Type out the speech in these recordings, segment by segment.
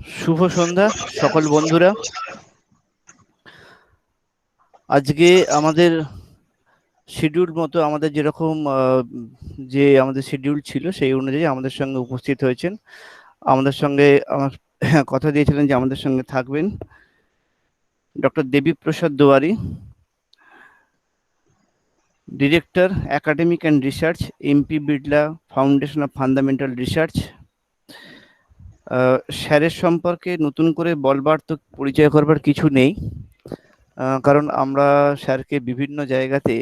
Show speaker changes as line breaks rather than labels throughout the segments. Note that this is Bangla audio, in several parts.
শুভ সন্ধ্যা সকল বন্ধুরা। আজকে আমাদের শিডিউল মতো আমাদের যেরকম যে আমাদের শিডিউল ছিল সেই অনুযায়ী আমাদের সঙ্গে উপস্থিত হয়েছেন। আমাদের সঙ্গে আমার কথা দিয়েছিলেন যে আমাদের সঙ্গে থাকবেন doctor Debiprasad Duari, director academic and research, MP Birla foundation of fundamental research. স্যারের সম্পর্কে নতুন করে বলবার তো পরিচয় করবার কিছু নেই, কারণ আমরা স্যারকে বিভিন্ন জায়গাতে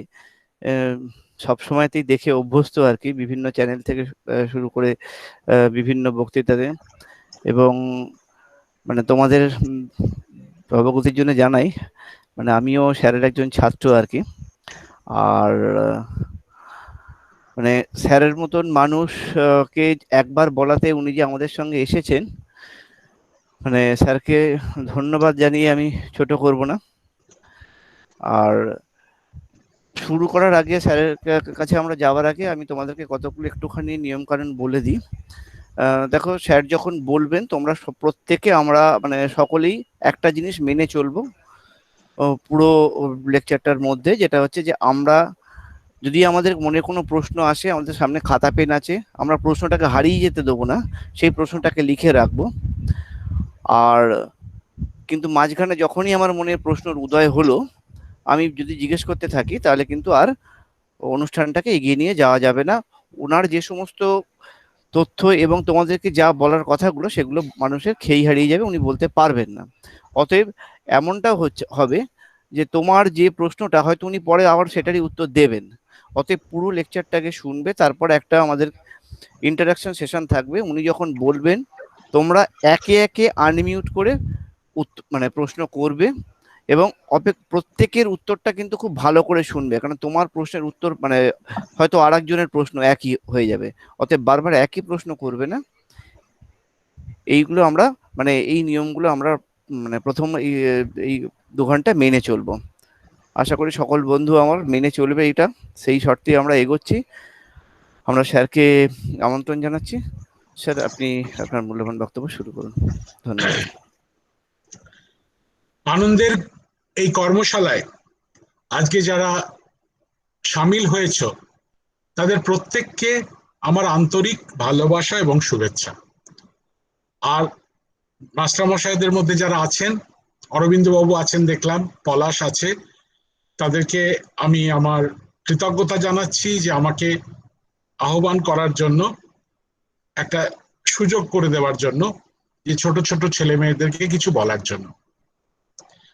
সবসময়তেই দেখে অভ্যস্ত আর কি, বিভিন্ন চ্যানেল থেকে শুরু করে বিভিন্ন বক্তৃতাতে। এবং মানে তোমাদের অবগতির জন্য জানাই, মানে আমিও স্যারের একজন ছাত্র আর কি। আর মানে স্যারের মতন মানুষকে একবার বলাতে উনি যে আমাদের সঙ্গে এসেছেন, মানে স্যারকে ধন্যবাদ জানিয়ে আমি ছোট করব না। আর শুরু করার আগে স্যারের কাছে আমরা যাওয়ার আগে আমি তোমাদেরকে কতগুলো একটুখানি নিয়মকানুন বলে দিই। দেখো, স্যার যখন বলবেন তোমরা প্রত্যেকে আমরা মানে সকলেই একটা জিনিস মেনে চলবো পুরো লেকচারটার মধ্যে, যেটা হচ্ছে যে আমরা যদি আমাদের মনে কোনো প্রশ্ন আসে, আমাদের সামনে খাতা পেন আছে, আমরা প্রশ্নটাকে হারিয়ে যেতে দেবো না, সেই প্রশ্নটাকে লিখে রাখবো। আর কিন্তু মাঝখানে যখনই আমার মনে প্রশ্নের উদয় হলো, আমি যদি জিজ্ঞেস করতে থাকি তাহলে কিন্তু আর অনুষ্ঠানটাকে এগিয়ে নিয়ে যাওয়া যাবে না। ওনার যে সমস্ত তথ্য এবং তোমাদেরকে যা বলার কথাগুলো সেগুলো মানুষের খেই হারিয়ে যাবে, উনি বলতে পারবেন না। অতএব এমনটা হবে যে তোমার যে প্রশ্নটা হয়তো উনি পরে আবার সেটারই উত্তর দেবেন। অতএব পুরো লেকচারটাকে শুনবে, তারপর একটা আমাদের ইন্টারাকশন সেশন থাকবে। উনি যখন বলবেন তোমরা একে একে আনমিউট করে মানে প্রশ্ন করবে, এবং প্রত্যেকের উত্তরটা কিন্তু খুব ভালো করে শুনবে, কারণ তোমার প্রশ্নের উত্তর মানে হয়তো আর একজনের প্রশ্ন একই হয়ে যাবে। অতএব বারবার একই প্রশ্ন করবে না। এইগুলো আমরা মানে এই নিয়মগুলো আমরা মানে প্রথম এই 2 ঘন্টা মেনে চলবো। আশা করি সকল বন্ধু আমার মেনে চলবে এটা, সেই শর্তে আমরা এগোচ্ছি। আমরা স্যারকে আমন্ত্রণ জানাচ্ছি। স্যার, আপনি আপনার মূল্যবান বক্তব্য শুরু করুন। ধন্যবাদ।
আনন্দের এই কর্মশালায় আজকে যারা সামিল হয়েছ তাদের প্রত্যেককে আমার আন্তরিক ভালোবাসা এবং শুভেচ্ছা। আর মাস্টারমশাইদের মধ্যে যারা আছেন, অরবিন্দ বাবু আছেন দেখলাম, পলাশ আছে, তাদেরকে আমি আমার কৃতজ্ঞতা জানাচ্ছি যে আমাকে আহ্বান করার জন্য, একটা সুযোগ করে দেওয়ার জন্য, যে ছোট ছোট ছেলে মেয়েদেরকে কিছু বলার জন্য।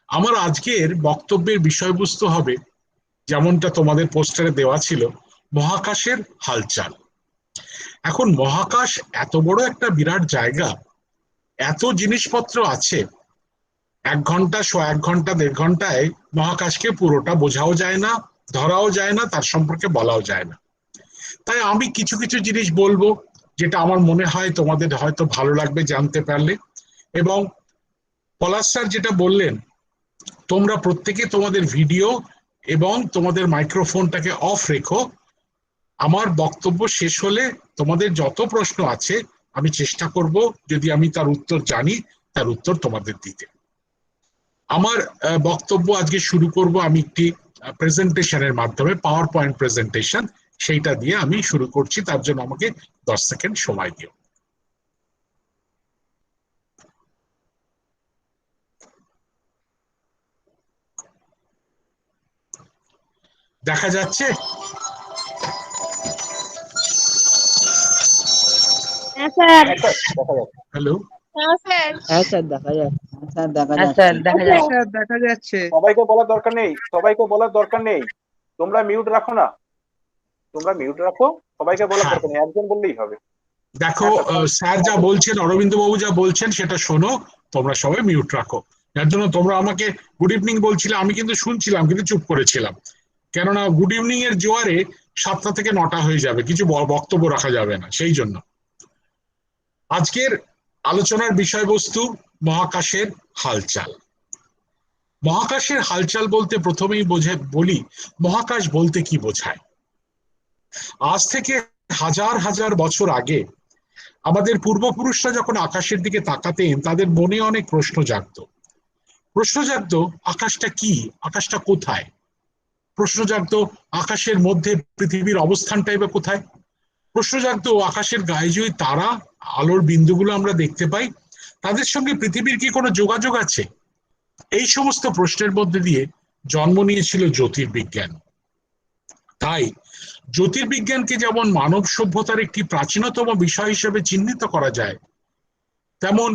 আমার আজকের বক্তব্যের বিষয়বস্তু হবে, যেমনটা তোমাদের পোস্টারে দেওয়া ছিল, মহাকাশের হালচাল। এখন মহাকাশ এত বড় একটা বিরাট জায়গা, এত জিনিসপত্র আছে, 1 ঘন্টা 1.5 ঘন্টা 1.5 ঘন্টায় মহাকাশকে পুরোটা বোঝাও যায় না, ধরাও যায় না, তার সম্পর্কে বলাও যায় না। তাই আমি কিছু কিছু জিনিস বলবো যেটা আমার মনে হয় তোমাদের হয়তো ভালো লাগবে জানতে পারলে। এবং পলাশ স্যার যেটা বললেন, তোমরা প্রত্যেকে তোমাদের ভিডিও এবং তোমাদের মাইক্রোফোনটাকে অফ রেখো। আমার বক্তব্য শেষ হলে তোমাদের যত প্রশ্ন আছে আমি চেষ্টা করব, যদি আমি তার উত্তর জানি, তার উত্তর তোমাদের দিতে। আমার বক্তব্য আজকে শুরু করব আমি একটি প্রেজেন্টেশনের মাধ্যমে, পাওয়ার পয়েন্ট প্রেজেন্টেশন, সেইটা দিয়ে আমি শুরু করছি। তার জন্য আমাকে 10 সেকেন্ড সময় দিও। দেখা যাচ্ছে? হ্যালো,
দেখা যাচ্ছে। সবাইকে বলার দরকার নেই, সবাইকে বলার দরকার নেই। তোমরা মিউট রাখো না, তোমরা মিউট রাখো, সবাইকে বলার দরকার নেই, একজন বললেই হবে।
দেখো স্যার যা বলছেন, অরবিন্দ বাবু যা বলছেন সেটা শোনো, তোমরা সবাই মিউট রাখো। যার জন্য তোমরা আমাকে গুড ইভিনিং বলছিলে, আমি কিন্তু শুনছিলাম কিন্তু চুপ করেছিলাম, কেননা গুড ইভিনিং এর জোয়ারে 7টা থেকে 9টা হয়ে যাবে, কিছু বক্তব্য রাখা যাবে না। সেই জন্য আজকের আলোচনার বিষয়বস্তু মহাকাশের হালচাল। মহাকাশের হালচাল বলতে প্রথমেই বলি, মহাকাশ বলতে কি বোঝায়। আজ থেকে হাজার হাজার বছর আগে আমাদের পূর্বপুরুষরা যখন আকাশের দিকে তাকাতেন তাদের মনে অনেক প্রশ্ন জাগতো আকাশটা কি, আকাশটা কোথায়, প্রশ্ন জাগতো আকাশের মধ্যে পৃথিবীর অবস্থানটাই বা কোথায়, প্রশ্ন জাগতো আকাশের গায়ে যে তারা আলোর বিন্দুগুলো আমরা দেখতে পাই তাদের সঙ্গে পৃথিবীর কি কোনো যোগাযোগ আছে। এই সমস্ত প্রশ্নের মধ্যে দিয়ে জন্ম নিয়েছিল জ্যোতির্বিজ্ঞান। তাই জ্যোতির্বিজ্ঞানকে যেমন মানব সভ্যতার একটি প্রাচীনতম বিষয় হিসেবে চিহ্নিত করা যায়, তেমন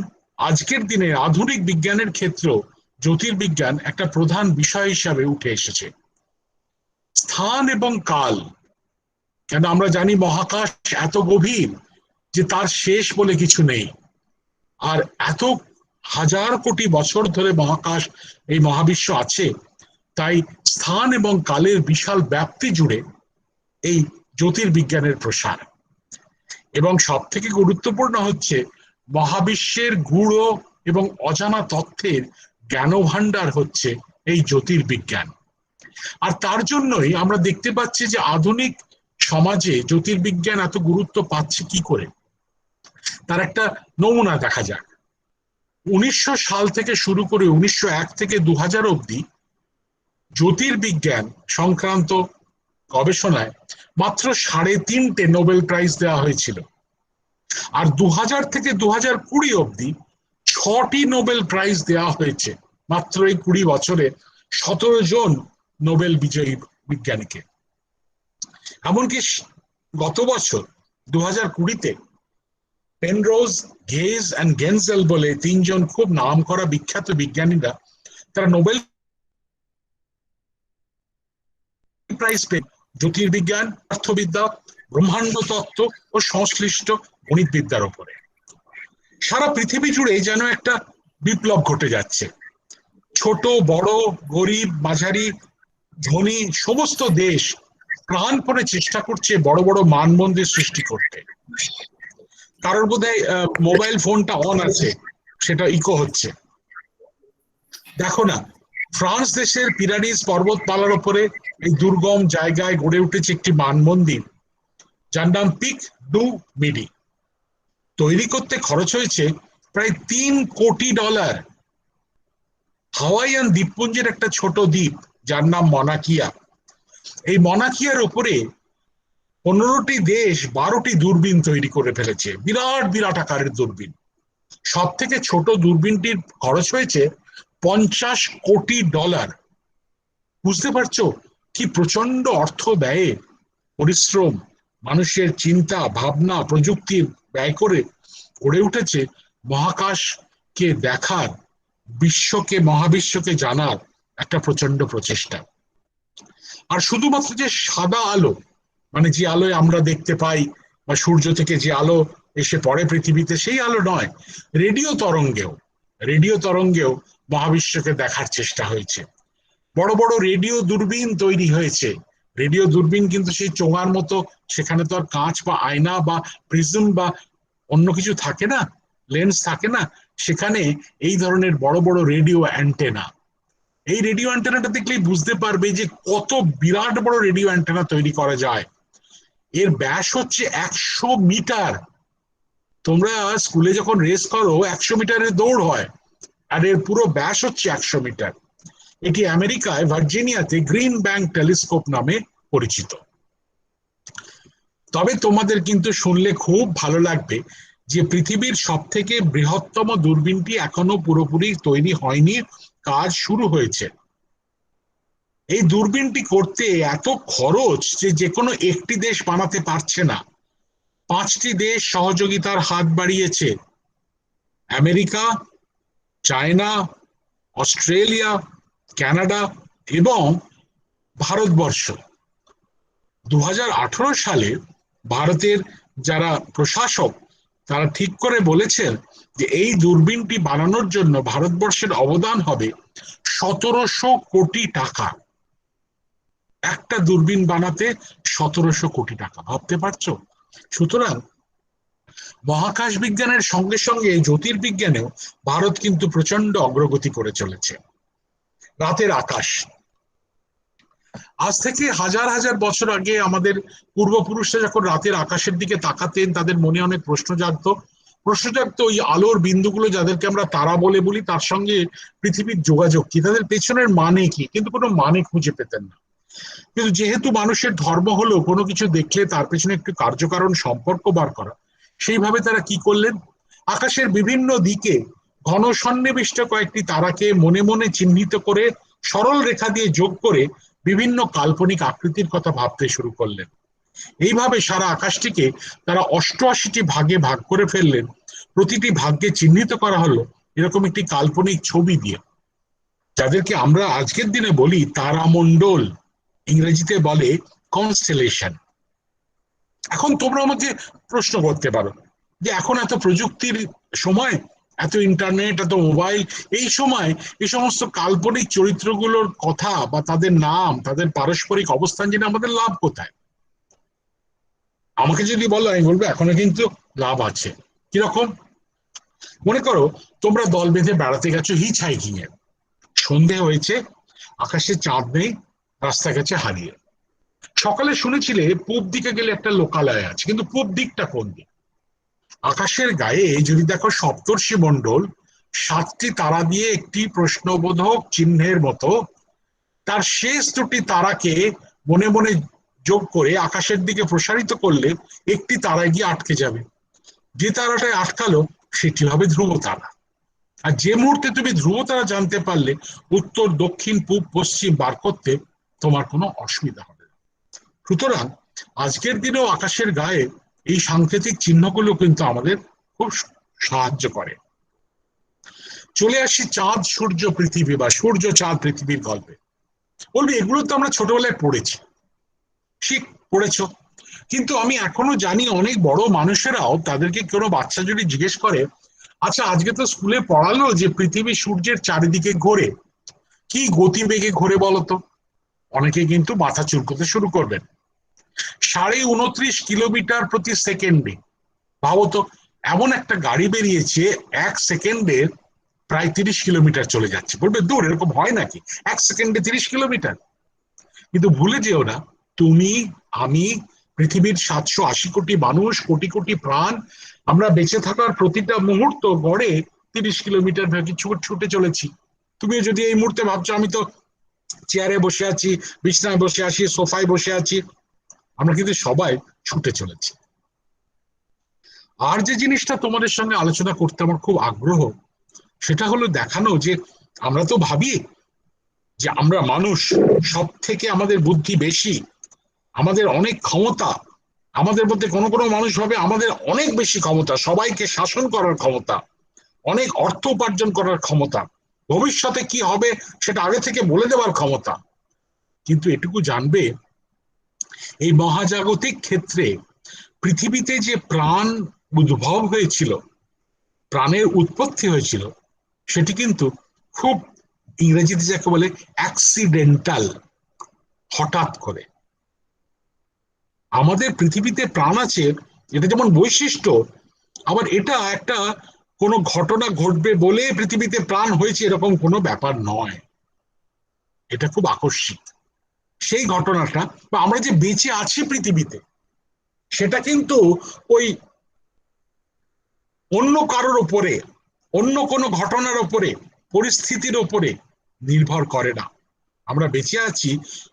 আজকের দিনে আধুনিক বিজ্ঞানের ক্ষেত্রেও জ্যোতির্বিজ্ঞান একটা প্রধান বিষয় হিসাবে উঠে এসেছে। স্থান এবং কাল, কেন আমরা জানি মহাকাশ এত গভীর যে তার শেষ বলে কিছু নেই, আর এত হাজার কোটি বছর ধরে মহাকাশ এই মহাবিশ্ব আছে, তাই স্থান এবং কালের বিশাল ব্যাপ্তি জুড়ে এই জ্যোতির্বিজ্ঞানের প্রসার। এবং সব থেকে গুরুত্বপূর্ণ হচ্ছে মহাবিশ্বের গূঢ় এবং অজানা তথ্যের জ্ঞানভাণ্ডার হচ্ছে এই জ্যোতির্বিজ্ঞান। আর তার জন্যই আমরা দেখতে পাচ্ছি যে আধুনিক সমাজে জ্যোতির্বিজ্ঞান এত গুরুত্ব পাচ্ছে কি করে। তার একটা নমুনা দেখা যাক। 1900 সাল থেকে শুরু করে 1901 থেকে 2000 অবধি জ্যোতির্বিজ্ঞান সংক্রান্ত গবেষণায় মাত্র 3.5টে নোবেল প্রাইজ দেওয়া হয়েছিল, আর 2000 থেকে 2020 অবধি 6টি নোবেল প্রাইজ দেওয়া হয়েছে মাত্র এই 20 বছরে 17 জন নোবেল বিজয়ী বিজ্ঞানীকে। এমনকি গত বছর 2020-তে পেনরোজ, গেজ অ্যান্ড গেনজেল বলে 3 জন খুব নামকরা বিখ্যাত বিজ্ঞানীরা তারা নোবেল প্রাইজ পেয়ে জ্যোতির্বিজ্ঞান, পদার্থবিদ্যা, ব্রহ্মাণ্ড তত্ত্ব ও সংশ্লিষ্ট গণিত বিদ্যার উপরে। সারা পৃথিবী জুড়ে যেন একটা বিপ্লব ঘটে যাচ্ছে। ছোট বড়, গরিব মাঝারি, ধনী সমস্ত দেশ প্রাণপণে চেষ্টা করছে বড় বড় মানমন্দির সৃষ্টি করতে। কারোর বোধহয় মোবাইল ফোনটা অন আছে, সেটা ইকো হচ্ছে। দেখো না, ফ্রান্স দেশের পিরানিস পর্বতমালার উপরে এই দুর্গম জায়গায় গড়ে উঠেছে একটি মানমন্দির যার নাম পিক ডু মিডি। তৈরি করতে খরচ হয়েছে প্রায় $3 কোটি। হাওয়াইয়ান দ্বীপপুঞ্জের একটা ছোট দ্বীপ যার নাম মনাকিয়া, এই মনাকিয়ার উপরে 15টি দেশ 12টি দূরবীন তৈরি করে ফেলেছে, বিরাট বিরাট আকারের দূরবীন। সব থেকে ছোট দূরবীনটির খরচ হয়েছে $50 কোটি। বুঝতে পারছো কি প্রচন্ড অর্থ ব্যয়ে, পরিশ্রম, মানুষের চিন্তা ভাবনা, প্রযুক্তির ব্যয় করে গড়ে উঠেছে মহাকাশকে দেখার, বিশ্বকে মহাবিশ্বকে জানার একটা প্রচন্ড প্রচেষ্টা। আর শুধুমাত্র যে সাদা আলো, মানে যে আলোয় আমরা দেখতে পাই বা সূর্য থেকে যে আলো এসে পড়ে পৃথিবীতে, সেই আলো নয়, রেডিও তরঙ্গেও মহাবিশ্বকে দেখার চেষ্টা হয়েছে। বড় বড় রেডিও দূরবীন তৈরি হয়েছে। রেডিও দূরবীন কিন্তু সেই চোঙার মতো, সেখানে তো আর কাঁচ বা আয়না বা প্রিজম বা অন্য কিছু থাকে না, লেন্স থাকে না, সেখানে এই ধরনের বড় বড় রেডিও অ্যান্টেনা। এই রেডিও অ্যান্টেনাটা দেখলেই বুঝতে পারবে যে কত বিরাট বড় রেডিও অ্যান্টেনা তৈরি করা যায়। এর ব্যাস হচ্ছে 100 মিটার। তোমরা স্কুলে যখন রেস করো 100 মিটারের দৌড় হয়, আর এর পুরো ব্যাস হচ্ছে 100 মিটার। এটি আমেরিকায় ভার্জিনিয়াতে গ্রিন ব্যাংক টেলিস্কোপ নামে পরিচিত। তবে তোমাদের কিন্তু শুনলে খুব ভালো লাগবে যে পৃথিবীর সব থেকে বৃহত্তম দূরবীনটি এখনো পুরোপুরি তৈরি হয়নি, কাজ শুরু হয়েছে। এই দূরবীনটি করতে এত খরচ যে কোনো একটি দেশ বানাতে পারছে না। 5টি দেশ সহযোগিতার হাত বাড়িয়েছে: আমেরিকা, চায়না, অস্ট্রেলিয়া, কানাডা এবং ভারতবর্ষ। 2018 সালে ভারতের যারা প্রশাসক তারা ঠিক করে বলেছেন যে এই দূরবীনটি বানানোর জন্য ভারতবর্ষের অবদান হবে 1700 কোটি টাকা। একটা দূরবীন বানাতে 1700 কোটি টাকা, ভাবতে পারছো? সুতরাং মহাকাশ বিজ্ঞানের সঙ্গে সঙ্গে জ্যোতির্বিজ্ঞানেও ভারত কিন্তু প্রচন্ড অগ্রগতি করে চলেছে। রাতের আকাশ, আজ থেকে হাজার হাজার বছর আগে আমাদের পূর্বপুরুষরা যখন রাতের আকাশের দিকে তাকাতেন, তাদের মনে অনেক প্রশ্ন জাগতো ওই আলোর বিন্দুগুলো যাদেরকে আমরা তারা বলি, তার সঙ্গে পৃথিবীর যোগাযোগ কি, তাদের পেছনের মানে কি, কিন্তু কোনো মানে খুঁজে পেতেন না। কিন্তু যেহেতু মানুষের ধর্ম হলো কোনো কিছু দেখলে তার পেছনে একটু কার্যকারণ সম্পর্ক বার করা, সেইভাবে তারা কি করলেন, আকাশের বিভিন্ন দিকে ঘন সন্নিবিষ্ট কয়েকটি তারাকে মনে মনে চিহ্নিত করে সরল রেখা দিয়ে যোগ করে বিভিন্ন কাল্পনিক আকৃতির কথা ভাবতে শুরু করলেন। এইভাবে সারা আকাশটিকে তারা 88টি ভাগে ভাগ করে ফেললেন। প্রতিটি ভাগকে চিহ্নিত করা হলো এরকম একটি কাল্পনিক ছবি দিয়ে, যাদেরকে আমরা আজকের দিনে বলি তারামণ্ডল, ইংরেজিতে বলে কনস্টেলেশন। এখন তোমরা আমাকে প্রশ্ন করতে পারো যে এখন এত প্রযুক্তির সময়, এত ইন্টারনেট, এত মোবাইল, এই সময় এই সমস্ত কাল্পনিক চরিত্রগুলোর কথা বা তাদের নাম, তাদের পারস্পরিক অবস্থান জেনে আমাদের লাভ কোথায়? আমাকে যদি বলো, আমি বলবো এখনো কিন্তু লাভ আছে। কিরকম? মনে করো তোমরা দল বেঁধে বেড়াতে গেছো হিচ হাইকিং এ, সন্ধে হয়েছে, আকাশে চাঁদ নেই, রাস্তা গেছে হারিয়ে। সকালে শুনেছিলে পূব দিকে গেলে একটা লোকালয় আছে, কিন্তু পূব দিকটা কোন দিক? আকাশের গায়ে যদি দেখো সপ্তর্ষি মণ্ডল 7টি তারা দিয়ে একটি প্রশ্নবোধক চিহ্নের মতো, তার শেষ 2টি তারাকে মনে মনে যোগ করে আকাশের দিকে প্রসারিত করলে একটি তারায় গিয়ে আটকে যাবে। যে তারাটায় আটকালো সেটি হবে ধ্রুব তারা। আর যে মুহূর্তে তুমি ধ্রুব তারা জানতে পারলে, উত্তর, দক্ষিণ, পূব, পশ্চিম বার করতে তোমার কোনো অসুবিধা হবে না। সুতরাং আজকের দিনেও আকাশের গায়ে এই সাংকেতিক চিহ্নগুলো কিন্তু আমাদের খুব সাহায্য করে। চলে আসি চাঁদ, সূর্য, পৃথিবী বা সূর্য, চাঁদ, পৃথিবীর গল্পে। বলবি এগুলো তো আমরা ছোটবেলায় পড়েছি, ঠিক পড়েছ, কিন্তু আমি এখনো জানি অনেক বড় মানুষেরাও, তাদেরকে কোনো বাচ্চা যদি জিজ্ঞেস করে, আচ্ছা আজকে তো স্কুলে পড়ালো যে পৃথিবী সূর্যের চারিদিকে ঘোরে, কি গতিবেগে ঘোরে বলতো? অনেকে কিন্তু মাথা চুলকোতে শুরু করবেন। 29.5 কিলোমিটার প্রতি সেকেন্ডে। ভাবো তো, এমন একটা গাড়ি বেরিয়েছে 1 সেকেন্ডে প্রায় 30 কিলোমিটার চলে যাচ্ছে। বলবে দূর, এরকম হয় নাকি 1 সেকেন্ডে 30 কিলোমিটার? কিন্তু ভুলে যেও না, তুমি, আমি, পৃথিবীর 780 কোটি মানুষ, কোটি কোটি প্রাণ, আমরা বেঁচে থাকার প্রতিটা মুহূর্ত গড়ে 30 কিলোমিটার ভেবে ছুটে চলেছি। তুমি যদি এই মুহূর্তে ভাবছো আমি তো চেয়ারে বসে আছি, বিছানায় বসে আছি, সোফায় বসে আছি, আমরা কিন্তু সবাই ছুটে চলেছি। আর যে জিনিসটা তোমাদের সঙ্গে আলোচনা করতে আমার খুব আগ্রহ, সেটা হলো দেখানো যে আমরা তো ভাবি যে আমরা মানুষ, সব থেকে আমাদের বুদ্ধি বেশি, আমাদের অনেক ক্ষমতা, আমাদের মধ্যে কোনো কোনো মানুষ ভাবে আমাদের অনেক বেশি ক্ষমতা, সবাইকে শাসন করার ক্ষমতা, অনেক অর্থ উপার্জন করার ক্ষমতা, ভবিষ্যতে কি হবে সেটা আগে থেকে বলে দেওয়ার ক্ষমতা। কিন্তু এটুকু জানবে, এই মহাজাগতিক ক্ষেত্রে পৃথিবীতে যে প্রাণ উদ্ভব হয়েছিল, প্রাণের উৎপত্তি হয়েছিল, সেটি কিন্তু খুব, ইংরেজিতে যাকে বলে অ্যাক্সিডেন্টাল, হঠাৎ করে। আমাদের পৃথিবীতে প্রাণ আছে, এটা যেমন বৈশিষ্ট্য, আবার এটা একটা কোনো ঘটনা ঘটবে বলে পৃথিবীতে প্রাণ হয়েছে এরকম কোনো ব্যাপার নয়। এটা খুব আকস্মিক। সেই ঘটনাটা বা আমরা যে বেঁচে আছি পৃথিবীতে, সেটা কিন্তু ওই অন্য কারোর ওপরে, অন্য কোনো ঘটনার ওপরে, পরিস্থিতির ওপরে নির্ভর করে না। আমরা বেঁচে আছি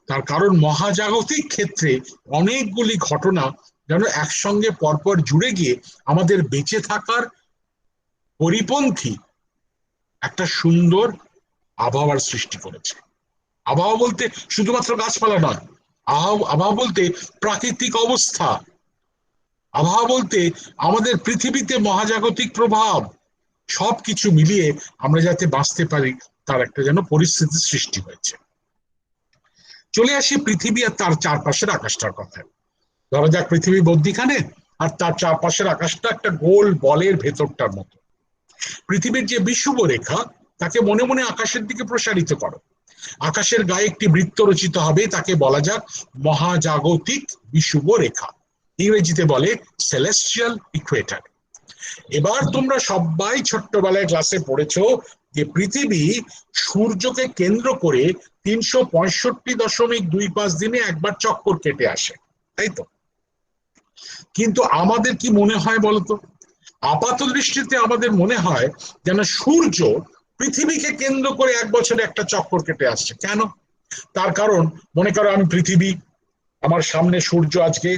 তার কারণ মহাজাগতিক ক্ষেত্রে অনেকগুলি ঘটনা যেন একসঙ্গে পরপর জুড়ে গিয়ে আমাদের বেঁচে থাকার পরিপন্থী একটা সুন্দর আবহাওয়ার সৃষ্টি করেছে। আবহাওয়া বলতে শুধুমাত্র গাছপালা নয়, আবহাওয়া বলতে প্রাকৃতিক অবস্থা, আবহাওয়া বলতে আমাদের পৃথিবীতে মহাজাগতিক প্রভাব, সবকিছু মিলিয়ে আমরা যাতে বাঁচতে পারি তার একটা যেন পরিস্থিতির সৃষ্টি হয়েছে। চলে আসি পৃথিবী আর তার চারপাশের আকাশটার কথায়। ধরা যাক পৃথিবী মধ্যিখানে, আর তার চারপাশের আকাশটা একটা গোল বলের ভেতরটার মতো। পৃথিবীর যে বিষুব রেখা, তাকে মনে মনে আকাশের দিকে প্রসারিত করো। আকাশের গায়ে একটি বৃত্ত রচিত হবে, তাকে বলা যাক মহাজাগতিক বিষুব রেখা, ইংরেজিতে বলে সেলেস্টিয়াল ইকুয়েটর। এবার তোমরা সবাই ছোট্টবেলায় ক্লাসে পড়েছো যে পৃথিবী সূর্যকে কেন্দ্র করে 365.25 দিনে একবার চক্কর কেটে আসে, তাই তো? কিন্তু আমাদের কি মনে হয় বলতো? আপাত দৃষ্টিতে আমাদের মনে হয় যেন সূর্য পৃথিবীকে কেন্দ্র করে এক বছরে একটা চক্কর কেটে আসছে। কেন? তার কারণ, মনে করো আমি পৃথিবী, আমার সামনে সূর্য, আজকে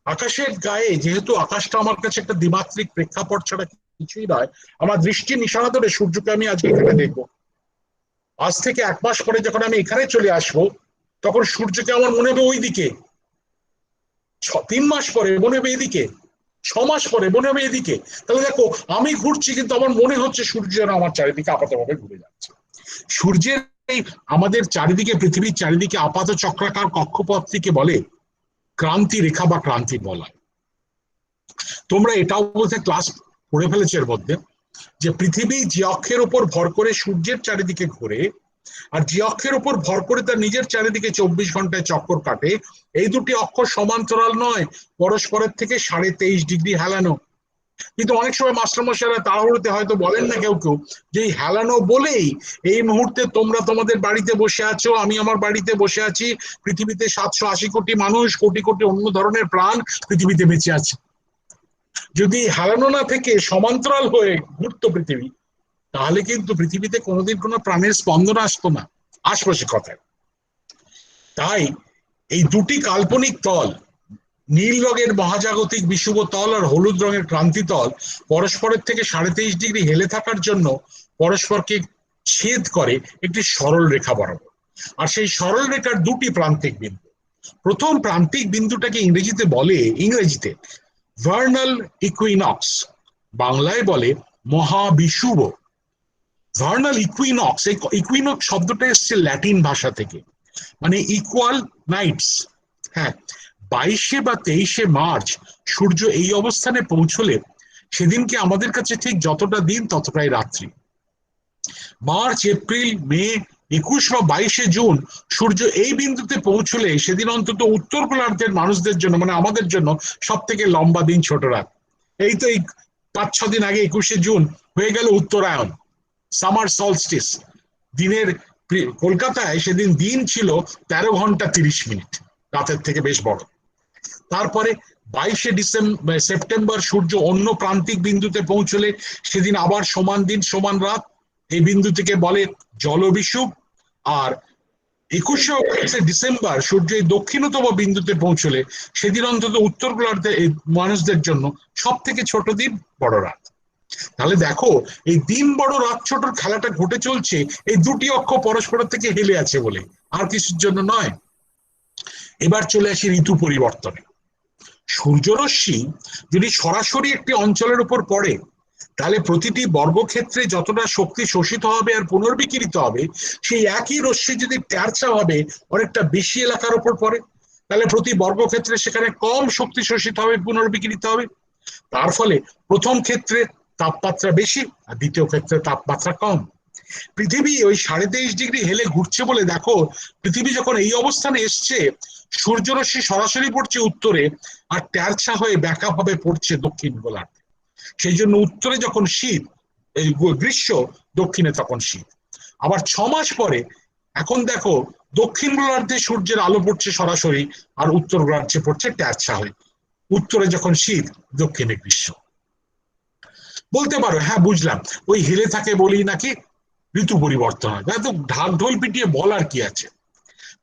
আকাশের গায়ে, যেহেতু আকাশটা আমার কাছে একটা দ্বিমাত্রিক প্রেক্ষাপট ছাড়া কিছুই নয়, আমার দৃষ্টি নিশানা ধরে সূর্যকে আমি আজকে এখানে দেখবো। আজ থেকে 1 মাস পরে যখন আমি এখানে চলে আসবো, তখন সূর্যকে আমার মনে হবে ওইদিকে, 3 মাস পরে মনে হবে এদিকে, 6 মাস পরে মনে হবে এদিকে। তাহলে দেখো, আমি ঘুরছি কিন্তু আমার মনে হচ্ছে সূর্য যেন আমার চারিদিকে আপাতভাবে ঘুরে যাচ্ছে। সূর্যের এই আমাদের চারিদিকে, পৃথিবীর চারিদিকে আপাত চক্রাকার কক্ষপথটিকে বলে ক্রান্তি রেখা বা ক্রান্তি বলয়। তোমরা এটাও বলতে ক্লাস পড়ে ফেলেছে এর মধ্যে, যে পৃথিবী যে অক্ষের উপর ভর করে সূর্যের চারিদিকে ঘুরে, আর যে অক্ষের উপর ভর করে তার নিজের চারিদিকে 24 ঘন্টায় চক্কর কাটে, এই দুটি অক্ষ সমান্তরাল নয়, পরস্পরের থেকে 23.5 ডিগ্রি হেলানো। কিন্তু অনেক সময় মাস্টারমশাইরা তাড়াহুড়োতে হয়তো বলেন না কেউ কেউ, যে এই হেলানো বলেই এই মুহূর্তে তোমরা তোমাদের বাড়িতে বসে আছো, আমি আমার বাড়িতে বসে আছি, পৃথিবীতে 780 কোটি মানুষ, কোটি কোটি অন্য ধরনের প্রাণ পৃথিবীতে বেঁচে আছে। যদি হেলানো না থেকে সমান্তরাল হয়ে ঘুরতো পৃথিবী, তাহলে কিন্তু পৃথিবীতে কোনোদিন কোনো প্রাণের স্পন্দন আসতো না, আসবো সে কথায়। তাই এই দুটি কাল্পনিক তল, নীল রঙের মহাজাগতিক বিষুব তল আর হলুদ রঙের ক্রান্তি তল, পরস্পরের থেকে 23.5 ডিগ্রি হেলে থাকার জন্য পরস্পরকে ছেদ করে একটি সরল রেখা বরাবর। আর সেই সরল রেখার দুটি প্রান্তিক বিন্দু, প্রথম প্রান্তিক বিন্দুটাকে ইংরেজিতে ভার্নাল ইকুইনক্স, বাংলায় বলে মহাবিষুব। ভার্নাল ইকুইনক্স, এই ইকুইনক্স শব্দটা এসছে ল্যাটিন ভাষা থেকে, মানে ইকুয়াল নাইটস। হ্যাঁ, 22 বা 23 মার্চ সূর্য এই অবস্থানে পৌঁছলে সেদিনকে আমাদের কাছে ঠিক যতটা দিন ততটাই রাত্রি। মার্চ, এপ্রিল, মে, 21 বা 22 জুন সূর্য এই বিন্দুতে পৌঁছলে সেদিন অন্তত উত্তর গোলার্ধের মানুষদের জন্য, মানে আমাদের জন্য, সব থেকে লম্বা দিন ছোট রাত। এই তো এই 5-6 দিন আগে 21 জুন হয়ে গেল উত্তরায়ণ, সামার সলস্টিস। দিনের কলকাতায় সেদিন দিন ছিল 13 ঘন্টা 30 মিনিট, রাতের থেকে বেশ বড়। তারপরে 22 সেপ্টেম্বর সূর্য অন্য প্রান্তিক বিন্দুতে পৌঁছলে সেদিন আবার সমান দিন সমান রাত, এই বিন্দু থেকে বলে জলবিষুব। আর 21 ডিসেম্বর সূর্য এই দক্ষিণতম বিন্দুতে পৌঁছলে সেদিন অন্তত উত্তর গোলার্ধের মানুষদের জন্য সব থেকে ছোট দিন, বড় রাত। তাহলে দেখো, এই দিন বড় রাত ছোটর খেলাটা ঘটে চলছে এই দুটি অক্ষ পরস্পরের থেকে হেলে আছে বলে, আর কিছুর জন্য নয়। এবার চলে আসি ঋতু পরিবর্তনে। সূর্যরশ্মি যদি সরাসরি একটি অঞ্চলের উপর পড়ে, তাহলে প্রতিটি বর্গক্ষেত্রে যতটা শক্তি শোষিত হবে আর পুনর্বিকিরিত হবে, সেই একই রশ্মি যদি তেরছা ভাবে অনেকটা বেশি এলাকার উপর পড়ে, তাহলে প্রতি বর্গক্ষেত্রে সেখানে কম শক্তি শোষিত হবে, পুনর্বিকিরিত হবে। তার ফলে প্রথম ক্ষেত্রে তাপমাত্রা বেশি আর দ্বিতীয় ক্ষেত্রে তাপমাত্রা কম। পৃথিবী ওই 23.5 ডিগ্রি হেলে ঘুরছে বলে দেখো, পৃথিবী যখন এই অবস্থানে এসছে, সূর্যরশ্মি সরাসরি পড়ছে উত্তরে আর তেরছা হয়ে ব্যাকা ভাবে পড়ছে দক্ষিণ গোলার্ধে। সেই জন্য উত্তরে যখন শীত, গ্রীষ্ম, দক্ষিণে তখন শীত। আবার 6 মাস পরে এখন দেখো, দক্ষিণ গোলার্ধে সূর্যের আলো পড়ছে সরাসরি আর উত্তর গোলার্ধে পড়ছে তেরছা হয়ে, উত্তরে যখন শীত, দক্ষিণে গ্রীষ্ম। বলতে পারো হ্যাঁ বুঝলাম, ওই হেলে থাকে বলি নাকি ঋতু পরিবর্তন হয়, তো ঢাক ঢোল পিটিয়ে বলার কি আছে।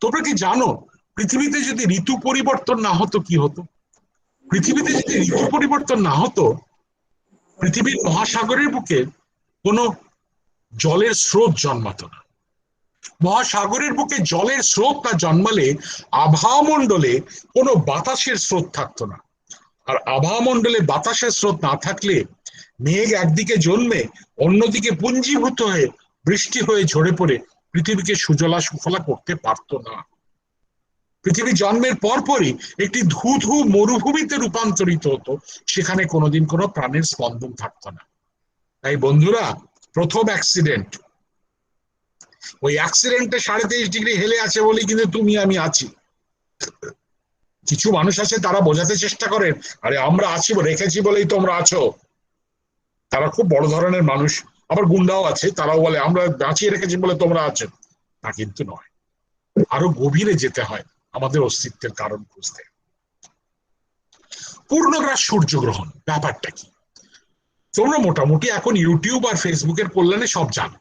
তোমরা কি জানো, পৃথিবীতে যদি ঋতু পরিবর্তন না হতো কি হতো? পৃথিবীতে যদি ঋতু পরিবর্তন না হতো, পৃথিবীর মহাসাগরের বুকে কোনো জলের স্রোত জন্মাতো না। মহাসাগরের বুকে জলের স্রোত না জন্মালে আবহাওয়া মণ্ডলে কোনো বাতাসের স্রোত থাকতো না। আর আবহাওয়া মণ্ডলে বাতাসের স্রোত না থাকলে মেঘ একদিকে জন্মে অন্যদিকে পুঞ্জীভূত হয়ে বৃষ্টি হয়ে ঝরে পড়ে পৃথিবীকে সুজলা সুফলা করতে পারতো না। পৃথিবী জন্মের পরপরই একটি ধু ধু মরুভূমিতে রূপান্তরিত হতো, সেখানে কোনোদিন কোনো প্রাণের স্পন্দন থাকতো না। তাই বন্ধুরা, প্রথম অ্যাক্সিডেন্ট, ওই অ্যাক্সিডেন্টে 23.5 ডিগ্রি হেলে আছে বলেই কিন্তু তুমি আমি আছি। কিছু মানুষ আছে তারা বোঝাতে চেষ্টা করেন, আরে আমরা আছি রেখেছি বলেই তোমরা আছো। তারা খুব বড় ধরনের মানুষ। আবার গুন্ডাও আছে, তারাও বলে আমরা বাঁচিয়ে রেখেছি বলে তোমরা আছো। তা কিন্তু নয়, আরো গভীরে যেতে হয় আমাদের অস্তিত্বের কারণ খুঁজতে। পূর্ণগ্রাস সূর্যগ্রহণ ব্যাপারটা কি? তোমরা মোটামুটি এখন ইউটিউব আর ফেসবুকের কল্যাণে সব জানো।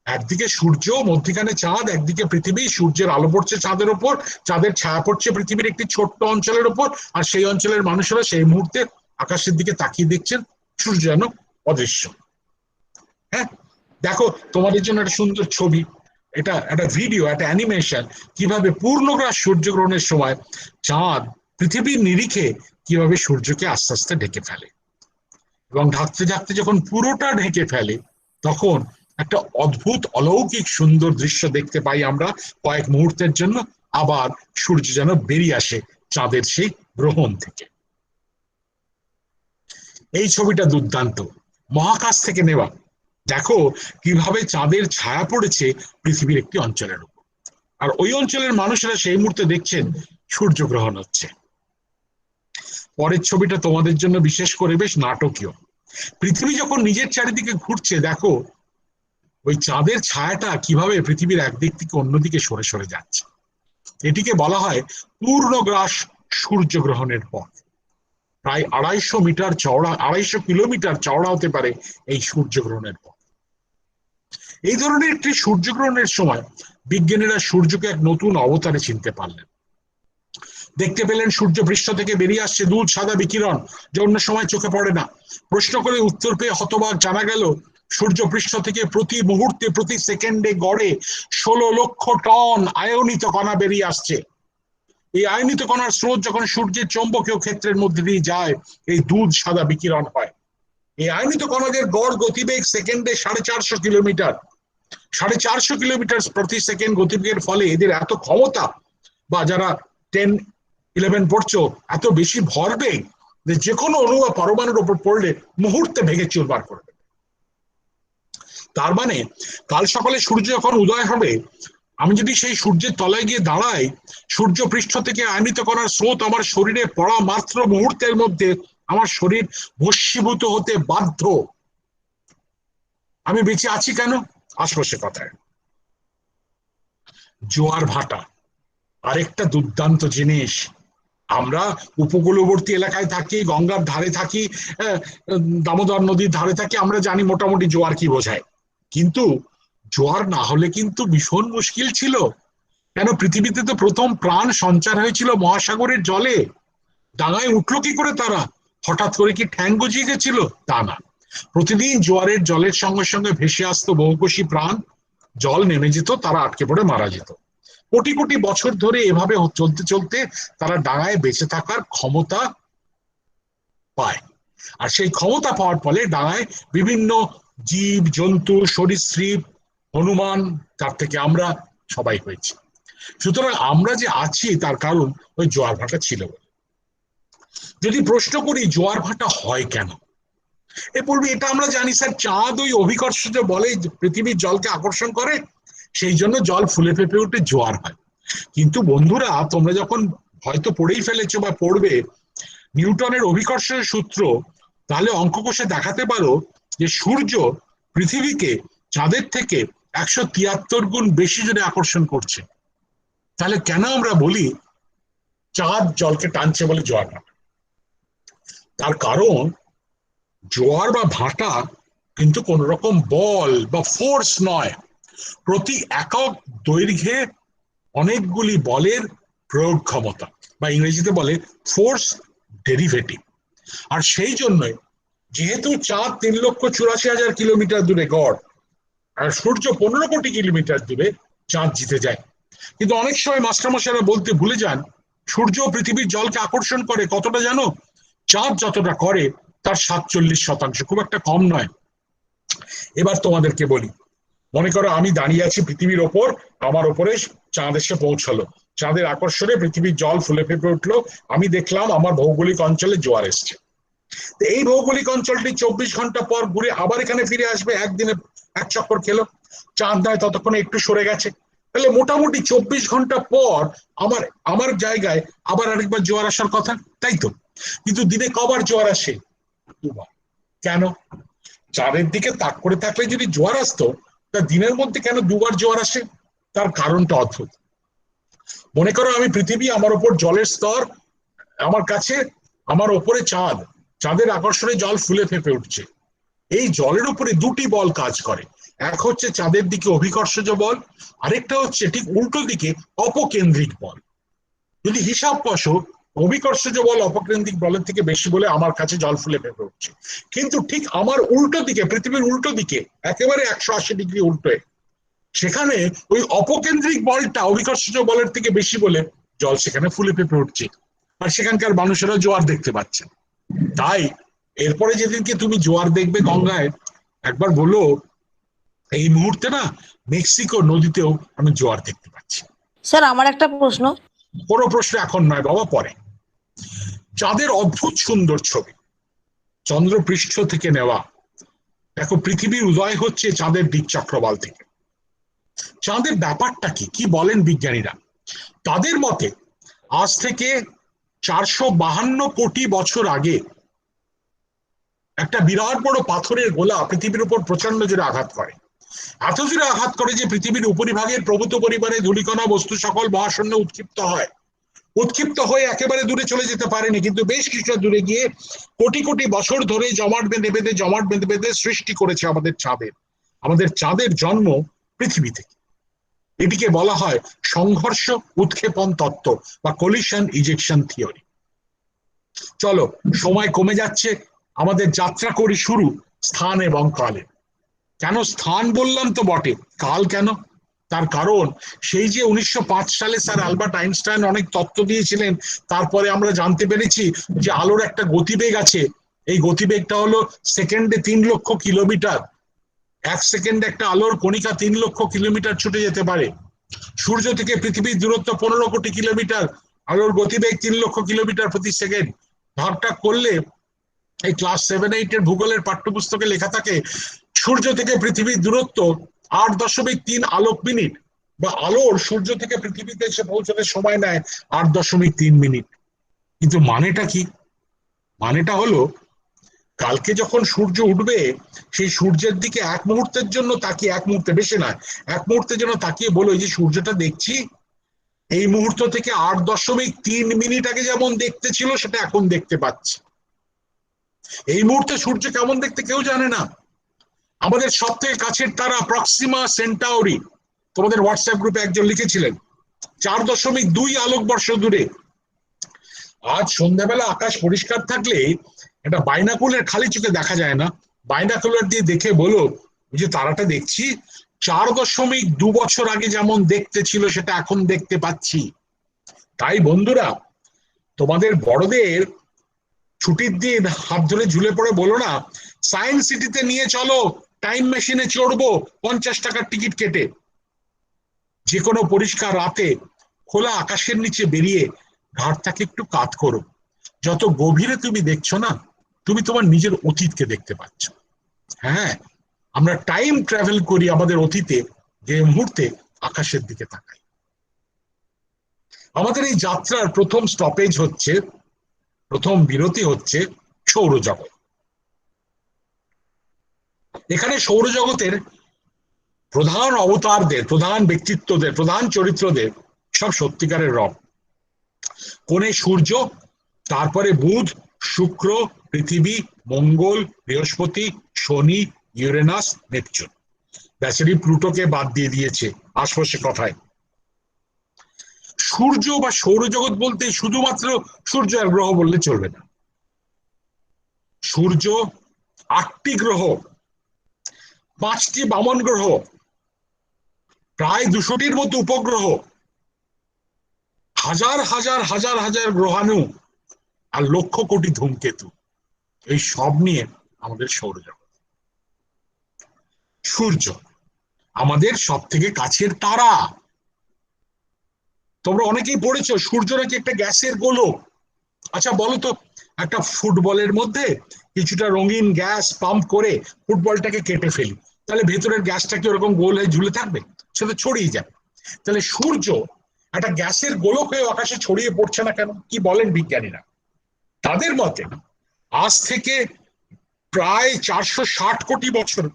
একদিকে সূর্য, মধ্যিখানে চাঁদ, একদিকে পৃথিবী, সূর্যের আলো পড়ছে চাঁদের উপর, চাঁদের ছায়া পড়ছে পৃথিবীর একটি ছোট্ট অঞ্চলের উপর, আর সেই অঞ্চলের মানুষেরা সেই মুহূর্তে আকাশের দিকে তাকিয়ে দেখছেন সূর্য যেন অদৃশ্য। হ্যাঁ, দেখো তোমাদের জন্য একটা সুন্দর ছবি, এটা একটা ভিডিও, একটা অ্যানিমেশন, কিভাবে পূর্ণগ্রাস সূর্যগ্রহণের সময় চাঁদ পৃথিবীর নিরিখে কিভাবে সূর্যকে আস্তে আস্তে ঢেকে ফেলে, এবং ঢাকতে ঢাকতে যখন পুরোটা ঢেকে ফেলে তখন একটা অদ্ভুত অলৌকিক সুন্দর দৃশ্য দেখতে পাই আমরা কয়েক মুহূর্তের জন্য। আবার সূর্য যেন বেরিয়ে আসে চাঁদের সেই গ্রহণ থেকে। এই ছবিটা দুর্দান্ত, মহাকাশ থেকে নেওয়া। দেখো কিভাবে চাঁদের ছায়া পড়েছে পৃথিবীর একটি অঞ্চলের উপর, আর ওই অঞ্চলের মানুষেরা সেই মুহূর্তে দেখছেন সূর্যগ্রহণ হচ্ছে। পরের ছবিটা তোমাদের জন্য বিশেষ করে বেশ নাটকীয়। পৃথিবী যখন নিজের চারিদিকে ঘুরছে, দেখো ওই চাঁদের ছায়াটা কিভাবে পৃথিবীর একদিক থেকে অন্যদিকে সরে সরে যাচ্ছে। এটিকে বলা হয় পূর্ণগ্রাস সূর্যগ্রহণের পথ। প্রায় 250 মিটার চওড়া, 250 কিলোমিটার চওড়া হতে পারে এই সূর্যগ্রহণের পথ। এই ধরনের একটি সূর্যগ্রহণের সময় বিজ্ঞানীরা সূর্যকে এক নতুন অবতারে চিনতে পারলেন। দেখতে পেলেন সূর্য পৃষ্ঠ থেকে বেরিয়ে আসছে দুধ সাদা বিকিরণ, যে অন্য সময় চোখে পড়ে না। প্রশ্ন করে উত্তর পেয়ে হতবাক জানা গেল সূর্য পৃষ্ঠ থেকে প্রতি মুহূর্তে প্রতি সেকেন্ডে গড়ে 16 লক্ষ টন আয়নিত কণা বেরিয়ে আসছে। এই আয়নিত কণার স্রোত যখন সূর্যের চৌম্বকীয় ক্ষেত্রের মধ্যে দিয়ে যায়, এই দুধ সাদা বিকিরণ হয়। এই আয়নিত কণাদের গড় গতিবেগ সেকেন্ডে 450 কিলোমিটার। 450 কিলোমিটার প্রতি সেকেন্ড গতিবেগের ফলে এদের এত ক্ষমতা, বা যারা 10-11 পড়ছো, এত বেশি ভরবেগ যে কোনো অণু বা পরমাণুর উপর পড়লে মুহূর্তে ভেঙে চুরমার করবে। তার মানে কাল সকালে সূর্য যখন উদয় হবে, আমি যদি সেই সূর্যের তলায় গিয়ে দাঁড়াই, সূর্য পৃষ্ঠ থেকে আয়নিত কণার স্রোত আমার শরীরে পড়া মাত্র মুহূর্তের মধ্যে আমার শরীর ভস্মীভূত হতে বাধ্য। আমি বেঁচে আছি কেন? আসবো সে কথায়। জোয়ার ভাটা আরেকটা দুর্দান্ত জিনিস। আমরা উপকূলবর্তী এলাকায় থাকি, গঙ্গার ধারে থাকি, দামোদর নদীর ধারে থাকি, আমরা জানি মোটামুটি জোয়ার কি বোঝায়। কিন্তু জোয়ার না হলে কিন্তু ভীষণ মুশকিল ছিল। কেন? পৃথিবীতে তো প্রথম প্রাণ সঞ্চার হয়েছিল মহাসাগরের জলে। ডাঙায় উঠলো কি করে তারা? হঠাৎ করে কি ঠ্যাং গজিয়ে গেছিল? তা না, প্রতিদিন জোয়ারের জলের সঙ্গে সঙ্গে ভেসে আসতো বহুকোষী প্রাণ। জল নেমে যেত, তারা আটকে পড়ে মারা যেত। কোটি কোটি বছর ধরে এভাবে চলতে চলতে তারা ডাঙায় বেঁচে থাকার ক্ষমতা পায়। আর সেই ক্ষমতা পাওয়ার ফলে ডাঙায় বিভিন্ন জীব জন্তু সরীসৃপ, হনুমান, তার থেকে আমরা সবাই হয়েছি। সুতরাং আমরা যে আছি তার কারণ ওই জোয়ার ভাটা ছিল। যদি প্রশ্ন করি জোয়ার ভাটা হয় কেন, এ পূর্বে এটা আমরা জানি স্যার, চাঁদ ওই অভিকর্ষজ বলে পৃথিবীর জলকে আকর্ষণ করে, সেই জন্য জল ফুলে ফেঁপে উঠে জোয়ার হয়। কিন্তু বন্ধুরা, তোমরা যখন হয়তো পড়েই ফেলেছো বা পড়বে নিউটনের অভিকর্ষের সূত্র, তাহলে অঙ্ক কষে দেখাতে পারো যে সূর্য পৃথিবীকে চাঁদের থেকে 173 গুণ বেশি জোরে আকর্ষণ করছে। তাহলে কেন আমরা বলি চাঁদ জলকে টানছে বলে জোয়ার ভাটা? তার কারণ জোয়ার বা ভাটা কিন্তু কোন রকম বল বা ফোর্স নয়, প্রতি একক দৈর্ঘ্যে অনেকগুলি বলের প্রয়োগ ক্ষমতা, বা ইংরেজিতে বলে ফোর্স ডেরিভেটিভ। আর সেই জন্য যেহেতু চাঁদ 3,84,000 কিলোমিটার দূরে গড়, আর সূর্য 15 কোটি কিলোমিটার দূরে, চাঁদ জিতে যায়। কিন্তু অনেক সময় মাস্টারমশাইরা বলতে ভুলে যান, সূর্য পৃথিবীর জলকে আকর্ষণ করে কতটা জানো? চাঁদ যতটা করে তার 47%, খুব একটা কম নয়। এবার তোমাদেরকে বলি, মনে করো আমি দাঁড়িয়ে আছি পৃথিবীর ওপর, আমার ওপরে চাঁদ এসে পৌঁছলো, চাঁদের আকর্ষণে পৃথিবীর জল ফুলে ফেঁপে উঠলো, আমি দেখলাম আমার ভৌগোলিক অঞ্চলে জোয়ার এসছে। এই ভৌগোলিক অঞ্চলটি 24 ঘন্টা পর ঘুরে আবার এখানে ফিরে আসবে, একদিনে এক চক্কর খেলো। চাঁদ নয় ততক্ষণে একটু সরে গেছে, তাহলে মোটামুটি 24 ঘন্টা পর আমার আমার জায়গায় আবার আরেকবার জোয়ার আসার কথা, তাই তো? কিন্তু দিনে কবার জোয়ার আসে? দুবার। কেন? চারের দিকে তাক করে থাকলে যদি জোয়ার আসতো, তা দিনের মধ্যে কেন দুবার জোয়ার আসে? তার কারণটা অদ্ভুত। মনে করো আমি পৃথিবী, আমার উপর জলের স্তর, আমার কাছে আমার ওপরে চাঁদ, চাঁদের আকর্ষণে জল ফুলে ফেঁপে উঠছে। এই জলের উপরে দুটি বল কাজ করে, এক হচ্ছে চাঁদের দিকে অভিকর্ষজ বল, আরেকটা হচ্ছে ঠিক উল্টো দিকে অপকেন্দ্রিক বল। যদি হিসাব কষো, অভিকর্ষজ বল অপকেন্দ্রিক বলের থেকে বেশি বলে আমার কাছে জল ফুলে ফেঁপে উঠছে। কিন্তু ঠিক আমার উল্টো দিকে, পৃথিবীর উল্টো দিকে, একেবারে 180 ডিগ্রি উল্টোয়, সেখানে ওই অপকেন্দ্রিক বলটা অভিকর্ষজ বলের থেকে বেশি বলে জল সেখানে ফুলে ফেঁপে উঠছে, আর সেখানকার মানুষেরা জোয়ার দেখতে পাচ্ছে। তাই এরপরে যেদিনকে তুমি জোয়ার দেখবে গঙ্গায়, একবার বলো এই মুহূর্তে না মেক্সিকো নদীতেও আমি জোয়ার দেখতে পাচ্ছি।
স্যার আমার একটা প্রশ্ন।
কোনো প্রশ্ন এখন নয় বাবা, পরে। চাঁদের অদ্ভুত সুন্দর ছবি, চন্দ্রপৃষ্ঠ থেকে নেওয়া। দেখো পৃথিবীর উদয় হচ্ছে চাঁদের দিকচক্রবাল থেকে। চাঁদের ব্যাপারটা কি, কি বলেন বিজ্ঞানীরা? তাদের মতে আজ থেকে 452 কোটি বছর আগে একটা বিরাট বড় পাথরের গোলা পৃথিবীর উপর প্রচন্ড জোরে আঘাত করে। এত জোরে আঘাত করে যে পৃথিবীর উপরিভাগের প্রভূত পরিমাণে ধূলিকণা বস্তু সকল মহাশূন্যে উৎক্ষিপ্ত হয়। উৎক্ষিপ্ত হয়ে একেবারে দূরে চলে যেতে পারেনি, কিন্তু বেশ কিছুটা দূরে গিয়ে কোটি কোটি বছর ধরে জমাট বেঁধে বেঁধে জমাট বেঁধে বেঁধে সৃষ্টি করেছে আমাদের চাঁদের। আমাদের চাঁদের জন্ম পৃথিবী থেকে। এটিকে বলা হয় সংঘর্ষ উৎক্ষেপণ তত্ত্ব বা কলিশন ইজেকশন থিওরি। চলো, সময় কমে যাচ্ছে, আমাদের যাত্রা করি শুরু স্থান এবং কালে। কেন স্থান বললাম তো বটে, কাল কেন? তার কারণ সেই যে 1905 সালে স্যার অ্যালবার্ট আইনস্টাইন অনেক তত্ত্ব দিয়েছিলেন, তারপরে আমরা জানতে পেরেছি যে আলোর একটা গতিবেগ আছে। এই গতিবেগটা হলো সেকেন্ডে 3 লক্ষ কিলোমিটার। 1 সেকেন্ডে একটা আলোর কণিকা 3 লক্ষ কিলোমিটার ছুটে যেতে পারে। সূর্য থেকে পৃথিবীর দূরত্ব 15 কোটি কিলোমিটার, আলোর গতিবেগ 3 লক্ষ কিলোমিটার প্রতি সেকেন্ড। ভাগটা করলে এই ক্লাস 7-8 এর ভূগোলের পাঠ্যপুস্তকে লেখা থাকে সূর্য থেকে পৃথিবীর দূরত্ব 8.3 আলোক মিনিট, বা আলোর সূর্য থেকে পৃথিবীতে এসে পৌঁছতে সময় নেয় 8.3 মিনিট। কিন্তু মানেটা কি? মানেটা হলো কালকে যখন সূর্য উঠবে, সেই সূর্যের দিকে এক মুহূর্তের জন্য তাকিয়ে, এক মুহূর্তে বেশি নয়, এক মুহূর্তের জন্য তাকিয়ে বলো এই যে সূর্যটা দেখছি, এই মুহূর্ত থেকে 8.3 মিনিট আগে যেমন দেখতে ছিল সেটা এখন দেখতে পাচ্ছি। এই মুহূর্তে সূর্য কেমন দেখতে কেউ জানে না। আমাদের সব থেকে কাছের তারা প্রক্সিমা সেন্টাউরি, তোমাদের হোয়াটসঅ্যাপ গ্রুপে একজন লিখেছিলেন, 4.2 আলোকবর্ষ দূরে। আজ সন্ধ্যাবেলা আকাশ পরিষ্কার থাকলে এটা বাইনাকুলার খালি চোখে দেখা যায় না, বাইনাকুলার দিয়ে দেখে বলো যে তারাটা দেখছি 4.2 বছর আগে যেমন দেখতে ছিল সেটা এখন দেখতে পাচ্ছি। তাই বন্ধুরা, তোমাদের বড়দের ছুটির দিন হাত ধরে ঝুলে পড়ে বলো না সায়েন্স সিটিতে নিয়ে চলো, টাইম মেশিনে চড়বো 50 টাকার টিকিট কেটে। যে কোনো পরিষ্কার রাতে খোলা আকাশের নিচে বেরিয়ে ঘাটটাকে একটু কাত করো। যত গভীরে তুমি দেখছো না, তুমি তোমার নিজের অতীতকে দেখতে পাচ্ছ। হ্যাঁ, আমরা টাইম ট্রাভেল করি আমাদের অতীতে, যে মুহূর্তে আকাশের দিকে তাকাই। আমাদের এই যাত্রার প্রথম স্টপেজ হচ্ছে, প্রথম বিরতি হচ্ছে সৌরজগৎ। এখানে সৌরজগতের প্রধান অবতারদের, প্রধান ব্যক্তিত্বদের, প্রধান চরিত্রদের সব সত্যিকারের রব। কোণে সূর্য, তারপরে বুধ, শুক্র, পৃথিবী, মঙ্গল, বৃহস্পতি, শনি, ইউরেনাস, নেপচুন। ব্যাচারি প্লুটোকে বাদ দিয়ে দিয়েছে আশপাশে কথায়। সূর্য বা সৌরজগৎ বলতে শুধুমাত্র সূর্য আর গ্রহ বললে চলবে না। সূর্য, 8টি গ্রহ, 5টি বামন গ্রহ, প্রায় 200টির মতো উপগ্রহ, হাজার হাজার হাজার হাজার গ্রহাণু, আর লক্ষ কোটি ধূমকেতু, এই সব নিয়ে আমাদের সৌরজগৎ। সূর্য আমাদের সব থেকে কাছের তারা। তোমরা অনেকেই পড়েছো সূর্য নাকি একটা গ্যাসের গোলক। আচ্ছা বলো তো, একটা ফুটবলের মধ্যে কিছুটা রঙিন গ্যাস পাম্প করে ফুটবলটাকে কেটে ফেলি, তাহলে ভেতরের গ্যাসটা কি ওরকম গোল হয়ে ঝুলে থাকবে? সেটা ছড়িয়ে যাবে। তাহলে সূর্য একটা গ্যাসের গোলক হয়ে আকাশে ছড়িয়ে পড়ছে না কেন? কি বলেন বিজ্ঞানীরা? তাদের মতে আজ থেকে প্রায় 460 কোটি বছর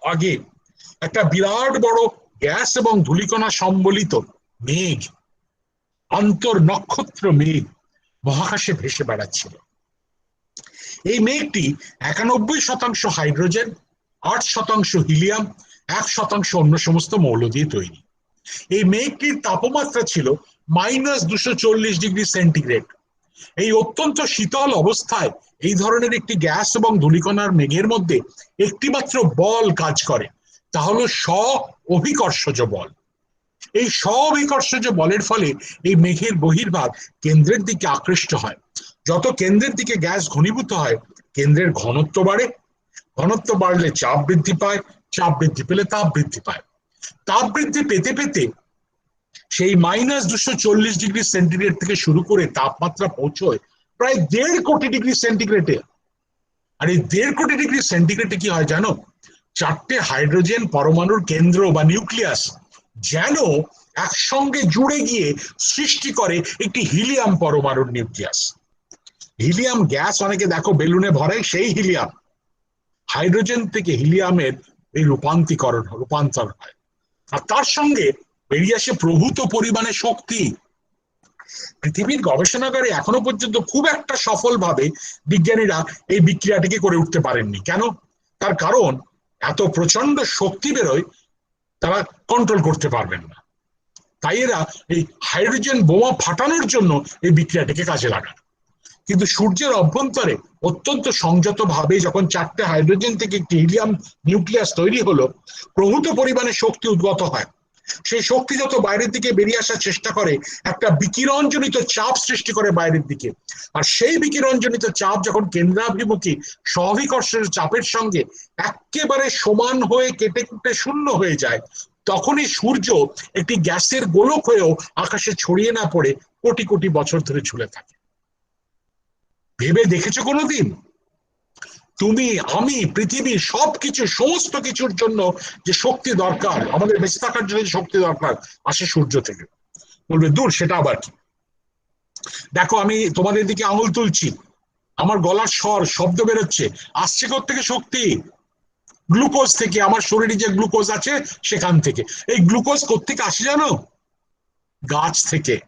আগে একটা বিরাট বড় গ্যাস এবং ধূলিকণা সম্বলিত মেঘ, অন্তর নক্ষত্র মেঘ মহাকাশে ভেসে বেড়াচ্ছিল। এই মেঘটি 91% হাইড্রোজেন, 8% হিলিয়াম, 1% অন্য সমস্ত মৌল দিয়ে তৈরি। এই মেঘটির তাপমাত্রা ছিল -240°C। এই অত্যন্ত শীতল অবস্থায় এই ধরনের একটি গ্যাস এবং ধূলিকণার মেঘের মধ্যে একটিমাত্র বল কাজ করে, তা হলো স্ব-অভিকর্ষজ বল। এই স্ব-অভিকর্ষজ বলের ফলে এই মেঘের বহির্ভাগ কেন্দ্রের দিকে আকৃষ্ট হয়। যত কেন্দ্রের দিকে গ্যাস ঘনীভূত হয়, কেন্দ্রের ঘনত্ব বাড়ে, ঘনত্ব বাড়লে চাপ বৃদ্ধি পায়, চাপ বৃদ্ধি পেলে তাপ বৃদ্ধি পায়। তাপ বৃদ্ধি পেতে পেতে সেই -240°C থেকে শুরু করে তাপমাত্রা পৌঁছয় প্রায় 1.5 কোটি ডিগ্রি সেন্টিগ্রেডে। আর এই 1.5 কোটি ডিগ্রি সেন্টিগ্রেডে কি হয় জানো? 4টে হাইড্রোজেন পরমাণুর কেন্দ্র বা নিউক্লিয়াস যেন একসঙ্গে জুড়ে গিয়ে সৃষ্টি করে একটি হিলিয়াম পরমাণুর নিউক্লিয়াস। হিলিয়াম গ্যাস অনেকে দেখো বেলুনে ভরে, সেই হিলিয়াম হাইড্রোজেন থেকে হিলিয়ামের এই রূপান্তর হয়। আর তার সঙ্গে বেরিয়ে আসে প্রভূত পরিমাণে শক্তি। পৃথিবীর গবেষণাগারে এখনো পর্যন্ত খুব একটা সফলভাবে বিজ্ঞানীরা এই বিক্রিয়াটিকে করে উঠতে পারেননি। কেন? তার কারণ এত প্রচন্ড শক্তি বেরোয়, তারা কন্ট্রোল করতে পারবেন না। তাই এরা এই হাইড্রোজেন বোমা ফাটানোর জন্য এই বিক্রিয়াটিকে কাজে লাগান। কিন্তু সূর্যের অভ্যন্তরে অত্যন্ত সংযতভাবে যখন 4টে হাইড্রোজেন থেকে একটি হিলিয়াম নিউক্লিয়াস তৈরি হলো, প্রভূত পরিমাণে শক্তি উদ্গত হয়। সেই শক্তি যত বাইরের দিকে বেরিয়ে আসার চেষ্টা করে, একটা বিকিরণজনিত চাপ সৃষ্টি করে বাইরের দিকে। আর সেই বিকিরণজনিত চাপ যখন কেন্দ্রাভিমুখী স্ব-অভিকর্ষের চাপের সঙ্গে একেবারে সমান হয়ে কেটে কুটে শূন্য হয়ে যায়, তখনই সূর্য একটি গ্যাসের গোলক হয়েও আকাশে ছড়িয়ে না পড়ে কোটি কোটি বছর ধরে ঝুলে থাকে। ভেবে দেখেছো কোনোদিন? তুমি, আমি, পৃথিবী, সবকিছু, সমস্ত কিছুর জন্য যে শক্তি দরকার, আমাদের বেঁচে থাকার জন্য যে শক্তি দরকার, আসে সূর্য থেকে। বলবে দূর, সেটা আবার কি? দেখো, আমি তোমাদের দিকে আঙুল তুলছি, আমার গলার স্বর, শব্দ বেরোচ্ছে, আসছে কোত্থেকে? শক্তি গ্লুকোজ থেকে। আমার শরীরে যে গ্লুকোজ আছে সেখান থেকে। এই গ্লুকোজ কোত্থেকে আসে জানো? গাছ থেকে।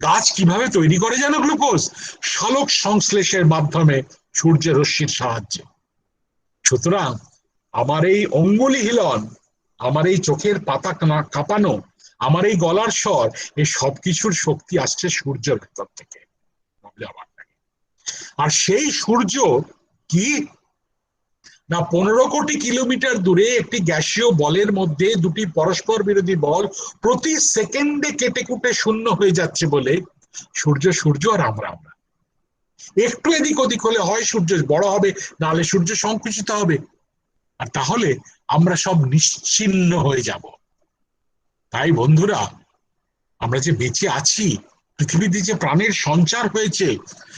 গাছ কিভাবে তৈরি করে জানো গ্লুকোজ? সালোক সংশ্লেষের মাধ্যমে, সূর্যের রশ্মির সাহায্যে। সুতরাং আমার এই অঙ্গুলি হিলন, আমার এই চোখের পাতা কাঁপানো, আমার এই গলার স্বর, এই সবকিছুর শক্তি আসছে সূর্যের ভেতর থেকে। আর সেই সূর্য কি না, 15 কোটি কিলোমিটার দূরে একটি গ্যাসীয় বলের মধ্যে দুটি পরস্পর বিরোধী বল প্রতি সেকেন্ডে কেটে কুটে শূন্য হয়ে যাচ্ছে বলে সূর্য সূর্য আর আমরা আমরা। একটু এদিক ওদিক হলে হয় সূর্য বড় হবে, নাহলে সূর্য সংকুচিত হবে। আর তাহলে আমরা সব নিশ্চিহ্ন হয়ে যাব। তাই বন্ধুরা, আমরা যে বেঁচে আছি, পৃথিবীতে যে প্রাণের সঞ্চার হয়েছে,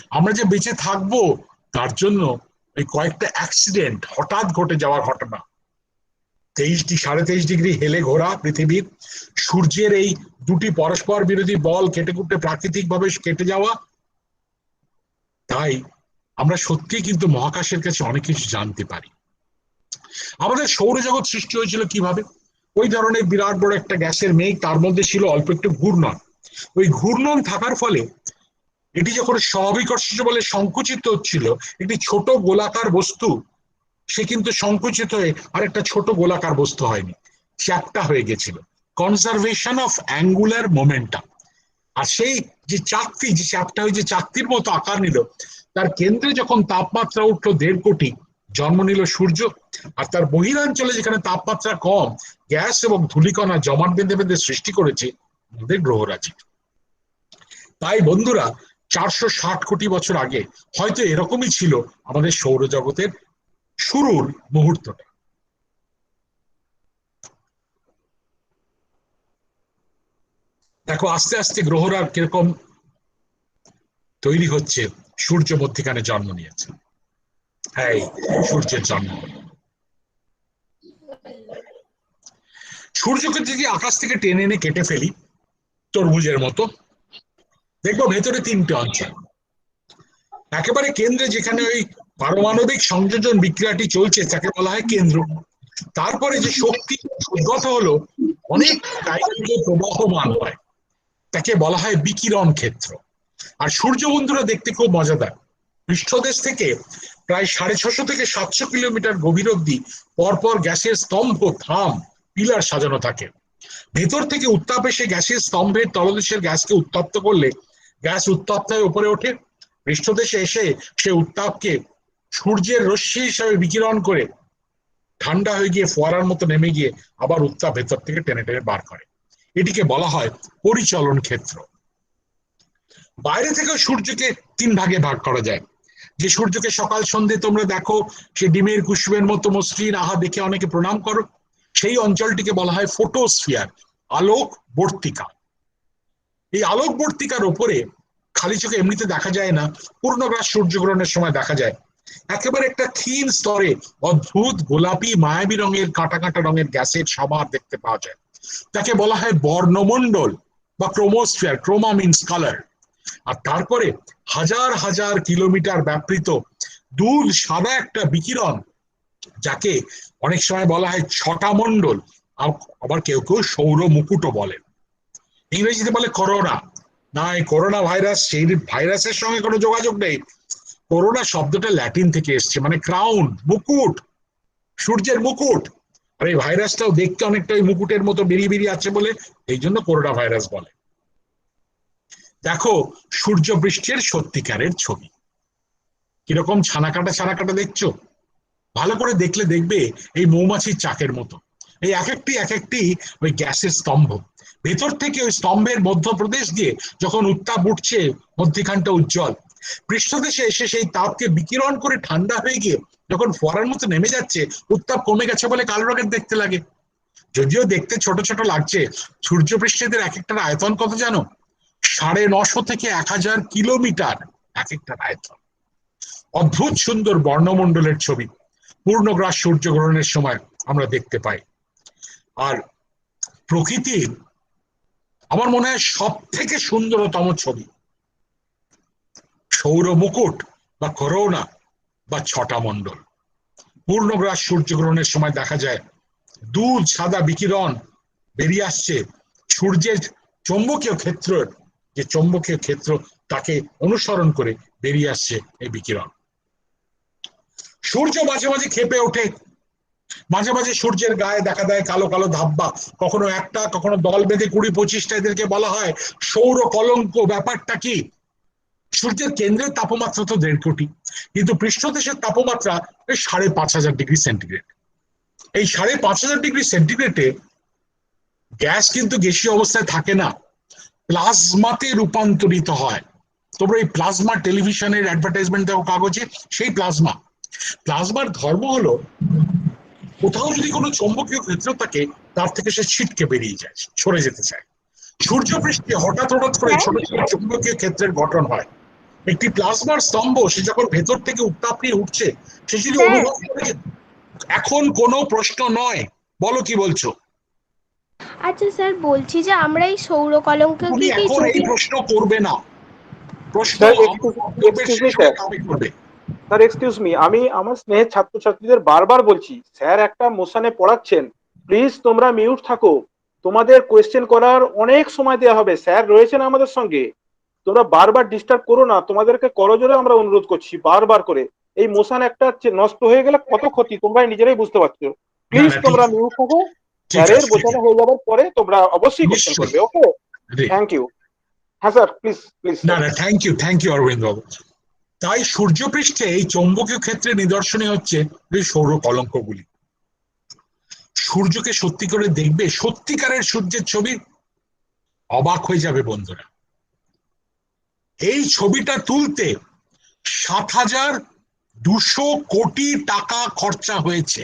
আমরা যে বেঁচে থাকবো, তার জন্য এই কয়েকটা অ্যাক্সিডেন্ট, হঠাৎ ঘটে যাওয়ার ঘটনা, 23.5 ডিগ্রি হেলে ঘোরা পৃথিবীর, সূর্যের এই দুটি পরস্পর বিরোধী বল কেটে কুটে প্রাকৃতিক ভাবে কেটে যাওয়া, তাই আমরা সত্যি কিন্তু মহাকাশের কাছে অনেক কিছু জানতে পারি। আমাদের সৌরজগৎ সৃষ্টি হয়েছিল কিভাবে? ওই ধরনের বিরাট বড় একটা গ্যাসের মেঘ, তার মধ্যে ছিল অল্প একটু ঘূর্ণন। ওই ঘূর্ণন থাকার ফলে এটি যখন স্ব-অভিকর্ষজ বলে সংকুচিত হচ্ছিল, একটি ছোট গোলাকার বস্তু, সে কিন্তু সংকুচিত হয়ে আরেকটা ছোট গোলাকার বস্তু হয়নি, চ্যাপ্টা হয়ে গেছিল। Conservation of angular momentum. আর সেই যে চাকতি, যে চ্যাপ্টা হয়ে যে চাকতির মতো আকার নিল, তার কেন্দ্রে যখন তাপমাত্রা উঠলো 1.5 কোটি, জন্ম নিল সূর্য। আর তার বহিরাঞ্চলে যেখানে তাপমাত্রা কম, গ্যাস এবং ধূলিকণা জমাট বেঁধে বেঁধে সৃষ্টি করেছে আমাদের গ্রহরাজি। তাই বন্ধুরা, 460 কোটি বছর আগে হয়তো এরকমই ছিল আমাদের সৌরজগতের শুরুর মুহূর্তটা। দেখো আস্তে আস্তে গ্রহরা কিরকম তৈরি হচ্ছে, সূর্য মধ্যিখানে জন্ম নিয়েছে। এই সূর্যের জন্ম। সূর্যকে যদি আকাশ থেকে টেনে এনে কেটে ফেলি তরমুজের মতো, দেখবো ভেতরে তিনটে অঞ্চল। একেবারে কেন্দ্রে যেখানে ওই পারমাণবিক সংযোজন বিক্রিয়াটি চলছে তাকে বলা হয় কেন্দ্র। তারপরে যে শক্তি উদ্গত হলো অনেক জায়গা থেকে প্রবাহমান হয়, তাকে বলা হয় বিকিরণ ক্ষেত্র। আর সূর্য বন্ধুরা দেখতে খুব মজাদার। পৃষ্ঠদেশ থেকে প্রায় 650 থেকে 700 কিলোমিটার গভীর অব্দি পরপর গ্যাসের স্তম্ভ, থাম, পিলার সাজানো থাকে। ভেতর থেকে উত্তাপ এসে গ্যাসের স্তম্ভের তলদেশের গ্যাসকে উত্তপ্ত করলে গ্যাস উত্তপ্ত হয়ে উপরে ওঠে। পৃষ্ঠদেশে এসে সে উত্তাপকে সূর্যের রশ্মি হিসাবে বিকিরণ করে ঠান্ডা হয়ে গিয়ে ফোয়ারার মতো নেমে গিয়ে আবার উত্তাপ ভেতর থেকে টেনে টেনে বার করে। এটিকে বলা হয় পরিচলন ক্ষেত্র। বাইরে থেকে সূর্যকে 3 ভাগে ভাগ করা যায়। যে সূর্যকে সকাল সন্ধে তোমরা দেখো, সে ডিমের কুসুমের মতো মসৃণ, আহা দেখে অনেকে প্রণাম করো, সেই অঞ্চলটিকে বলা হয় ফোটোস্ফিয়ার, আলোক বর্তিকা। এই আলোক বর্তিকার ওপরে খালি চোখে এমনিতে দেখা যায় না, পূর্ণগ্রাস সূর্যগ্রহণের সময় দেখা যায়। একেবারে একটা থিন স্তরে অদ্ভুত গোলাপি মায়াবী রঙের কাঁটা কাঁটা রঙের গ্যাসের সাবার দেখতে পাওয়া যায়। তাকে বলা হয় বর্ণমণ্ডল বা ক্রোমোস্ফিয়ার। Chroma means colour. আর তারপরে হাজার হাজার কিলোমিটার ব্যাপৃত দুল সাদা একটা বিকিরণ, যাকে অনেক সময় বলা হয় ছটা মণ্ডল, আবার কেউ কেউ সৌর মুকুটও বলেন। ইংরেজিতে বলে করোনা। না, এই করোনা ভাইরাস সেই ভাইরাসের সঙ্গে কোনো যোগাযোগ নেই। করোনা শব্দটা ল্যাটিন থেকে এসছে, মানে ক্রাউন, মুকুট, সূর্যের মুকুট। আর এই ভাইরাসটাও দেখতে অনেকটা ওই মুকুটের মতো বেরিয়ে বেরিয়ে আছে বলে এই জন্য করোনা ভাইরাস বলে। দেখো সূর্য পৃষ্ঠের সত্যিকারের ছবি কিরকম ছানা কাটা দেখছো? ভালো করে দেখলে দেখবে এই মৌমাছির চাকের মতো। এই এক একটি ওই গ্যাসের স্তম্ভ। ভেতর থেকে ওই স্তম্ভের মধ্যপ্রদেশ দিয়ে যখন উত্তাপ উঠছে, মধ্যখানটা উজ্জ্বল, পৃষ্ঠদেশে এসে সেই তাপকে বিকিরণ করে ঠান্ডা হয়ে গিয়ে যখন ফোয়ারার মতো নেমে যাচ্ছে, উত্তাপ কমে গেছে বলে কালো রঙের দেখতে লাগে। যদিও দেখতে ছোট ছোট লাগছে, সূর্য পৃষ্ঠের এক একটার আয়তন কত জানো? 950 থেকে 1000 কিলোমিটার এক একটার আয়তন। অদ্ভুত সুন্দর বর্ণমণ্ডলের ছবি পূর্ণগ্রাস সূর্যগ্রহণের সময় আমরা দেখতে পাই। আর প্রকৃতির আমার মনে হয় সব থেকে সুন্দরতম ছবি সৌর মুকুট বা করোনা বা ছটা মণ্ডল। পূর্ণগ্রাস সূর্যগ্রহণের সময় দেখা যায় দুধ সাদা বিকিরণ বেরিয়ে আসছে সূর্যের চৌম্বকীয় ক্ষেত্রের, যে চৌম্বকীয় ক্ষেত্র তাকে অনুসরণ করে বেরিয়ে আসছে এই বিকিরণ। সূর্য মাঝে মাঝে ক্ষেপে ওঠে, মাঝে মাঝে সূর্যের গায়ে দেখা দেয় কালো কালো ধাব্বা, কখনো একটা, কখনো দল বেঁধে 20-25টা। এদেরকে বলা হয় সৌর কলঙ্ক। ব্যাপারটা কি? সূর্যের কেন্দ্রের তাপমাত্রা তো 1.5 কোটি, কিন্তু পৃষ্ঠদেশের তাপমাত্রা 5,500 ডিগ্রি সেন্টিগ্রেড। এই 5,500 ডিগ্রি সেন্টিগ্রেডে গ্যাস কিন্তু গ্যাসীয় অবস্থায় থাকে না, প্লাজমাতে রূপান্তরিত হয়। তোমরা এই প্লাজমা টেলিভিশনের অ্যাডভার্টাইজমেন্ট দেখো কাগজে, সেই প্লাজমার ধর্ম হলো কোথাও যদি কোনো চৌম্বকীয় ক্ষেত্র থাকে তার থেকে সে ছিটকে বেরিয়ে যায়, সরে যেতে চায়। সূর্য পৃষ্ঠে হঠাৎ করে ছোট ছোট চৌম্বকীয় ক্ষেত্রের গঠন হয়। একটি প্লাজমার স্তম্ভ সে যখন ভেতর থেকে উত্তাপ নিয়ে উঠছে, সে যদি অনুভব করে। এখন কোনো প্রশ্ন নয়, বলো কি বলছো?
আচ্ছা স্যার, বলছি যে আমরা এই সৌর কলঙ্কে
তুমি
কি
এখন এই প্রশ্ন করবে না, প্রশ্ন
স্যার এক্সকিউজ মি স্যার,
করবে।
স্যার এক্সকিউজ মি, আমি আমার স্নেহের ছাত্রছাত্রীদের বারবার বলছি, স্যার একটা মোশনে পড়াচ্ছেন, প্লিজ তোমরা মিউট থাকো। তোমাদের কোয়েশ্চেন করার অনেক সময় দেওয়া হবে, স্যার রয়েছেন আমাদের সঙ্গে, তোমরা বারবার ডিস্টার্ব করো না। তোমাদেরকে করজোরে আমরা অনুরোধ করছি বারবার করে। এই মোশন একটা নষ্ট হয়ে গেলে কত ক্ষতি তোমরা নিজেরাই বুঝতে পারছো। প্লিজ তোমরা মিউট থাকো, স্যারের বোঝানো হয়ে যাওয়ার পরে তোমরা অবশ্যই কোয়েশ্চেন করবে। ওকে, থ্যাংক ইউ। হ্যাঁ স্যার, প্লিজ প্লিজ।
না না, থ্যাংক ইউ অরবিন্দ বাবু। তাই সূর্যপৃষ্ঠে এই চৌম্বকীয় ক্ষেত্রে নিদর্শনই হচ্ছে এই সৌর কলঙ্কগুলি। সূর্যকে সত্যি করে দেখবে, সত্যিকারের সূর্যের ছবি, অবাক হয়ে যাবে বন্ধুরা। এই ছবিটা তুলতে 7,200 কোটি টাকা খরচা হয়েছে।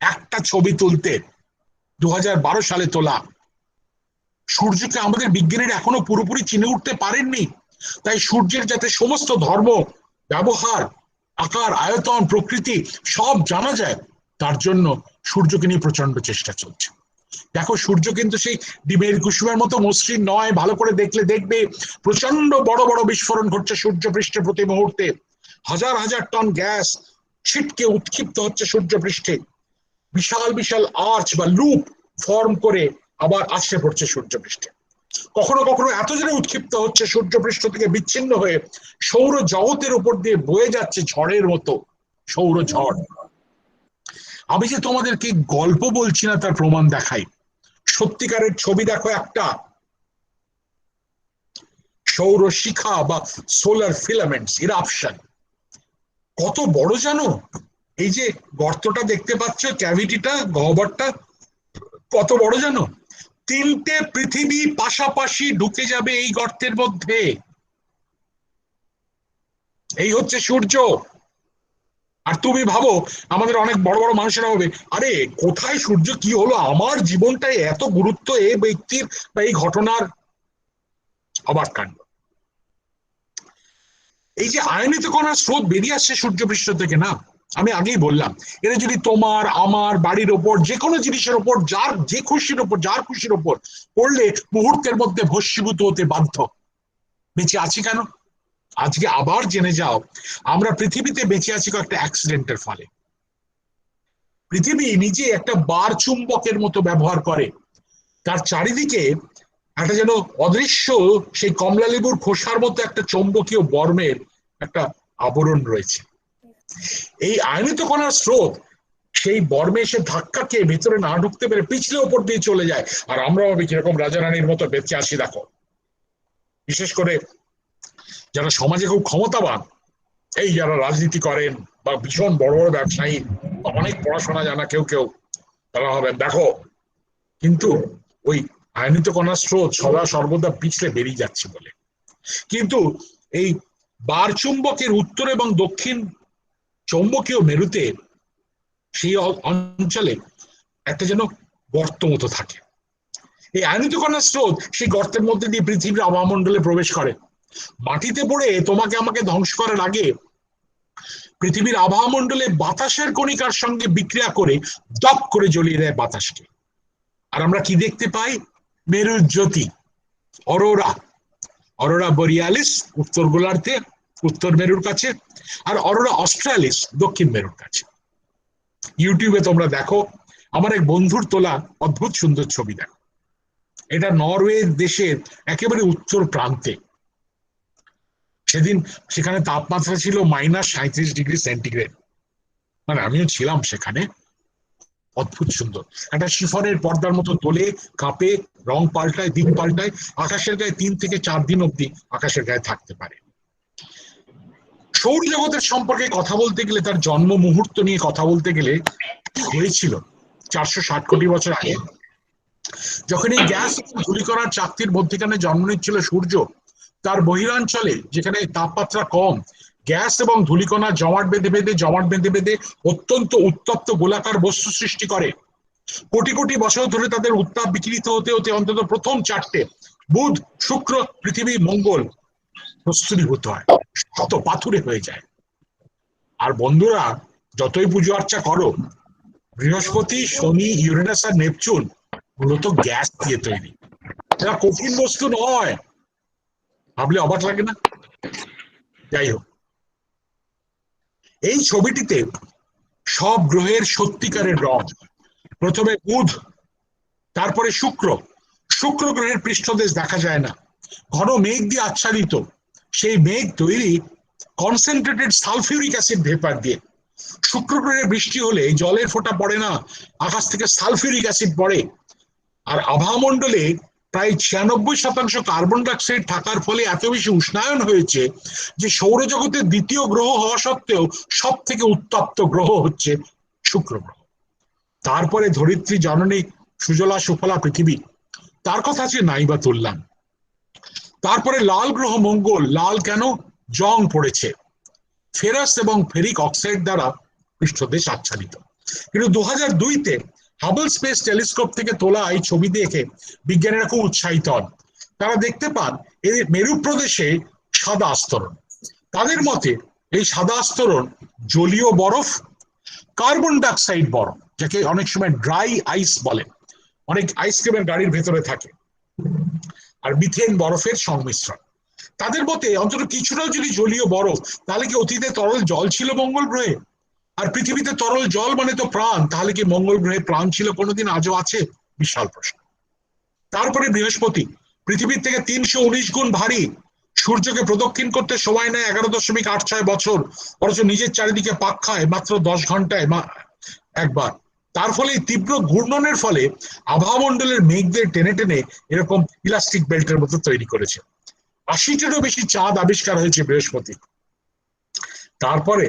একটা ছবি তুলতে 2012 সালে তোলা। সূর্যকে আমাদের বিজ্ঞানীরা এখনো পুরোপুরি চিনে উঠতে পারেননি। তাই সূর্যের যাতে সমস্ত ধর্ম, ব্যবহার, আকার, আয়তন, প্রকৃতি সব জানা যায়, তার জন্য সূর্যকে নিয়ে প্রচন্ড চেষ্টা চলছে। দেখো সূর্য কিন্তু সেই ডিমের কুসুমের মতো মসৃণ নয়, ভালো করে দেখলে দেখবে প্রচন্ড বড় বড় বিস্ফোরণ ঘটছে সূর্যপৃষ্ঠে প্রতি মুহূর্তে। হাজার হাজার টন গ্যাস ছিটকে উৎক্ষিপ্ত হচ্ছে সূর্যপৃষ্ঠে, বিশাল বিশাল আর্চ বা লুপ ফর্ম করে আবার আছড়ে পড়ছে সূর্যপৃষ্ঠে। কখনো কখনো এত জোরে উৎক্ষিপ্ত হচ্ছে সূর্যপৃষ্ঠ থেকে বিচ্ছিন্ন হয়ে সৌর জগতের উপর দিয়ে বয়ে যাচ্ছে ঝড়ের মতো, সৌর ঝড়। আমি যে তোমাদেরকে গল্প বলছি না তার প্রমাণ দেখাই, সত্যিকারের ছবি দেখো একটা, সৌর শিখা বা সোলার ফিলামেন্টস ইরাপশন কত বড় জানো? এই যে গর্তটা দেখতে পাচ্ছ, ক্যাভিটিটা, গহ্বরটা কত বড় জানো? 3টে পৃথিবী পাশাপাশি ঢুকে যাবে এই গর্তের মধ্যে। এই হচ্ছে সূর্য। আর তুমি ভাবো আমাদের অনেক বড় বড় মানুষেরা হবে, আরে কোথায় সূর্য, কি হলো, আমার জীবনটাই এত গুরুত্ব এই ব্যক্তির বা এই ঘটনার। অবাক কাণ্ড। এই যে আয়নিত কণার স্রোত বেরিয়ে আসছে সূর্যপৃষ্ঠ থেকে না, আমি আগেই বললাম, এটা যদি তোমার আমার বাড়ির ওপর, যে কোনো জিনিসের ওপর, যার যে খুশির ওপর, যার খুশির ওপর পড়লে মুহূর্তের মধ্যে ভস্মীভূত হতে বাধ্য। বেঁচে আছি কেন? আজকে আবার জেনে যাও, আমরা পৃথিবীতে বেঁচে আছি কয়েকটা অ্যাক্সিডেন্টের ফলে। পৃথিবী নিজে একটা বার চুম্বকের মতো ব্যবহার করে, তার চারিদিকে একটা যেন অদৃশ্য সেই কমলা লেবুর খোসার মতো একটা চৌম্বকীয় বর্মের একটা আবরণ রয়েছে। এই আয়নিত কণার স্রোত সেই বর্মে এসে ধাক্কা খেয়ে ভিতরে না ঢুকতে পেরে পিছলে ওপর দিয়ে চলে যায়, আর আমরা ভাবি কিরকম রাজা রানীর মতো বেঁচে আসি। দেখো, বিশেষ করে যারা সমাজে খুব ক্ষমতাবান, এই যারা রাজনীতি করেন বা ভীষণ বড় বড় ব্যবসায়ী বা অনেক পড়াশোনা জানা কেউ কেউ, তারা হবেন দেখো, কিন্তু ওই আয়নিত কণার স্রোত সদা সর্বদা পিছলে বেরিয়ে যাচ্ছে বলে। কিন্তু এই বার চুম্বকের উত্তর এবং দক্ষিণ চৌম্বকীয় মেরুতে সেই অঞ্চলে একটা যেন গর্ত মতো থাকে। এই আয়নিত কণার স্রোত সেই গর্তের মধ্যে দিয়ে পৃথিবীর আবহামণ্ডলে প্রবেশ করে। মাটিতে পড়ে তোমাকে আমাকে ধ্বংস করার আগে পৃথিবীর আবহামণ্ডলে বাতাসের কণিকার সঙ্গে বিক্রিয়া করে দপ করে জ্বলিয়ে দেয় বাতাসকে। আর আমরা কি দেখতে পাই? মেরুর জ্যোতি, অরোরা, অরোরা বরিয়ালিস উত্তর গোলার্ধে, উত্তর মেরুর কাছে, আর অরোরা অস্ট্রালিস দক্ষিণ মেরুর কাছে। ইউটিউবে তোমরা দেখো, আমার এক বন্ধুর তোলা অদ্ভুত সুন্দর ছবি দেখো। এটা নরওয়ে দেশের একেবারে উত্তর প্রান্তে। সেদিন সেখানে তাপমাত্রা ছিল -37°C, মানে আমিও ছিলাম সেখানে। অদ্ভুত সুন্দর, একটা শিফনের পর্দার মতো তোলে, কাঁপে, রং পাল্টায়, দিন পাল্টায়, আকাশের গায়ে 3 থেকে 4 দিন অব্দি আকাশের গায়ে থাকতে পারে। সৌরজগতের সম্পর্কে কথা বলতে গেলে, তার জন্ম মুহূর্ত নিয়ে কথা বলতে গেলে, হয়েছিল 460 কোটি বছর আগে, যখন এই গ্যাস ধূলিকণার চাকতির মধ্যখানে জন্ম নিচ্ছিল সূর্য, তার বহিরাঞ্চলে যেখানে তাপমাত্রা কম, গ্যাস এবং ধূলিকণা জমাট বেঁধে বেঁধে অত্যন্ত উত্তপ্ত গোলাকার বস্তু সৃষ্টি করে। কোটি কোটি বছর ধরে তাদের উত্তাপ বিকিরিত হতে হতে অন্তত প্রথম 4টে, বুধ, শুক্র, পৃথিবী, মঙ্গল প্রস্তুতিভূত হয়, শত পাথুরে হয়ে যায়। আর বন্ধুরা, যতই পুজো আর্চা করো, বৃহস্পতি, শনি, ইউরেনাস আর নেপচুন মূলত গ্যাস দিয়ে তৈরি। এরা কঠিন বস্তু নয়, ভাবলে অবাক লাগে না? যাই হোক, এই ছবিটিতে সব গ্রহের সত্যিকারের রং। প্রথমে বুধ, তারপরে শুক্র। শুক্র গ্রহের পৃষ্ঠদেশ দেখা যায় না, ঘন মেঘ দিয়ে আচ্ছাদিত। সেই মেঘ তৈরি কনসেন্ট্রেটেড সালফিউরিক অ্যাসিড ভেপার দিয়ে। শুক্র গ্রহে বৃষ্টি হলে জলের ফোঁটা পড়ে না, আকাশ থেকে সালফিউরিক অ্যাসিড পড়ে। আর আবহামণ্ডলে প্রায় 96% কার্বন ডাইঅক্সাইড থাকার ফলে এত বেশি উষ্ণায়ন হয়েছে যে সৌরজগতের দ্বিতীয় গ্রহ হওয়া সত্ত্বেও সব থেকে উত্তপ্ত গ্রহ হচ্ছে শুক্র গ্রহ। তারপরে ধরিত্রী জননী সুজলা সুফলা পৃথিবী, তার কথা আছে নাইবা তুললাম। তারপরে লাল গ্রহ মঙ্গল। লাল কেন? জং পড়েছে, ফেরাস এবং ফেরিক অক্সাইড দ্বারা পৃষ্ঠদেশ আচ্ছাদিত। কিন্তু 2002-তে হাবল স্পেস টেলিস্কোপ থেকে তোলা এই ছবি দেখে বিজ্ঞানীরা খুব উৎসাহিত হন। তারা দেখতে পান এই মেরু প্রদেশে সাদা আস্তরণ। তাদের মতে এই সাদা আস্তরণ জলীয় বরফ, কার্বন ডাইঅক্সাইড বরফ, যাকে অনেক সময় ড্রাই আইস বলে, অনেক আইসক্রিমের গাড়ির ভেতরে থাকে, আর মিথেন বরফের সংমিশ্রণ। তাদের মতে অন্তত কিছুটাও যদি জলীয় বরফ, তাহলে কি অতীতে তরল জল ছিল মঙ্গল গ্রহে? আর পৃথিবীতে তরল জল মানে তো প্রাণ, তাহলে কি মঙ্গল গ্রহে প্রাণ ছিল কোনোদিন, আজও আছে? বিশাল প্রশ্ন। তারপরে বৃহস্পতি, পৃথিবীর থেকে 319 গুণ ভারী, সূর্যকে প্রদক্ষিণ করতে সময় নেয় 11.86 বছর, অথচ নিজের চারিদিকে পাক খায় মাত্র 10 ঘন্টায় একবার। তার ফলে তীব্র ঘূর্ণনের ফলে আবহাওয়ামণ্ডলের মেঘদের টেনে টেনে এরকম ইলাস্টিক বেল্টের মতো তৈরি করেছে। 80টিরও বেশি চাঁদ আবিষ্কার হয়েছে বৃহস্পতি। তারপরে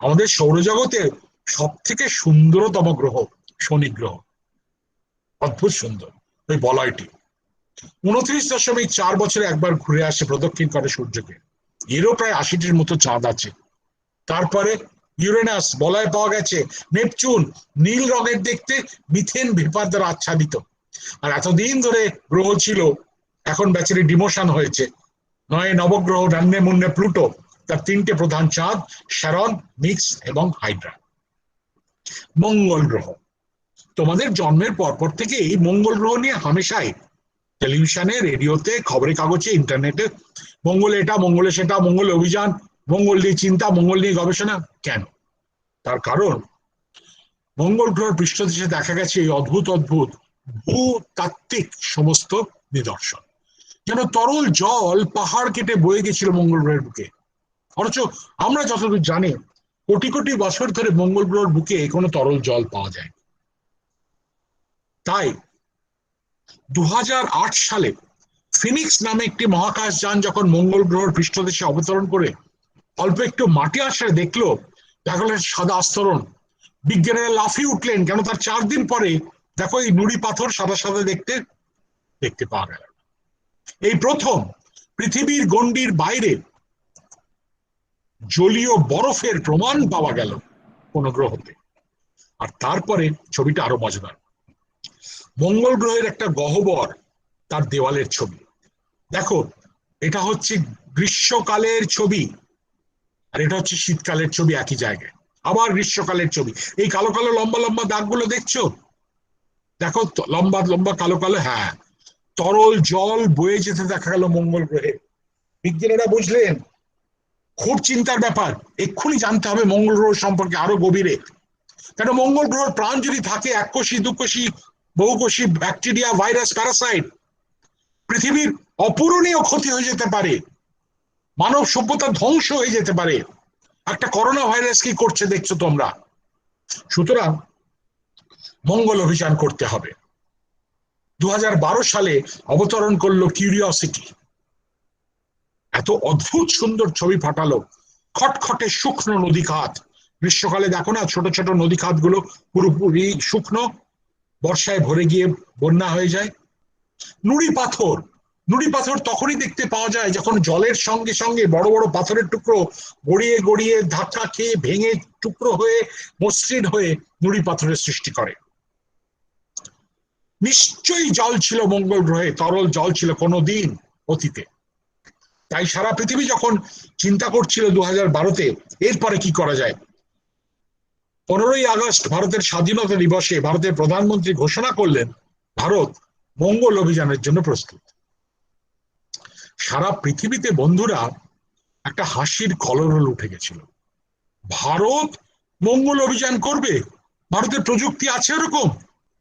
আমাদের সৌরজগতে সব থেকে সুন্দরতম গ্রহ শনি গ্রহ, অদ্ভুত সুন্দর ওই বলয়টি। 29.4 বছরে একবার ঘুরে আসে, প্রদক্ষিণ করে সূর্যকে। এরও প্রায় 80টির মতো চাঁদ আছে। তারপরে ইউরেনাস, বলয় পাওয়া গেছে। নেপচুন, নীল রঙের দেখতে, মিথেন ভেপার দ্বারা আচ্ছাদিত। আর এতদিন ধরে গ্রহ ছিল, এখন বেচারি ডিমোশন হয়েছে। নয় নবগ্রহ রান্নে মুন্নে প্লুটো, তার 3টে প্রধান চাঁদ, শ্যারন, মিক্স এবং হাইড্রা। মঙ্গল গ্রহ, তোমাদের জন্মের পরপর থেকে এই মঙ্গল গ্রহ নিয়ে হামেশাই টেলিভিশনে, রেডিওতে, খবরের কাগজে, ইন্টারনেটে মঙ্গলে এটা, মঙ্গলে সেটা, মঙ্গল অভিযান, মঙ্গল নিয়ে চিন্তা, মঙ্গল নিয়ে গবেষণা। কেন? তার কারণ মঙ্গল গ্রহের পৃষ্ঠদেশে দেখা গেছে এই অদ্ভুত অদ্ভুত ভূতাত্ত্বিক সমস্ত নিদর্শন, যেন তরল জল পাহাড় কেটে বয়ে গেছিল মঙ্গল গ্রহের বুকে। অথচ আমরা যতদূর জানি, কোটি কোটি বছর ধরে মঙ্গল গ্রহের বুকে কোনো তরল জল পাওয়া যায়। তাই 2008 সালে ফিনিক্স নামে একটি মহাকাশযান যখন মঙ্গল গ্রহের পৃষ্ঠদেশে অবতরণ করে অল্প একটু মাটি আছড়ে দেখলো, দেখা গেল সাদা আস্তরণ। বিজ্ঞানীরা লাফিয়ে উঠলেন, কেন তার 4 দিন পরে দেখো এই নুড়ি পাথর সাদা সাদা দেখতে পাওয়া গেল। এই প্রথম পৃথিবীর গণ্ডির বাইরে জলীয় বরফের প্রমাণ পাওয়া গেল কোন গ্রহতে। আর তারপরে ছবিটা আরো মজাদার। মঙ্গল গ্রহের একটা গহ্বর, তার দেওয়ালের ছবি দেখো। এটা হচ্ছে গ্রীষ্মকালের ছবি, আর এটা হচ্ছে শীতকালের ছবি একই জায়গায়। আবার গ্রীষ্মকালের ছবি, এই কালো কালো লম্বা লম্বা দাগগুলো দেখছো, দেখো লম্বা লম্বা কালো কালো। হ্যাঁ, তরল জল বয়ে যেতে দেখা গেল মঙ্গল গ্রহে। বিজ্ঞানীরা বুঝলেন, খুব চিন্তার ব্যাপার, এক্ষুনি জানতে হবে মঙ্গল গ্রহ সম্পর্কে আরো গভীরে। কেন মঙ্গল গ্রহের প্রাণ যদি থাকে, এককোষী, দুকোষী, বহুকোষী, ব্যাকটেরিয়া, ভাইরাস, প্যারাসাইট, পৃথিবীর অপূরণীয় ক্ষতি হয়ে যেতে পারে, মানব সভ্যতা ধ্বংস হয়ে যেতে পারে। একটা করোনা ভাইরাস কি করছে দেখছো তোমরা। সুতরাং মঙ্গল অভিযান করতে হবে। 2012 সালে অবতরণ করলো কিউরিওসিটি, এত অদ্ভুত সুন্দর ছবি ফাটালো। খটখটে শুকনো নদী খাত, গ্রীষ্মকালে দেখো না ছোট ছোট নদী খাত গুলো পুরোপুরি শুকনো, বর্ষায় ভরে গিয়ে বন্যা হয়ে যায়। নুড়ি পাথর, নুড়ি পাথর তখনই দেখতে পাওয়া যায় যখন জলের সঙ্গে সঙ্গে বড় বড় পাথরের টুকরো গড়িয়ে গড়িয়ে ধাক্কা খেয়ে ভেঙে টুকরো হয়ে মসৃণ হয়ে নুড়ি পাথরের সৃষ্টি করে। নিশ্চয়ই জল ছিল মঙ্গল গ্রহে, তরল জল ছিল কোনোদিন অতীতে। তাই সারা পৃথিবী যখন চিন্তা করছিল 2012-তে এরপরে কি করা যায়, 15ই আগস্ট ভারতের স্বাধীনতা দিবসে ভারতের প্রধানমন্ত্রী ঘোষণা করলেন, ভারত মঙ্গল অভিযানের জন্য প্রস্তুত। সারা পৃথিবীতে বন্ধুরা একটা হাসির কলরল উঠে গেছিল। ভারত মঙ্গল অভিযান করবে, ভারতের প্রযুক্তি আছে এরকম,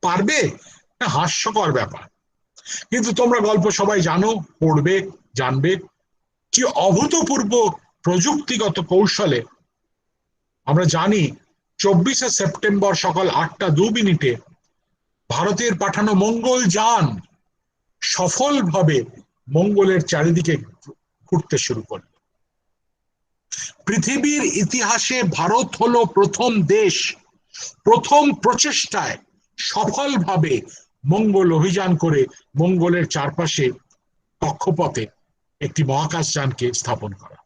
পারবে? হাস্যকর ব্যাপার। কিন্তু তোমরা গল্প সবাই জানো, পড়বে, জানবে কি অভূতপূর্ব প্রযুক্তিগত কৌশলে আমরা জানি 24শে সেপ্টেম্বর সকাল 8:02 ভারতের পাঠানো মঙ্গল যান সফলভাবে মঙ্গলের চারিদিকে ঘুরতে শুরু করল। পৃথিবীর ইতিহাসে ভারত হলো প্রথম দেশ, প্রথম প্রচেষ্টায় সফলভাবে মঙ্গল অভিযান করে মঙ্গলের চারপাশে কক্ষপথে একটি মহাকাশযানকে স্থাপন করা।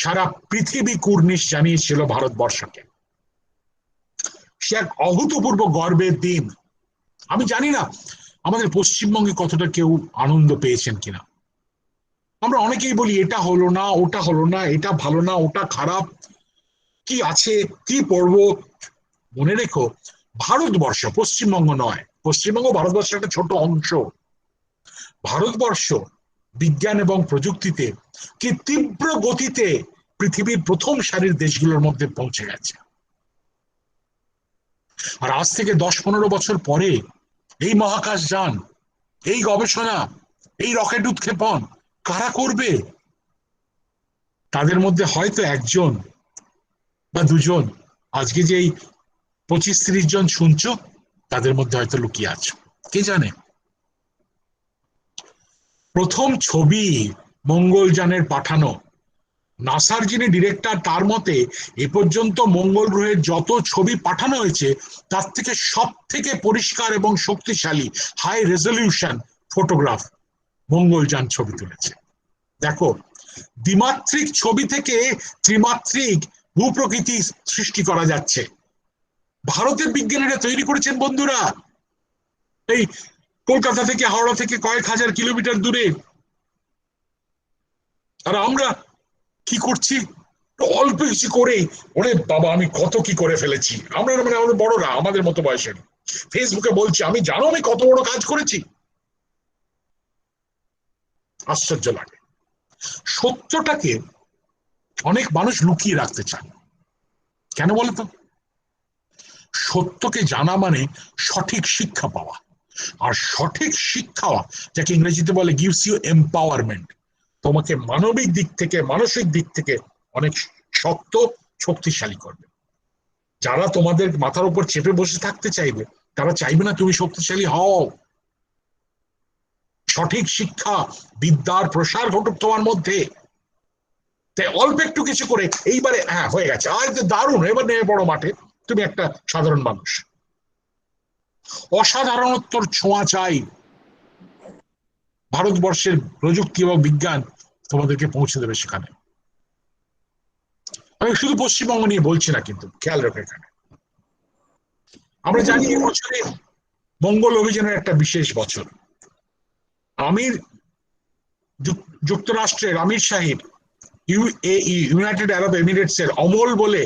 সারা পৃথিবী কুর্নিশ জানিয়েছিল ভারতবর্ষকে। সে এক অভূতপূর্ব গর্বের দিন। আমি জানি না আমাদের পশ্চিমবঙ্গে কতটা কেউ আনন্দ পেয়েছেন কিনা। আমরা অনেকেই বলি এটা হলো না, ওটা হলো না, এটা ভালো না, ওটা খারাপ, কি আছে, কি পড়বো। মনে রেখো, ভারতবর্ষ, পশ্চিমবঙ্গ নয়, পশ্চিমবঙ্গ ভারতবর্ষের একটা ছোট অংশ। ভারতবর্ষ বিজ্ঞান এবং প্রযুক্তিতে কি তীব্র গতিতে পৃথিবীর প্রথম সারির দেশগুলোর মধ্যে পৌঁছে গেছে। আর আজ থেকে 10-15 বছর পরে এই মহাকাশ যান, এই গবেষণা, এই রকেট উৎক্ষেপণ কারা করবে? তাদের মধ্যে হয়তো একজন বা দুজন, আজকে যে 25-30 জন শুনছো, তাদের মধ্যে হয়তো লুকিয়ে আছো, কে জানে। প্রথম ছবি মঙ্গলযানের পাঠানো, নাসার যিনি ডিরেক্টর তার মতে এ পর্যন্ত মঙ্গল গ্রহের যত ছবি পাঠানো হয়েছে তার থেকে সব থেকে পরিষ্কার এবং শক্তিশালী হাই রেজলিউশন ফটোগ্রাফ মঙ্গলযান ছবি তুলেছে। দেখো, দ্বিমাত্রিক ছবি থেকে ত্রিমাত্রিক ভূপ্রকৃতি সৃষ্টি করা যাচ্ছে। ভারতের বিজ্ঞানীরা তৈরি করেছেন বন্ধুরা, এই কলকাতা থেকে হাওড়া থেকে কয়েক হাজার কিলোমিটার দূরে। আর আমরা কি করছি? অল্প কিছু করে, ওরে বাবা আমি কত কি করে ফেলেছি। আমরা মানে আমাদের বড়রা, আমাদের মতো বয়সের, ফেসবুকে বলছি আমি জানো আমি কত বড় কাজ করেছি। আশ্চর্য লাগে। সত্যটাকে অনেক মানুষ লুকিয়ে রাখতে চান, কেন বলতো? সত্যকে জানা মানে সঠিক শিক্ষা পাওয়া, আর সঠিক শিক্ষা যাকে ইংরেজিতে বলে গিভস ইউ এম্পাওয়ারমেন্ট, তোমাকে মানবিক দিক থেকে মানসিক দিক থেকে অনেক শক্ত শক্তিশালী করবে। যারা তোমাদের মাথার উপর চেপে বসে থাকতে চাইবে তারা চাইবে না তুমি শক্তিশালী হও। সঠিক শিক্ষা বিদ্যার প্রসার ঘটুক তোমার মধ্যে। তাই অল্প একটু কিছু করে এইবারে হ্যাঁ হয়ে গেছে, আজ দারুণ, এবার নেমে বড় মাঠে, তুমি একটা সাধারণ মানুষ। অসাধারণত্বর ছোঁয়া চাই। ভারতবর্ষের প্রযুক্তি এবং বিজ্ঞান তোমাদেরকে পৌঁছে দেবে সেখানে। আমি শুধু পশ্চিমবঙ্গ নিয়ে বলছি না, কিন্তু খেয়াল রেখো এখানে আমরা জানি এই বছরে মঙ্গল অভিযানের একটা বিশেষ বছর। আমির যুক্তরাষ্ট্রের আমির সাহেব ইউএই ইউনাইটেড আরব এমিরেটস এর অমল বলে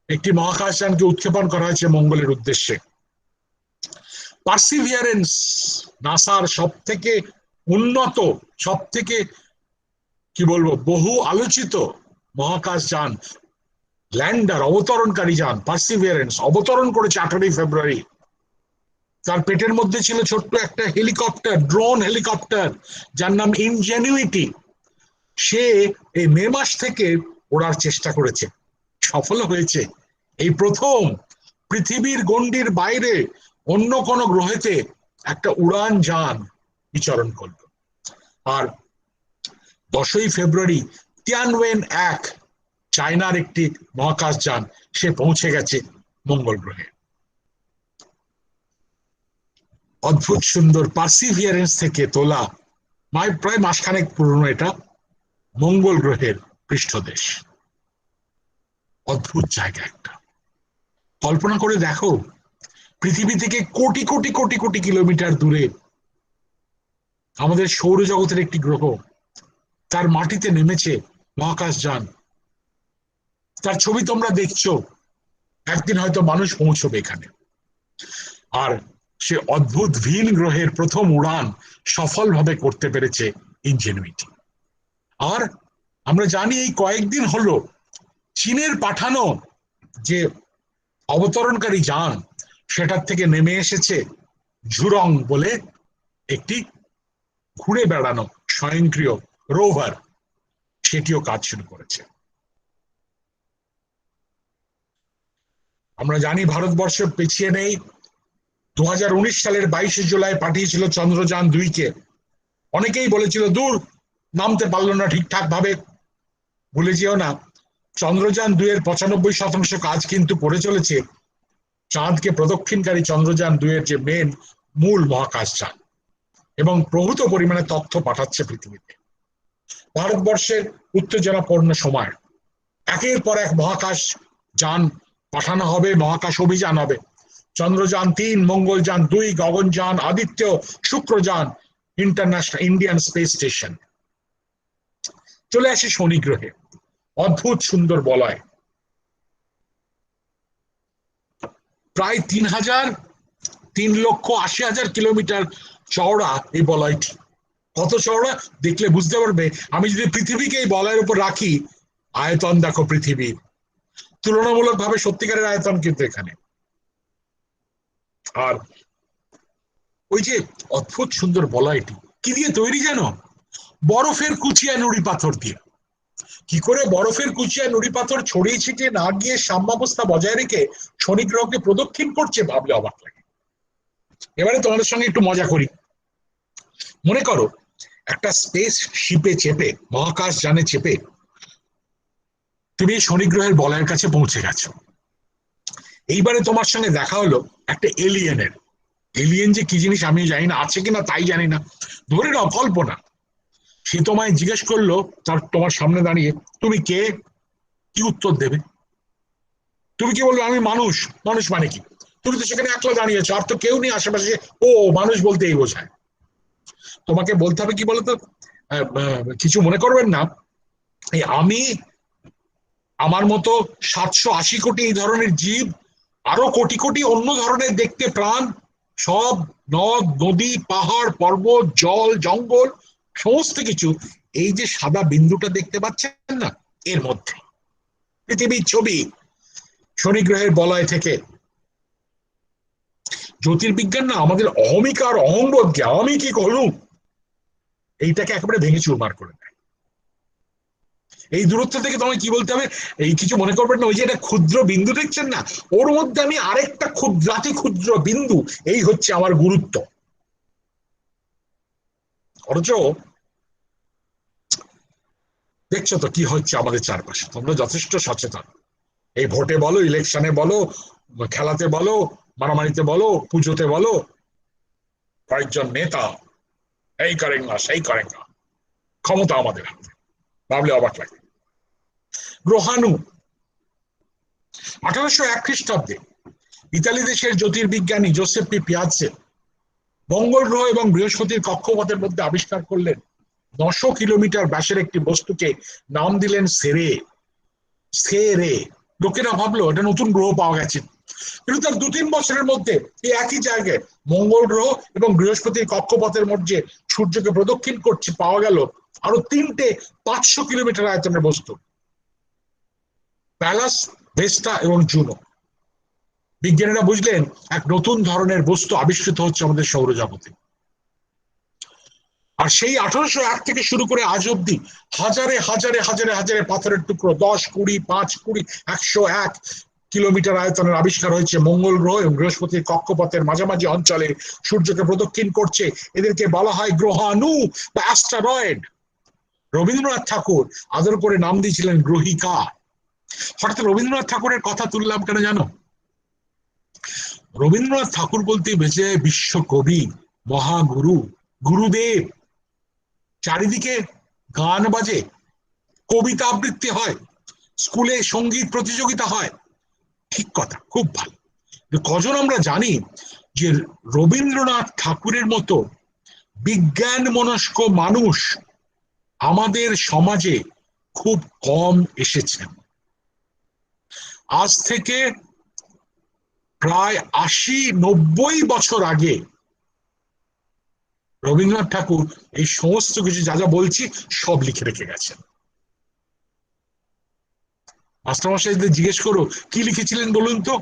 একটি মহাকাশযানকে উৎক্ষেপণ করা হয়েছে মঙ্গলের উদ্দেশ্যে। পার্সিভিয়ারেন্স নাসার সব থেকে উন্নত, সব থেকে কি বলবো বহু আলোচিত মহাকাশযান, ল্যান্ডার অবতরণকারী যান পার্সিভিয়ারেন্স অবতরণ করেছে 18 ফেব্রুয়ারি। তার পেটের মধ্যে ছিল ছোট্ট একটা হেলিকপ্টার, ড্রোন হেলিকপ্টার, যার নাম ইনজেনিউইটি। সে এই মে মাস থেকে ওড়ার চেষ্টা করেছে, সফল হয়েছে। এই প্রথম পৃথিবীর গণ্ডির বাইরে অন্য কোন গ্রহেতে একটা উড়ান যান বিচরণ করল। আর 10ই ফেব্রুয়ারি তিয়ানওয়েন-1 চায়নার একটি মহাকাশ যান, সে পৌঁছে গেছে মঙ্গল গ্রহে। অদ্ভুত সুন্দর পার্সিভিয়ারেন্স থেকে তোলা, প্রায় মাসখানেক পুরনো এটা, মঙ্গল গ্রহের পৃষ্ঠদেশ। অদ্ভুত জায়গা একটা। কল্পনা করে দেখো, পৃথিবী থেকে কোটি কোটি কোটি কোটি কিলোমিটার দূরে আমাদের সৌরজগতের একটি গ্রহ, তার মাটিতে নেমেছে মহাকাশ যান। তার ছবি তোমরা দেখছো, একদিন হয়তো মানুষ পৌঁছবে এখানে। আর সে অদ্ভুত ভিন গ্রহের প্রথম উড়ান সফলভাবে করতে পেরেছে ইনজেনিউইটি। আর আমরা জানি এই কয়েকদিন হলো চীনের পাঠানো যে অবতরণকারী যান, সেটার থেকে নেমে এসেছে ঝুরং বলে একটি ঘুরে বেড়ানো স্বয়ংক্রিয় রোভার, সেটিও কাজ শুরু করেছে। আমরা জানি ভারতবর্ষ পিছিয়ে নেই। 2019 সালের 22 জুলাই পাঠিয়েছিল চন্দ্রযান 2 কে। অনেকেই বলেছিল দূর, নামতে পারলো না ঠিকঠাক ভাবে। ভুলে যেও না, চন্দ্রযান 2 এর 95% কাজ কিন্তু করে চলেছে চাঁদকে প্রদক্ষিণকারী চন্দ্রযান 2 এর যে মূল মহাকাশ যান, এবং প্রভূত পরিমাণে তথ্য পাঠাচ্ছে পৃথিবীতে। ভারতবর্ষের উত্তেজনাপূর্ণ সময়, একের পর এক মহাকাশ যান পাঠানো হবে, মহাকাশ অভিযান হবে। Chandrayaan 3, Mangalyaan 2, Gaganyaan, Aditya, Shukrayaan, international Indian space station. চলে আসে শনি গ্রহে, অদ্ভুত সুন্দর বলয়। প্রায় 3,80,000 কিলোমিটার চওড়া এই বলয়টি। কত চওড়া দেখলে বুঝতে পারবে। আমি যদি পৃথিবীকে এই বলয়ের উপর রাখি, আয়তন দেখো পৃথিবীর, তুলনামূলকভাবে সত্যিকারের আয়তন কিন্তু এখানে। আর ওই যে অদ্ভুত সুন্দর বলয়টি কি দিয়ে তৈরি জানো? বরফের কুচিয়া নুড়ি পাথর দিয়ে। কি করে বরফের কুচিয়া নুড়ি পাথর ছড়িয়ে ছিটিয়ে না গিয়ে সাম্যাবস্থা বজায় রেখে শনি গ্রহকে প্রদক্ষিণ করছে, ভাবলে অবাক লাগে। এবারে তোমাদের সঙ্গে একটু মজা করি। মনে করো একটা স্পেস শিপে চেপে, মহাকাশ যানে চেপে তুমি শনি গ্রহের বলয়ের কাছে পৌঁছে গেছো। এইবারে তোমার সঙ্গে দেখা হলো একটা এলিয়েনের। এলিয়েন যে কি জিনিস আমি জানি না, আছে কিনা তাই জানি না, ধরে নাও কল্পনা। সে তোমায় জিজ্ঞেস করলো, তোমার সামনে দাঁড়িয়ে, তুমি কে? কি উত্তর দেবে? তুমি কি বলবে? আমি মানুষ। মানুষ মানে কি? তুমি তো সেখানে একলা দাঁড়িয়েছো, আর তো কেউ নেই আশেপাশে। ও মানুষ বলতে এই বোঝায়। তোমাকে বলতে হবে কি বলতো, কিছু মনে করবেন না, এই আমি, আমার মতো 780 কোটি এই ধরনের জীব, আরো কোটি কোটি অন্য ধরনের দেখতে প্রাণ, সব নদ নদী পাহাড় পর্বত জল জঙ্গল সমস্ত কিছু এই যে সাদা বিন্দুটা দেখতে পাচ্ছেন না, এর মধ্যে পৃথিবীর ছবি শনি গ্রহের বলয় থেকে। জ্যোতির্বিজ্ঞান না আমাদের অহমিকা আর অহংবোধকে, আমি কি করলুম, এইটাকে একেবারে ভেঙে চুরমার করে দেয়। এই দূরত্ব থেকে তোমায় কি বলতে হবে, এই কিছু মনে করবেন না, ওই যে একটা ক্ষুদ্র বিন্দু দেখছেন না, ওর মধ্যে আমি আরেকটা ক্ষুদ্রাতি ক্ষুদ্র বিন্দু, এই হচ্ছে আমার গুরুত্ব। অথচ দেখছো তো কি হচ্ছে আমাদের চারপাশে, তোমরা যথেষ্ট সচেতন। এই ভোটে বলো, ইলেকশনে বলো, খেলাতে বলো, মারামারিতে বলো, পুজোতে বলো, কয়েকজন নেতা এই করেন না সেই করেন না, ক্ষমতা আমাদের হাতে, ভাবলে অবাক লাগে। গ্রহাণু 1801 খ্রিস্টাব্দে ইতালি দেশের জ্যোতির্বিজ্ঞানী জোসেপ্পি পিয়াজ্জে মঙ্গল গ্রহ এবং বৃহস্পতির কক্ষপথের মধ্যে আবিষ্কার করলেন 900 কিলোমিটার ব্যাসের একটি বস্তুকে নাম দিলেন সেরে। সেরে লোকেরা ভাবলো এটা নতুন গ্রহ পাওয়া গেছে, কিন্তু তার 2-3 বছরের মধ্যে এই একই জায়গায় মঙ্গল গ্রহ এবং বৃহস্পতির কক্ষপথের মধ্যে সূর্যকে প্রদক্ষিণ করছে পাওয়া গেল আরো 3টে 500 কিলোমিটার আয়তনের বস্তু, প্যালাস, ভেস্টা এবং জুনো। বিজ্ঞানীরা বুঝলেন এক নতুন ধরনের বস্তু আবিষ্কৃত হচ্ছে আমাদের সৌরজগতে। আর সেই 1801 থেকে শুরু করে আজ অব্দি হাজারে হাজারে হাজারে হাজারে পাথরের টুকরো, 10, 20, 5, 20, 101 কিলোমিটার আয়তনের আবিষ্কার হয়েছে মঙ্গল গ্রহ এবং বৃহস্পতির কক্ষপথের মাঝামাঝি অঞ্চলে সূর্যকে প্রদক্ষিণ করছে। এদেরকে বলা হয় গ্রহাণু বা অ্যাস্টেরয়েড। রবীন্দ্রনাথ ঠাকুর আদর করে নাম দিয়েছিলেন গ্রহিকা। হঠাৎ রবীন্দ্রনাথ ঠাকুরের কথা তুললাম কেন জানো? রবীন্দ্রনাথ ঠাকুর বলতে বেঁচে যায় বিশ্বকবি, মহাগুরু, গুরুদেব। চারিদিকে গান বাজে, কবিতা আবৃত্তি হয়, স্কুলে সঙ্গীত প্রতিযোগিতা হয়, ঠিক কথা, খুব ভালো। কজন আমরা জানি যে রবীন্দ্রনাথ ঠাকুরের মতো বিজ্ঞান মনস্ক মানুষ আমাদের সমাজে খুব কম এসেছেন। আজ থেকে প্রায় 80-90 বছর আগে রবীন্দ্রনাথ ঠাকুর এই সমস্ত কিছু যা যা বলছি সব লিখে রেখে গেছেন। মাস্টারমশাইদের জিজ্ঞেস করো কি লিখেছিলেন বলুন তো,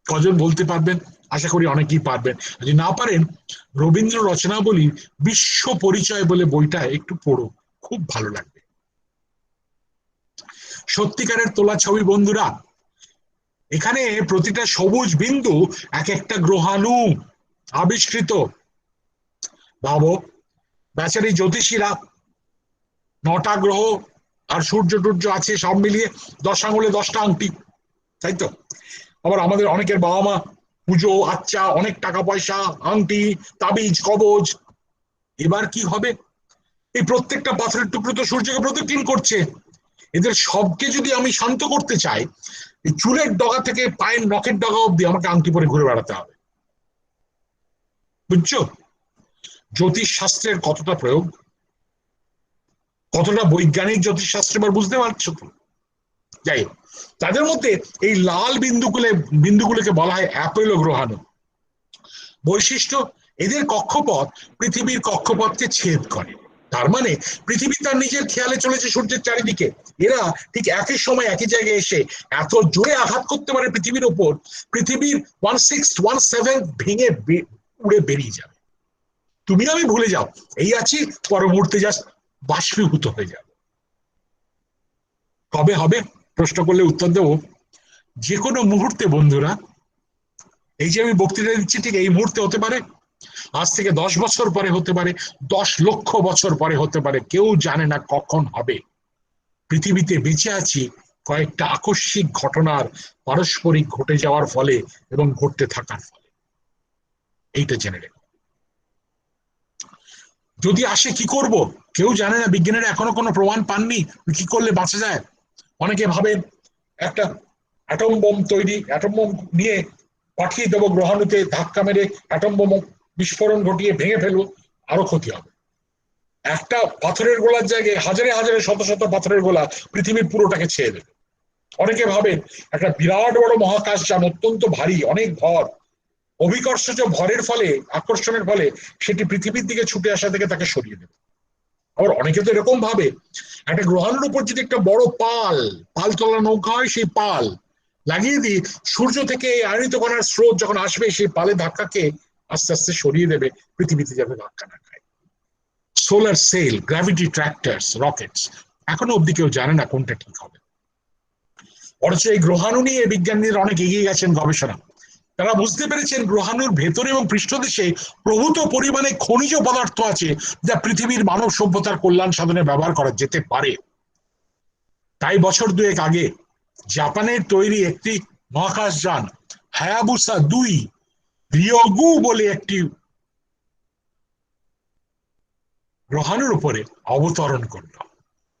কজন বলতে পারবেন? আশা করি অনেকেই পারবেন। যদি না পারেন, রবীন্দ্র রচনাবলীর বিশ্ব পরিচয় বলে বইটা একটু পড়ো, খুব ভালো লাগবে। সত্যিকারের তোলা ছবি বন্ধুরা, এখানে প্রতিটা সবুজ বিন্দু এক একটা গ্রহাণু আবিষ্কৃত। ভাবো, বেচারি জ্যোতিষীরা 9টা গ্রহ আর সূর্য টূর্য আছে সব মিলিয়ে 10 আঙুলে 10টা আংটি, তাই তো? আবার আমাদের অনেকের বাবা মা পুজো আচ্ছা, অনেক টাকা পয়সা, আংটি, তাবিজ, কবজ। এবার কি হবে? এই প্রত্যেকটা পাথরের টুকরো তো সূর্যকে প্রদক্ষিণ করছে। এদের সবকে যদি আমি শান্ত করতে চাই, এই চুলের ডগা থেকে পায়ের নখের ডগা অব্দি আমাকে আংটি পরে ঘুরে বেড়াতে হবে। বুঝছো জ্যোতিষ শাস্ত্রের কতটা প্রয়োগ, কতটা বৈজ্ঞানিক জ্যোতিষ শাস্ত্র, এবার বুঝতে পারছো তো? যাই হোক, তাদের মধ্যে এই লাল বিন্দুগুলোকে বলা হয় অ্যাপোলো গ্রহাণু। বৈশিষ্ট্য, এদের কক্ষপথ পৃথিবীর কক্ষপথকে ছেদ করে। তার মানে পৃথিবী তার নিজের খেয়ালে চলেছে সূর্যের চারিদিকে, এরা ঠিক একই সময় একই জায়গায় এসে এত জোরে আঘাত করতে পারে পৃথিবীর ওপর, পৃথিবীর 1/6 ভেঙে উড়ে বেরিয়ে যাবে। তুমি আমি ভুলে যাও এই আছি, পর মুহূর্তে জাস্ট বাষ্পীভূত হয়ে যাবে। কবে হবে প্রশ্ন করলে উত্তর দেবো, যে কোনো মুহূর্তে বন্ধুরা। এই যে আমি বক্তৃতা দিচ্ছি ঠিক এই মুহূর্তে হতে পারে, আজ থেকে 10 বছর পরে হতে পারে, 10 লক্ষ বছর পরে হতে পারে, কেউ জানে না কখন হবে। পৃথিবীতে বেঁচে আছি কয়েকটা আকস্মিক ঘটনার পারস্পরিক ঘটে যাওয়ার ফলে এবং ঘটতে থাকার ফলে। এইটা জেনে রেখো। যদি আসে কি করব কেউ জানে না, বিজ্ঞানীরা এখনো কোনো প্রমাণ পাননি কি করলে বাঁচা যায়। অনেকে ভাবে একটা অ্যাটম বোম তৈরি, অ্যাটম বোম নিয়ে পাঠিয়ে দেবো গ্রহাণুতে, ধাক্কা মেরে অ্যাটম বোম বিস্ফোরণ ঘটিয়ে ভেঙে ফেলবো, আরো ক্ষতি হবে। একটা পাথরের গোলার জায়গায় হাজারে হাজারে শত শত পাথরের গোলা পৃথিবীর পুরোটাকে ছেয়ে দেবে। অনেকে ভাবেন একটা বিরাট বড় মহাকাশ যান অত্যন্ত ভারী, অনেক ভর, অভিকর্ষজ ভরের ফলে, আকর্ষণের ফলে সেটি পৃথিবীর দিকে ছুটে আসা থেকে তাকে সরিয়ে দেবে। আবার অনেকে তো এরকম ভাবে একটা গ্রহাণুর উপর যদি একটা বড় পালতোলা নৌকা হয়, সেই পাল লাগিয়ে দিয়ে সূর্য থেকে আয়নিত কণার স্রোত যখন আসবে সেই পালে ধাক্কাকে আস্তে আস্তে সরিয়ে দেবে, পৃথিবীতে যাবে ধাক্কা না খায়। সোলার সেল, গ্র্যাভিটি ট্র্যাক্টরস, রকেটস, এখনো অব্দি কেউ জানে না কোনটা ঠিক হবে। অথচ এই গ্রহাণু নিয়ে বিজ্ঞানীরা অনেক এগিয়ে গেছেন গবেষণা। তারা বুঝতে পেরেছেন গ্রহাণুর ভেতরে এবং পৃষ্ঠদেশে প্রভূত পরিমাণে খনিজ পদার্থ আছে যা পৃথিবীর মানব সভ্যতার কল্যাণ সাধনে ব্যবহার করা যেতে পারে। তাই বছর 2 আগে জাপানের তৈরি একটি মহাকাশযান হায়াবুসা 2 রিয়োগু বলে একটি গ্রহাণুর উপরে অবতরণ করল।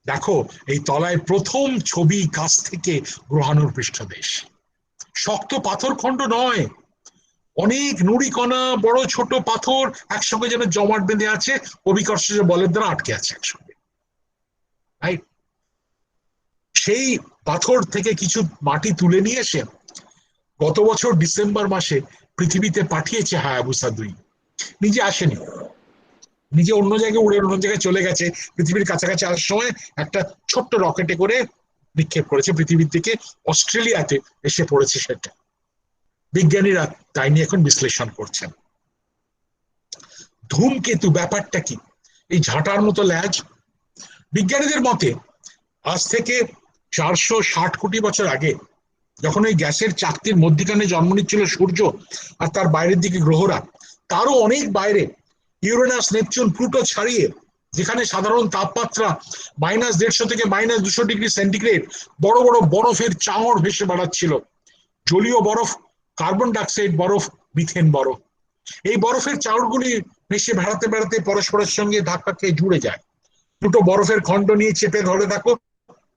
দেখো এই তলায় প্রথম ছবি কাছ থেকে গ্রহাণুর পৃষ্ঠদেশ। শক্ত পাথর খণ্ড নয়, অনেক নুড়িকণা, বড় ছোট পাথর একসঙ্গে যেন জমাট বেঁধে আছে, অভিকর্ষজ বলের দ্বারা আটকে আছে একসঙ্গে। সেই পাথর থেকে কিছু মাটি তুলে নিয়ে এসে গত বছর ডিসেম্বর মাসে পৃথিবীতে পাঠিয়েছে হায়াবুসা 2। নিজে আসেনি, নিজে অন্য জায়গায় উড়ে অন্য জায়গায় চলে গেছে, পৃথিবীর কাছাকাছি আসার সময় একটা ছোট্ট রকেটে করে নিক্ষেপ করেছে পৃথিবীর থেকে, অস্ট্রেলিয়াতে এসে পড়েছে সেটা। বিজ্ঞানীরা তাই নিয়ে এখন বিশ্লেষণ করছেন। ধূমকেতু ব্যাপারটা কি? এই ঝাঁটার মতো ল্যাজ। বিজ্ঞানীদের মতে আজ থেকে 460 কোটি বছর আগে যখন ওই গ্যাসের চাকতির মধ্যিখানে জন্ম নিচ্ছিল সূর্য আর তার বাইরের দিকে গ্রহরা, তারও অনেক বাইরে ইউরেনাস, নেপচুন, প্লুটো ছাড়িয়ে, যেখানে সাধারণ তাপমাত্রা -150 থেকে -200 ডিগ্রি সেন্টিগ্রেড, বড় বড় বরফের চাঙড় ভেসে বেড়াচ্ছিল। জলীয় বরফ, কার্বন ডাইঅক্সাইড বরফ, মিথেন বরফ। এই বরফের চাঙড়গুলি ভেসে বেড়াতে বেড়াতে পরস্পরের সঙ্গে ধাক্কা খেয়ে জুড়ে যায়। দুটো বরফের খণ্ড নিয়ে চেপে ধরে থাকো,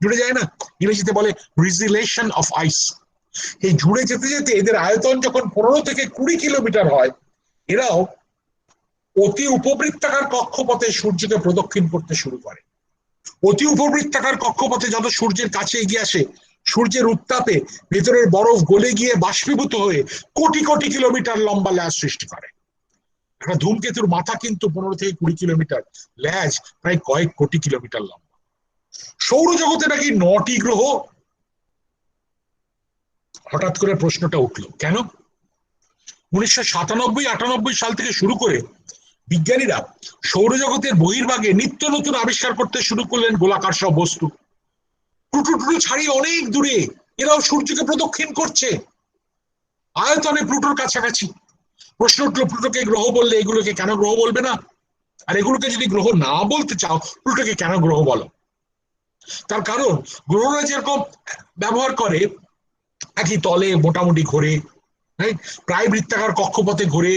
জুড়ে যায় না, ইংরেজিতে বলে রিজিলেশন অফ আইস। এই জুড়ে যেতে যেতে এদের আয়তন যখন 15 থেকে 20 কিলোমিটার হয়, এরাও অতি উপবৃত্তাকার কক্ষপথে সূর্যকে প্রদক্ষিণ করতে শুরু করে। অতি উপবৃত্তাকার কক্ষপথে যত সূর্যের কাছে এগিয়ে আসে, সূর্যের উত্তাপে ভেতরের বরফ গলে গিয়ে বাষ্পীভূত হয়ে কোটি কোটি কিলোমিটার লম্বা ল্যাজ সৃষ্টি করে। একটা ধূমকেতুর মাথা কিন্তু 15 থেকে 20 কিলোমিটার, ল্যাজ প্রায় কয়েক কোটি কিলোমিটার লম্বা। সৌরজগতে নাকি 9টি গ্রহ। হঠাৎ করে প্রশ্নটা উঠল কেন? 1997-98 সাল থেকে শুরু করে বিজ্ঞানীরা সৌরজগতের বহির্ভাগে নিত্য নতুন আবিষ্কার করতে শুরু করলেন গোলাকার সব বস্তু। প্লুটো ছাড়িয়ে অনেক দূরে এরাও সূর্যকে প্রদক্ষিণ করছে, আয়তনে প্লুটোর কাছাকাছি। প্রশ্ন উঠলো, প্লুটোকে গ্রহ বললে এগুলোকে কেন গ্রহ বলবে না? আর এগুলোকে যদি গ্রহ না বলতে চাও, প্লুটোকে কেন গ্রহ বলো? তার কারণ গ্রহরা যেরকম ব্যবহার করে, একই তলে মোটামুটি ঘোরে, প্রায় বৃত্তাকার কক্ষপথে ঘোরে,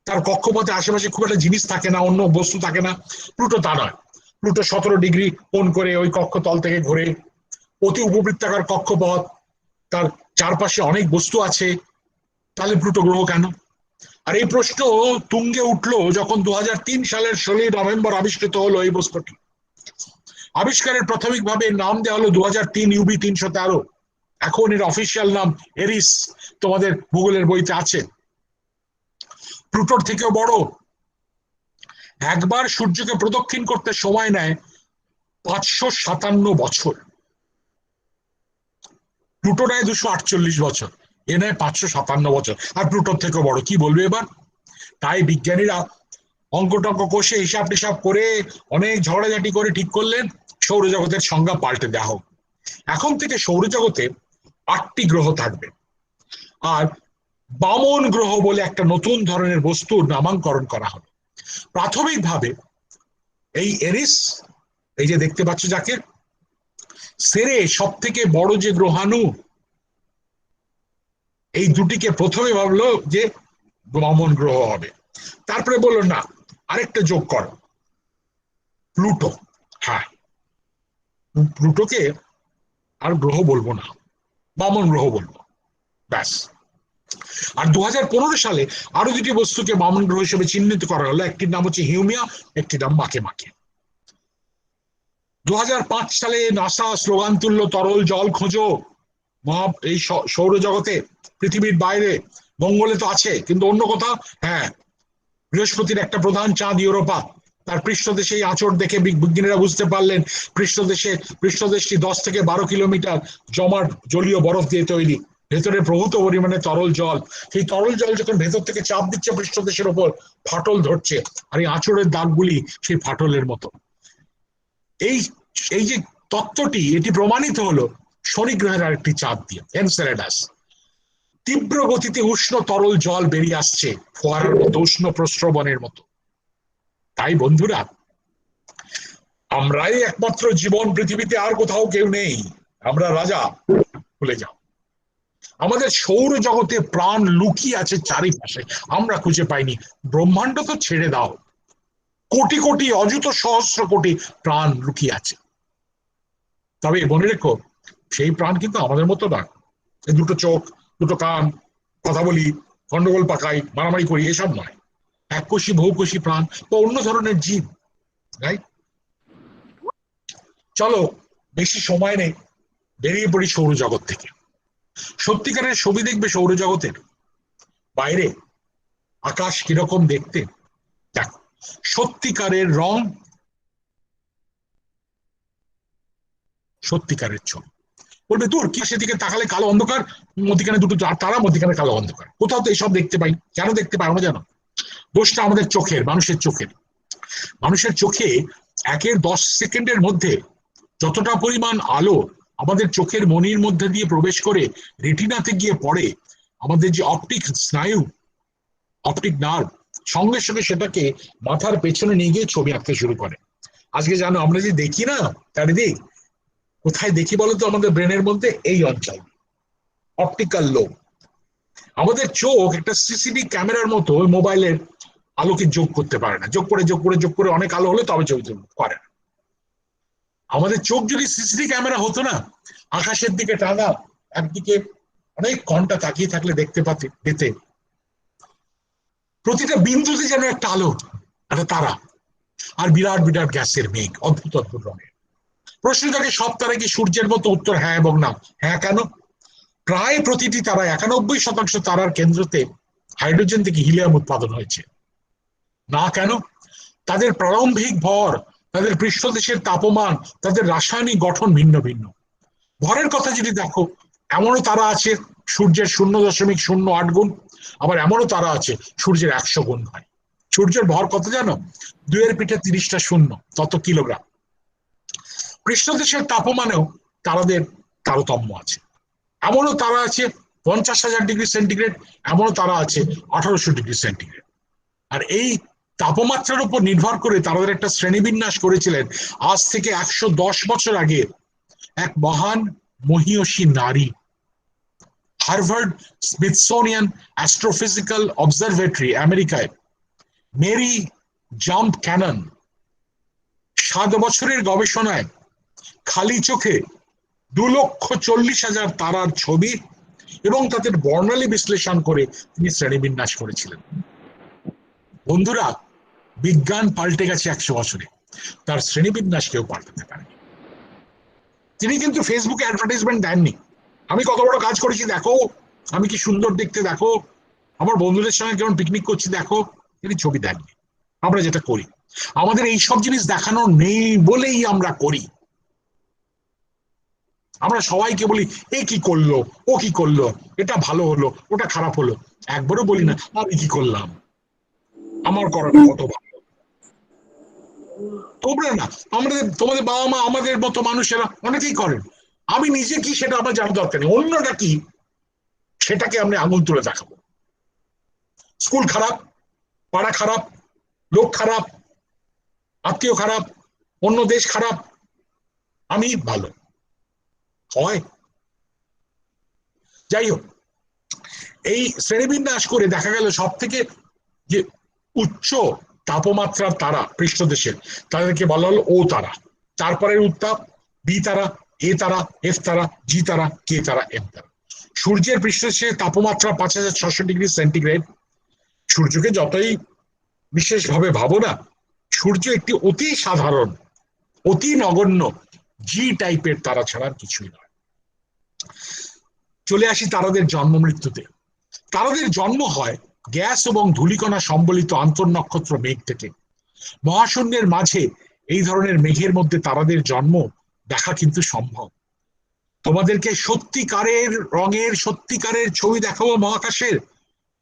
তার কক্ষপথে আশেপাশে খুব একটা জিনিস থাকে না, অন্য বস্তু থাকে না। প্লুটো তা নয়। প্লুটো 17 ডিগ্রি কোণ করে ওই কক্ষতল থেকে ঘোরে, অতি উপবৃত্তাকার কক্ষপথ, তার চারপাশে অনেক বস্তু আছে। তাহলে প্লুটো গ্রহ কেন? আর এই প্রশ্ন তুঙ্গে উঠলো যখন 2003 সালের 16 নভেম্বর আবিষ্কৃত হলো এই বস্তুটি। আবিষ্কারের প্রাথমিকভাবে নাম দেওয়া হলো 2003 UB 313। এখন এর অফিসিয়াল নাম এরিস, তোমাদের ভূগোলের বইতে আছে। প্লুটোর থেকেও বড়। একবার সূর্যকে প্রদক্ষিণ করতে সময় নেয় 557 বছর। প্লুটো নেয় 248 বছর, এ নেয় 557 বছর, আর প্লুটোর থেকেও বড়। কি বলবে এবার? তাই বিজ্ঞানীরা অঙ্ক টঙ্ক কষে হিসাব টিসাব করে অনেক ঝগড়াঝাটি করে ঠিক করলেন সৌরজগতের সংজ্ঞা পাল্টে দেওয়া হোক। এখন থেকে সৌরজগতে 8টি গ্রহ থাকবে, আর বামন গ্রহ বলে একটা নতুন ধরনের বস্তুর নামাঙ্করণ করা হবে। প্রাথমিকভাবে এই এরিস, এই যে দেখতে পাচ্ছ যাকে, সেরে সব থেকে বড় যে গ্রহাণু, এই দুটিকে প্রথমে ভাবলো যে বামন গ্রহ হবে। তারপরে বললো না, আরেকটা যোগ করো, প্লুটো। হ্যাঁ, প্লুটোকে আর গ্রহ বলবো না, বামন গ্রহ বলবো, ব্যাস। আর 2015 সালে আরো দুটি বস্তুকে বামন গ্রহ হিসেবে চিহ্নিত করা হলো। একটির নাম হচ্ছে হিউমিয়া, একটির নাম মাকে মাকে। 2005 সালে নাসা স্লোগান তুললো, তরল জল খোঁজো এই সৌরজগতে, পৃথিবীর বাইরে। মঙ্গলে তো আছে, কিন্তু অন্য কোথাও। হ্যাঁ, বৃহস্পতির একটা প্রধান চাঁদ ইউরোপা, তার পৃষ্ঠদেশে এই আঁচড় দেখে বিজ্ঞানীরা বুঝতে পারলেন পৃষ্ঠদেশটি 10 থেকে 12 কিলোমিটার জমাট জলীয় বরফ দিয়ে তৈরি, ভেতরে প্রভূত পরিমাণে তরল জল। সেই তরল জল যখন ভেতর থেকে চাপ দিচ্ছে পৃষ্ঠদেশের ওপর, ফাটল ধরছে, আর এই আঁচড়ের দাগগুলি সেই ফাটলের মতো। এই যে তত্ত্বটি, এটি প্রমাণিত হলো শনি গ্রহের আরেকটি চাঁদ দিয়ে, এনসেলেডাস। তীব্র গতিতে উষ্ণ তরল জল বেরিয়ে আসছে ফোয়ারার মতো, উষ্ণ প্রস্রবণের মতো। তাই বন্ধুরা, আমরাই একমাত্র জীবন পৃথিবীতে, আর কোথাও কেউ নেই, আমরা রাজা, ভুলে যাও। আমাদের সৌর জগতে প্রাণ লুকিয়ে আছে চারিপাশে, আমরা খুঁজে পাইনি। ব্রহ্মাণ্ড তো ছেড়ে দাও, কোটি কোটি, অযুত সহস্র কোটি প্রাণ লুকিয়ে আছে। তবে মনে রেখো, সেই প্রাণ কিন্তু আমাদের মতো না, দুটো চোখ, দুটো কান, কথা বলি, গন্ডগোল পাকাই, মারামারি করি, এসব নয়। এককোষী বহুকোষী প্রাণ বা অন্য ধরনের জীব, রাইট? চলো, বেশি সময় নেই, বেরিয়ে পড়ি সৌরজগৎ থেকে। সত্যিকারের ছবি দেখবে সৌরজগতের বাইরে আকাশ কিরকম দেখতে। দেখো, সত্যিকারের রং, সত্যিকারের ছবি। বলবে দূর, কি সেদিকে তাকালে কালো অন্ধকার, মধ্যিখানে দুটো তারা, মধ্যিখানে কালো অন্ধকার। কোথাও তো এইসব দেখতে পাই। কেন দেখতে পাই আমরা জানো? দোষটা আমাদের চোখের, মানুষের চোখের। মানুষের চোখে 1-10 সেকেন্ডের মধ্যে যতটা পরিমাণ আলো আমাদের চোখের মনির মধ্যে দিয়ে প্রবেশ করে রেটিনাতে গিয়ে পড়ে, আমাদের যে অপটিক স্নায়ু, অপটিক নার্ভ, সঙ্গে সঙ্গে সেটাকে মাথার পেছনে নিয়ে গিয়ে ছবি আঁকতে শুরু করে। আজকে জানো, আমরা যে দেখি না চারিদিক, কোথায় দেখি বলতো? আমাদের ব্রেনের মধ্যে এই অঞ্চল, অপটিক্যাল লোব। আমাদের চোখ একটা সিসিডি ক্যামেরার মতো মোবাইলের আলোকে যোগ করতে পারে না, যোগ করে অনেক আলো হলে তবে যোগ করে না। আমাদের চোখ যদি সিসিডি ক্যামেরা হতো না, আকাশের দিকে টানা, একদিকে অনেক ঘন্টা তাকিয়ে থাকলে দেখতে পেতে প্রতিটা বিন্দুতে যেন একটা আলো, একটা তারা, আর বিরাট বিরাট গ্যাসের মেঘ, অদ্ভুত অদ্ভুত রঙের। প্রশ্ন থাকে, সব তারা কি সূর্যের মতো? উত্তর হ্যাঁ এবং না। হ্যাঁ কেন? প্রায় প্রতিটি তারা, 91% তারার কেন্দ্রতে হাইড্রোজেন থেকে হিলিয়াম উৎপাদন হয়েছে। না কেন? তাদের প্রারম্ভিক ভর, তাদের পৃষ্ঠদেশের তাপমান, তাদের রাসায়নিক গঠন ভিন্ন ভিন্ন। ভরের কথা যদি দেখো, এমনও তারা আছে সূর্যের 0.08 গুণ, আবার এমনও তারা আছে সূর্যের 100 গুণ হয়। সূর্যের ভর কত জানো? 2-এর পিঠে 30টা শূন্য, তত কিলোগ্রাম। পৃষ্ঠদেশের তাপমানেও তারাদের তারতম্য আছে। এমনও তারা আছে 50,000 ডিগ্রি সেন্টিগ্রেড, এমনও তারা আছে 1800 ডিগ্রি সেন্টিগ্রেড। আর এই তাপমাত্রার উপর নির্ভর করে তাদের একটা শ্রেণীবিন্যাস করেছিলেন আজ থেকে 110 বছর আগে এক মহান মহীয়সী নারী। হার্ভার্ড স্মিথসোনিয়ান অ্যাস্ট্রোফিজিক্যাল অবজারভেটরি আমেরিকায় মেরি জাম্প ক্যানন 7 বছরের গবেষণায় খালি চোখে 2,40,000 তারার ছবি এবং তাদের বর্ণালী বিশ্লেষণ করে তিনি শ্রেণীবিন্যাস করেছিলেন। বন্ধুরা, বিজ্ঞান পাল্টে গেছে 100 বছরে, তার শ্রেণীবিন্যাস কেউ পাল্টাতে পারেনি। তিনি কিন্তু ফেসবুকে অ্যাডভার্টাইজমেন্ট দেননি, আমি কত বড় কাজ করেছি দেখো, আমি কি সুন্দর দেখতে দেখো। আমার বন্ধুদের সঙ্গে কেমন পিকনিক করছি দেখো, এটি ছবি দেখবে। আমরা যেটা করি, আমাদের এই সব জিনিস দেখানো নেই বলেই আমরা করি। আমরা সবাইকে বলি এ কি করলো, ও কি করলো, এটা ভালো হলো, ওটা খারাপ হলো, একবারও বলি না আমি কি করলাম, আমার করাটা কত ভালো। তোমরা না, আমাদের তোমাদের বাবা মা আমাদের মতো মানুষেরা অনেকেই করেন। আমি নিজে কি সেটা আমার জানার দরকার নেই, অন্যটা কি সেটাকে আমরা আঙুল তুলে দেখাবো। স্কুল খারাপ, পাড়া খারাপ, লোক খারাপ, আত্মীয় খারাপ, অন্য দেশ খারাপ, আমি ভালো হয়। যাই হোক, এই শ্রেণীবিন্যাস করে দেখা গেল সব থেকে যে উচ্চ তাপমাত্রার তারা পৃষ্ঠদেশের, তাদেরকে বলা হলো ও তারা। তারপরের উত্তাপ বি তারা, এ তারা, এফ তারা, জি তারা, কে তারা, এম তারা। সূর্যের পৃষ্ঠদেশের তাপমাত্রা 5600 ডিগ্রি সেন্টিগ্রেড। সূর্যকে যতই বিশেষভাবে ভাবো না, সূর্য একটি অতি সাধারণ, অতি নগণ্য জি টাইপের তারা ছাড়া কিছুই নয়। চলে আসি তারাদের জন্ম মৃত্যুতে। তারাদের জন্ম হয় গ্যাস এবং ধূলিকণা সম্বলিত আন্তঃনক্ষত্র মেঘ থেকে। মহাশূন্যের মাঝে এই ধরনের মেঘের মধ্যে তারাদের জন্ম দেখা কিন্তু সম্ভব। তোমাদেরকে সত্যিকারের রঙের, সত্যিকারের ছবি দেখাবো মহাকাশের,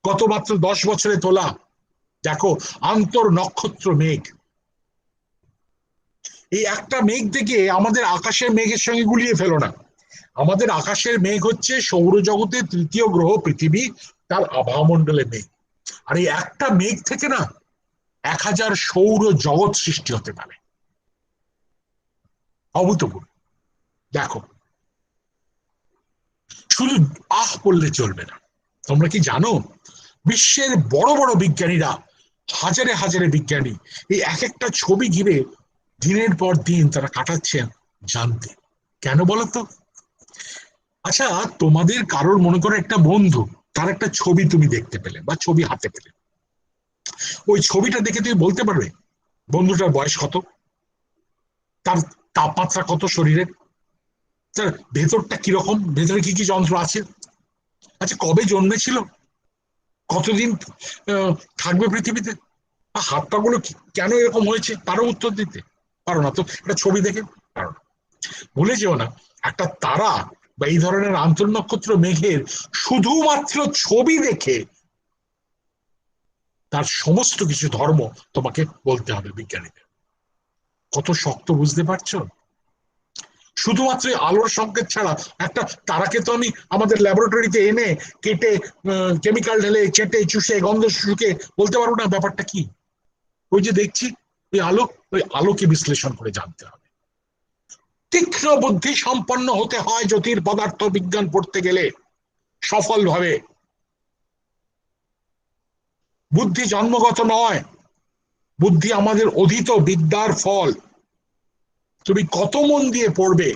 গত মাত্র 10 বছরে তোলা। দেখো, আন্তর নক্ষত্র মেঘ। এই একটা মেঘ থেকে আমাদের আকাশের মেঘের সঙ্গে গুলিয়ে ফেলো না। আমাদের আকাশের মেঘ হচ্ছে সৌরজগতের তৃতীয় গ্রহ পৃথিবী, তার আবহামণ্ডলে মেঘ। আর এই একটা মেঘ থেকে না 1000 সৌর জগৎ সৃষ্টি হতে পারে। অভূতপূর্ব। দেখো, শুধু আহ বললে চলবে না। তোমরা কি জানো, বিশ্বের বড় বড় বিজ্ঞানীরা, হাজারে হাজারে বিজ্ঞানী, এই এক একটা ছবি ঘিরে দিনের পর দিন তারা কাটাচ্ছেন জানতে। কেন বলতো? আচ্ছা, তোমাদের কারোর মনে করো একটা বন্ধু, তার একটা ছবি তুমি দেখতে পেলে বা ছবি হাতে পেলে, ওই ছবিটা দেখে তুমি বলতে পারবে বন্ধুটার বয়স কত, তার তাপমাত্রা কত শরীরের, তার ভেতরটা কিরকম, ভেতরে কি কি যন্ত্র আছে, আচ্ছা কবে জন্মেছিল, কতদিন থাকবে পৃথিবীতে, হাত পা গুলো কেন এরকম হয়েছে, পারো উত্তর দিতে? পারো না তো, এটা ছবি দেখে পারো না। ভুলে যেও না, একটা তারা বা এই ধরনের আন্তঃনক্ষত্র মেঘের শুধুমাত্র ছবি দেখে তার সমস্ত কিছু ধর্ম তোমাকে বলতে হবে বিজ্ঞানীদের। কত শক্ত, বুঝতে পারছো? শুধুমাত্র আলোর সংকেত ছাড়া একটা তারাকে তো আমি আমাদের ল্যাবরেটরিতে এনে কেটে, কেমিক্যাল ঢেলে চেটে চুষে গন্ধ শুকে বলতে পারবো না ব্যাপারটা কি। ওই যে দেখছি ওই আলো, ওই আলোকে বিশ্লেষণ করে জানতে হবে। তীক্ষ্ণ বুদ্ধি সম্পন্ন হতে হয় জ্যোতির পদার্থ বিজ্ঞান পড়তে গেলে সফলভাবে। বুদ্ধি জন্মগত নয়, বুদ্ধি আমাদের অধীত বিদ্যার ফল। তুমি কত মন দিয়ে পড়বে,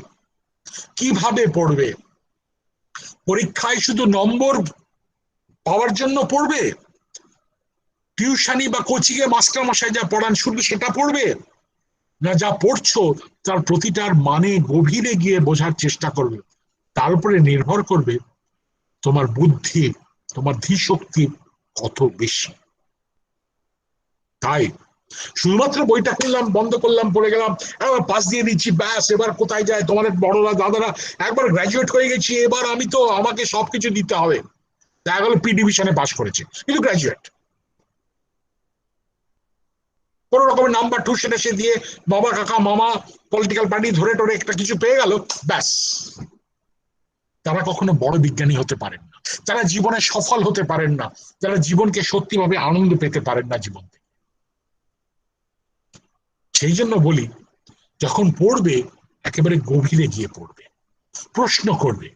কিভাবে পড়বে, পরীক্ষায় শুধু নম্বর পাওয়ার জন্য পড়বে, টিউশনি বা কোচিং এ মাস্টার মশাই যা পড়ান শুধু সেটা পড়বে, না যা পড়ছো তার প্রতিটার মানে গভীরে গিয়ে বোঝার চেষ্টা করবে। তার উপরে নির্ভর করবে তোমার বুদ্ধি, তোমার ধীশক্তি কত বেশি। তাই শুধুমাত্র বইটা খুললাম, বন্ধ করলাম, পড়ে গেলাম, এবার পাস দিয়ে দিচ্ছি, ব্যাস এবার কোথায় যায়, তোমাদের বড়রা দাদারা একবার গ্রাজুয়েট হয়ে গেছি, এবার আমি তো আমাকে সবকিছু দিতে হবে। দেখা গেল পি ডিভিশনে পাস করেছে কিন্তু গ্রাজুয়েট, কোন রকমের নাম্বার ঠুসে ঠেসে দিয়ে বাবা কাকা মামা পলিটিক্যাল পার্টি ধরে টরে একটা কিছু পেয়ে গেল, ব্যাস। তারা কখনো বড় বিজ্ঞানী হতে পারেন না, তারা জীবনে সফল হতে পারেন না, তারা জীবনকে সত্যিভাবে আনন্দ পেতে পারেন না জীবন থেকে। সেই জন্য বলি, যখন পড়বে একেবারে গভীরে গিয়ে পড়বে, প্রশ্ন করবে।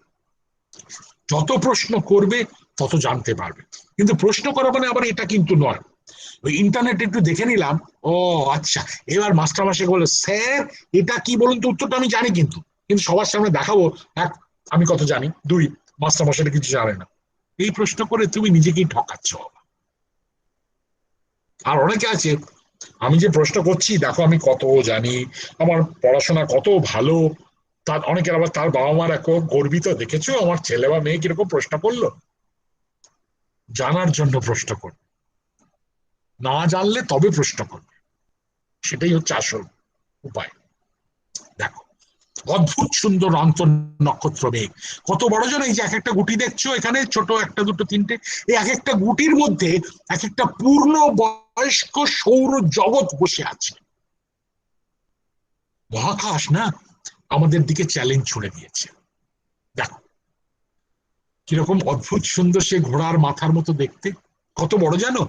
যত প্রশ্ন করবে তত জানতে পারবে। কিন্তু প্রশ্ন করা মানে আবার এটা কিন্তু নয় ওই ইন্টারনেট একটু দেখে নিলাম, ও আচ্ছা, এবার মাস্টার মাসে বলে স্যার এটা কি বলুন তো, উত্তরটা আমি জানি কিন্তু কিন্তু সবার সামনে দেখাবো, এক আমি কত জানি, দুই মাস্টার মাসের কিছু জানে না। এই প্রশ্ন করে তুমি নিজেকেই ঠকাচ্ছ। আর অনেকে আছে, আমি যে প্রশ্ন করছি দেখো আমি কত জানি, আমার পড়াশোনা কত ভালো, তার অনেকের আবার তার বাবা মার এক গর্বিত, দেখেছো আমার ছেলে বা মেয়ে কিরকম প্রশ্ন করলো। জানার জন্য প্রশ্ন করবে, না জানলে তবে প্রশ্ন করবে, সেটাই হচ্ছে আসল উপায়। দেখো, অদ্ভুত সুন্দর আন্তর নক্ষত্র মেঘ, কত বড় যেন, এই যে এক একটা গুটি দেখছো এখানে, ছোট একটা দুটো তিনটে, এই এক একটা গুটির মধ্যে এক একটা পূর্ণ বয়স্ক সৌর জগৎ বসে আছে। মহাকাশ না আমাদের দিকে চ্যালেঞ্জ ছুড়ে দিয়েছে। দেখো কিরকম অদ্ভুত সুন্দর সে ঘোড়ার মাথার মতো দেখতে, কত বড় জানো,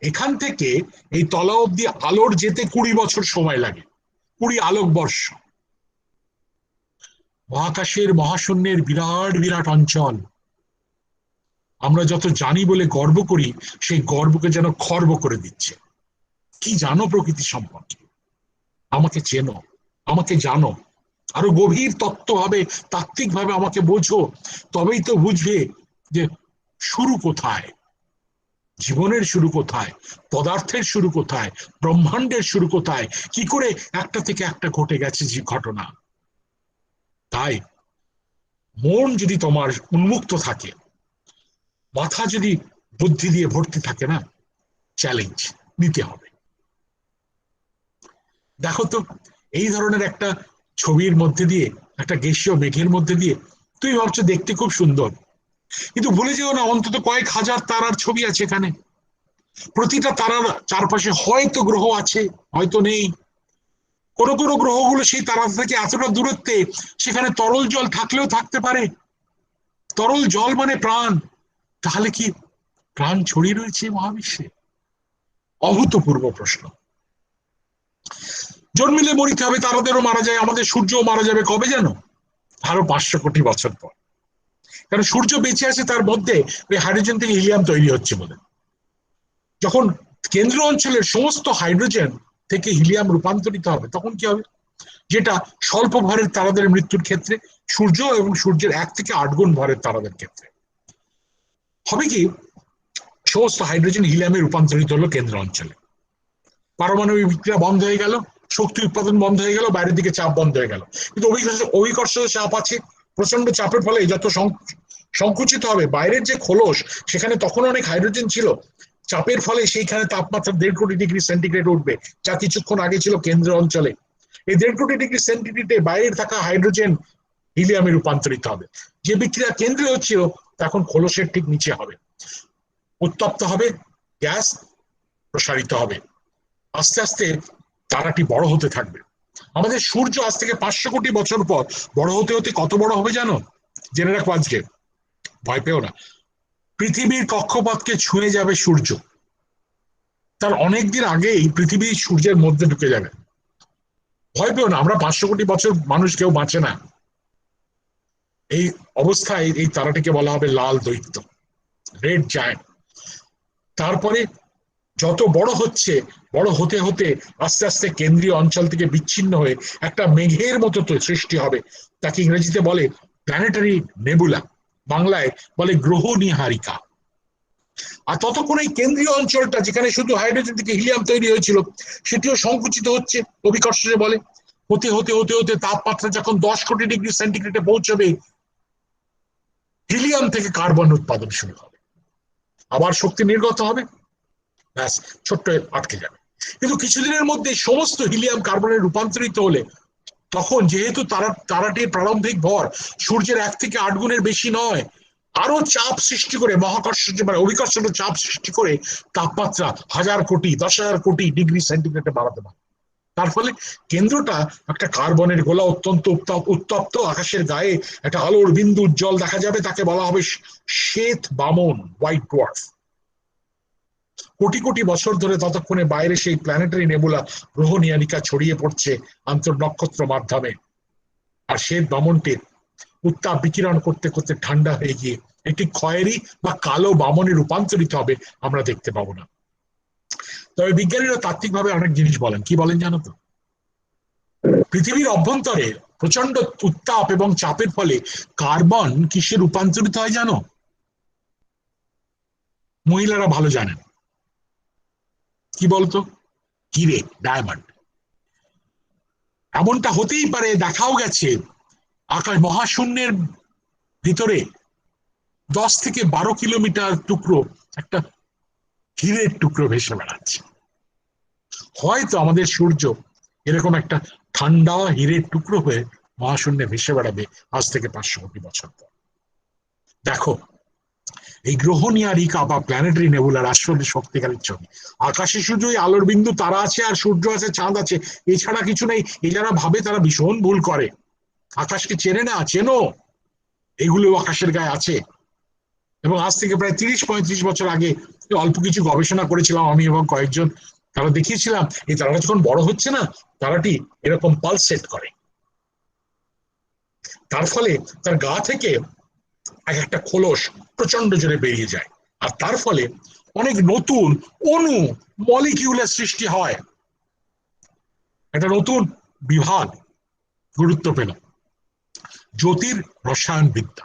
এখান থেকে এই তলা অব্দি আলোর যেতে 20 বছর সময় লাগে, 20 আলোকবর্ষ। মহাকাশের মহাশূন্যের বিরাট বিরাট অঞ্চল, আমরা যত জানি বলে গর্ব করি, সেই গর্বকে যেন খর্ব করে দিচ্ছে। কি জানো প্রকৃতি সম্পর্কে? আমাকে চেনো, আমাকে জানো, আরো গভীর তত্ত্বভাবে তাত্ত্বিকভাবে আমাকে বোঝো, তবেই তো বুঝবে যে শুরু কোথায়, জীবনের শুরু কোথায়, পদার্থের শুরু কোথায়, ব্রহ্মাণ্ডের শুরু কোথায়, কি করে একটা থেকে একটা ঘটে গেছে যে ঘটনা। তাই মন যদি তোমার উন্মুক্ত থাকে, মাথা যদি বুদ্ধি দিয়ে ভর্তি থাকে না, চ্যালেঞ্জ নিতে হবে। দেখো তো, এই ধরনের একটা ছবির মধ্যে দিয়ে, একটা গ্যাসীয় মেঘের মধ্যে দিয়ে, তুমি ভাবছো দেখতে খুব সুন্দর, কিন্তু ভুলে যেও না অন্তত কয়েক হাজার তারার ছবি আছে এখানে। প্রতিটা তারার চারপাশে হয়তো গ্রহ আছে, হয়তো নেই। কোনো কোনো গ্রহগুলো সেই তারা থেকে এতটা দূরত্বে, সেখানে তরল জল থাকলেও থাকতে পারে। তরল জল মানে প্রাণ। তাহলে কি প্রাণ ছড়িয়ে রয়েছে মহাবিশ্বে? অভূতপূর্ব প্রশ্ন। জন্মিলে মরিতে হবে, তারাদেরও মারা যায়, আমাদের সূর্যও মারা যাবে কবে জানো? আরো 500 কোটি বছর পর। কারণ সূর্য বেঁচে আছে তার মধ্যে ওই হাইড্রোজেন থেকে হিলিয়াম তৈরি হচ্ছে বলে। যখন কেন্দ্র অঞ্চলের সমস্ত হাইড্রোজেন থেকে হিলিয়াম রূপান্তরিত হবে, তখন কি হবে? যেটা স্বল্প ভরের তারাদের মৃত্যুর ক্ষেত্রে, সূর্য এবং সূর্যের 1 থেকে 8 গুণ ভরের তারাদের ক্ষেত্রে হবে কি, সমস্ত হাইড্রোজেন হিলিয়ামে রূপান্তরিত হলো কেন্দ্র অঞ্চলে, পারমাণবিক বিক্রিয়া বন্ধ হয়ে গেল, শক্তি উৎপাদন বন্ধ হয়ে গেল, বাইরের দিকে চাপ বন্ধ হয়ে গেল। কিন্তু অভিকর্ষ চাপ আছে, প্রচন্ড চাপের ফলে যত সংকুচিত হবে বাইরের যে খোলস, সেখানে তখন অনেক হাইড্রোজেন ছিল, চাপের ফলে সেইখানে তাপমাত্রা 1.5 কোটি ডিগ্রি সেন্টিগ্রেড উঠবে, যা কিছুক্ষণ আগে ছিল কেন্দ্র অঞ্চলে। এই 1.5 কোটি ডিগ্রি সেন্টিগ্রেডে বাইরে থাকা হাইড্রোজেন হিলিয়ামে রূপান্তরিত হবে। যে বিক্রিয়া কেন্দ্রে হচ্ছিল তখন খোলসের ঠিক নিচে হবে, উত্তপ্ত হবে, গ্যাস প্রসারিত হবে, আস্তে আস্তে তারাটি বড় হতে থাকবে। আমাদের সূর্য আজ থেকে 500 কোটি বছর পর বড় হতে হতে কত বড় হবে জানো? জেনে রাখো আজকে, ভয় পেও না, পৃথিবীর কক্ষপথকে ছুঁয়ে যাবে সূর্য। তার অনেকদিন আগেই পৃথিবী সূর্যের মধ্যে ঢুকে যাবে। ভয় পেও না, আমরা 500 কোটি বছর মানুষ কেউ বাঁচে না। এই অবস্থায় এই তারাটিকে বলা হবে লাল দৈত্য, রেড জায়ান্ট। তারপরে যত বড় হচ্ছে, বড় হতে হতে আস্তে আস্তে কেন্দ্রীয় অঞ্চল থেকে বিচ্ছিন্ন হয়ে একটা মেঘের মতো তো সৃষ্টি হবে, তাকে ইংরেজিতে বলে প্ল্যানেটারি নেবুলা, বাংলায় বলে গ্রহ নিহারিকা। আর ততক্ষণ এই কেন্দ্রীয় অঞ্চলটা যেখানে শুধু হাইড্রোজেন থেকে হিলিয়াম তৈরি হয়েছিল, সেটিও সংকুচিত হচ্ছে, অভিকর্ষ বলে। হতে হতে হতে হতে তাপমাত্রা যখন 10 কোটি ডিগ্রি সেন্টিগ্রেডে পৌঁছবে, হিলিয়াম থেকে কার্বন উৎপাদন শুরু হবে, আবার শক্তি নির্গত হবে, ব্যাস ছোট্ট আটকে যাবে। কিন্তু কিছুদিনের মধ্যে সমস্ত হিলিয়াম কার্বনে রূপান্তরিত হলে, তখন যেহেতু তারাটির প্রারম্ভিক ভর সূর্যের 1 থেকে 8 গুণের বেশি নয়, আরো চাপ সৃষ্টি করে, মহাকর্ষ মানে অভিকর্ষ চাপ সৃষ্টি করে তাপমাত্রা 1000 কোটি 10,000 কোটি ডিগ্রি সেন্টিগ্রেডে বাড়াতে পারে। তার ফলে কেন্দ্রটা একটা কার্বনের গোলা, অত্যন্ত উত্তপ্ত, আকাশের গায়ে একটা আলোর বিন্দু উজ্জ্বল দেখা যাবে, তাকে বলা হবে শ্বেত বামন, হোয়াইট ডোয়ার্ফ। কোটি কোটি বছর ধরে ততক্ষণে বাইরে সেই প্ল্যানেটারি নেবুলা, গ্রহ নিয়ারিকা ছড়িয়ে পড়ছে আন্তর নক্ষত্র মাধ্যমে। আর শ্বেত বামনটির উত্তাপ বিকিরণ করতে করতে ঠান্ডা হয়ে গিয়ে একটি খয়েরি বা কালো বামনে রূপান্তরিত হবে, আমরা দেখতে পাবো না। তবে বিজ্ঞানীরা তাত্ত্বিকভাবে অনেক জিনিস বলেন। কি বলেন জানো তো? পৃথিবীর অভ্যন্তরে প্রচন্ড উত্তাপ এবং চাপের ফলে কার্বন কিসে রূপান্তরিত হয় জানো? মহিলারা ভালো জানেন, কি বলতো? হিরে, ডায়মন্ড। এমনটা হতেই পারে, দেখাও গেছে আকাশ মহাশূন্যের ভিতরে 10 থেকে 12 কিলোমিটার টুকরো একটা হীরের টুকরো ভেসে বেড়াচ্ছে। হয়তো আমাদের সূর্য এরকম একটা ঠান্ডা হীরের টুকরো হয়ে মহাশূন্যে ভেসে বেড়াবে আজ থেকে 500 কোটি বছর পর। দেখো, এই গ্রহ নিয়ারিকা বা প্ল্যানেটারি নেবুলার আসলে শক্তিশালী ছবি। আকাশে শুধু আলোর বিন্দু তারা আছে, আর সূর্য আছে, চাঁদ আছে, এছাড়া কিছু নেই। এই যারা ভাবে তারা ভীষণ ভুল করে। আকাশকে চেনে না, চেনো, এগুলো আকাশের গায়ে আছে। এবং আজ থেকে প্রায় 30-35 বছর আগে অল্প কিছু গবেষণা করেছিলাম আমি এবং কয়েকজন, তারা দেখিয়েছিলাম এই তারাটা যখন বড় হচ্ছে না, তারাটি এরকম পালসেট করে, তার ফলে তার গা থেকে এক একটা খোলস প্রচন্ড জোরে বেরিয়ে যায়, আর তার ফলে অনেক নতুন অণু মলিকিউলের সৃষ্টি হয়। একটা নতুন বিভাগ গুরুত্ব পেল, জ্যোতির রসায়নবিদ্যা,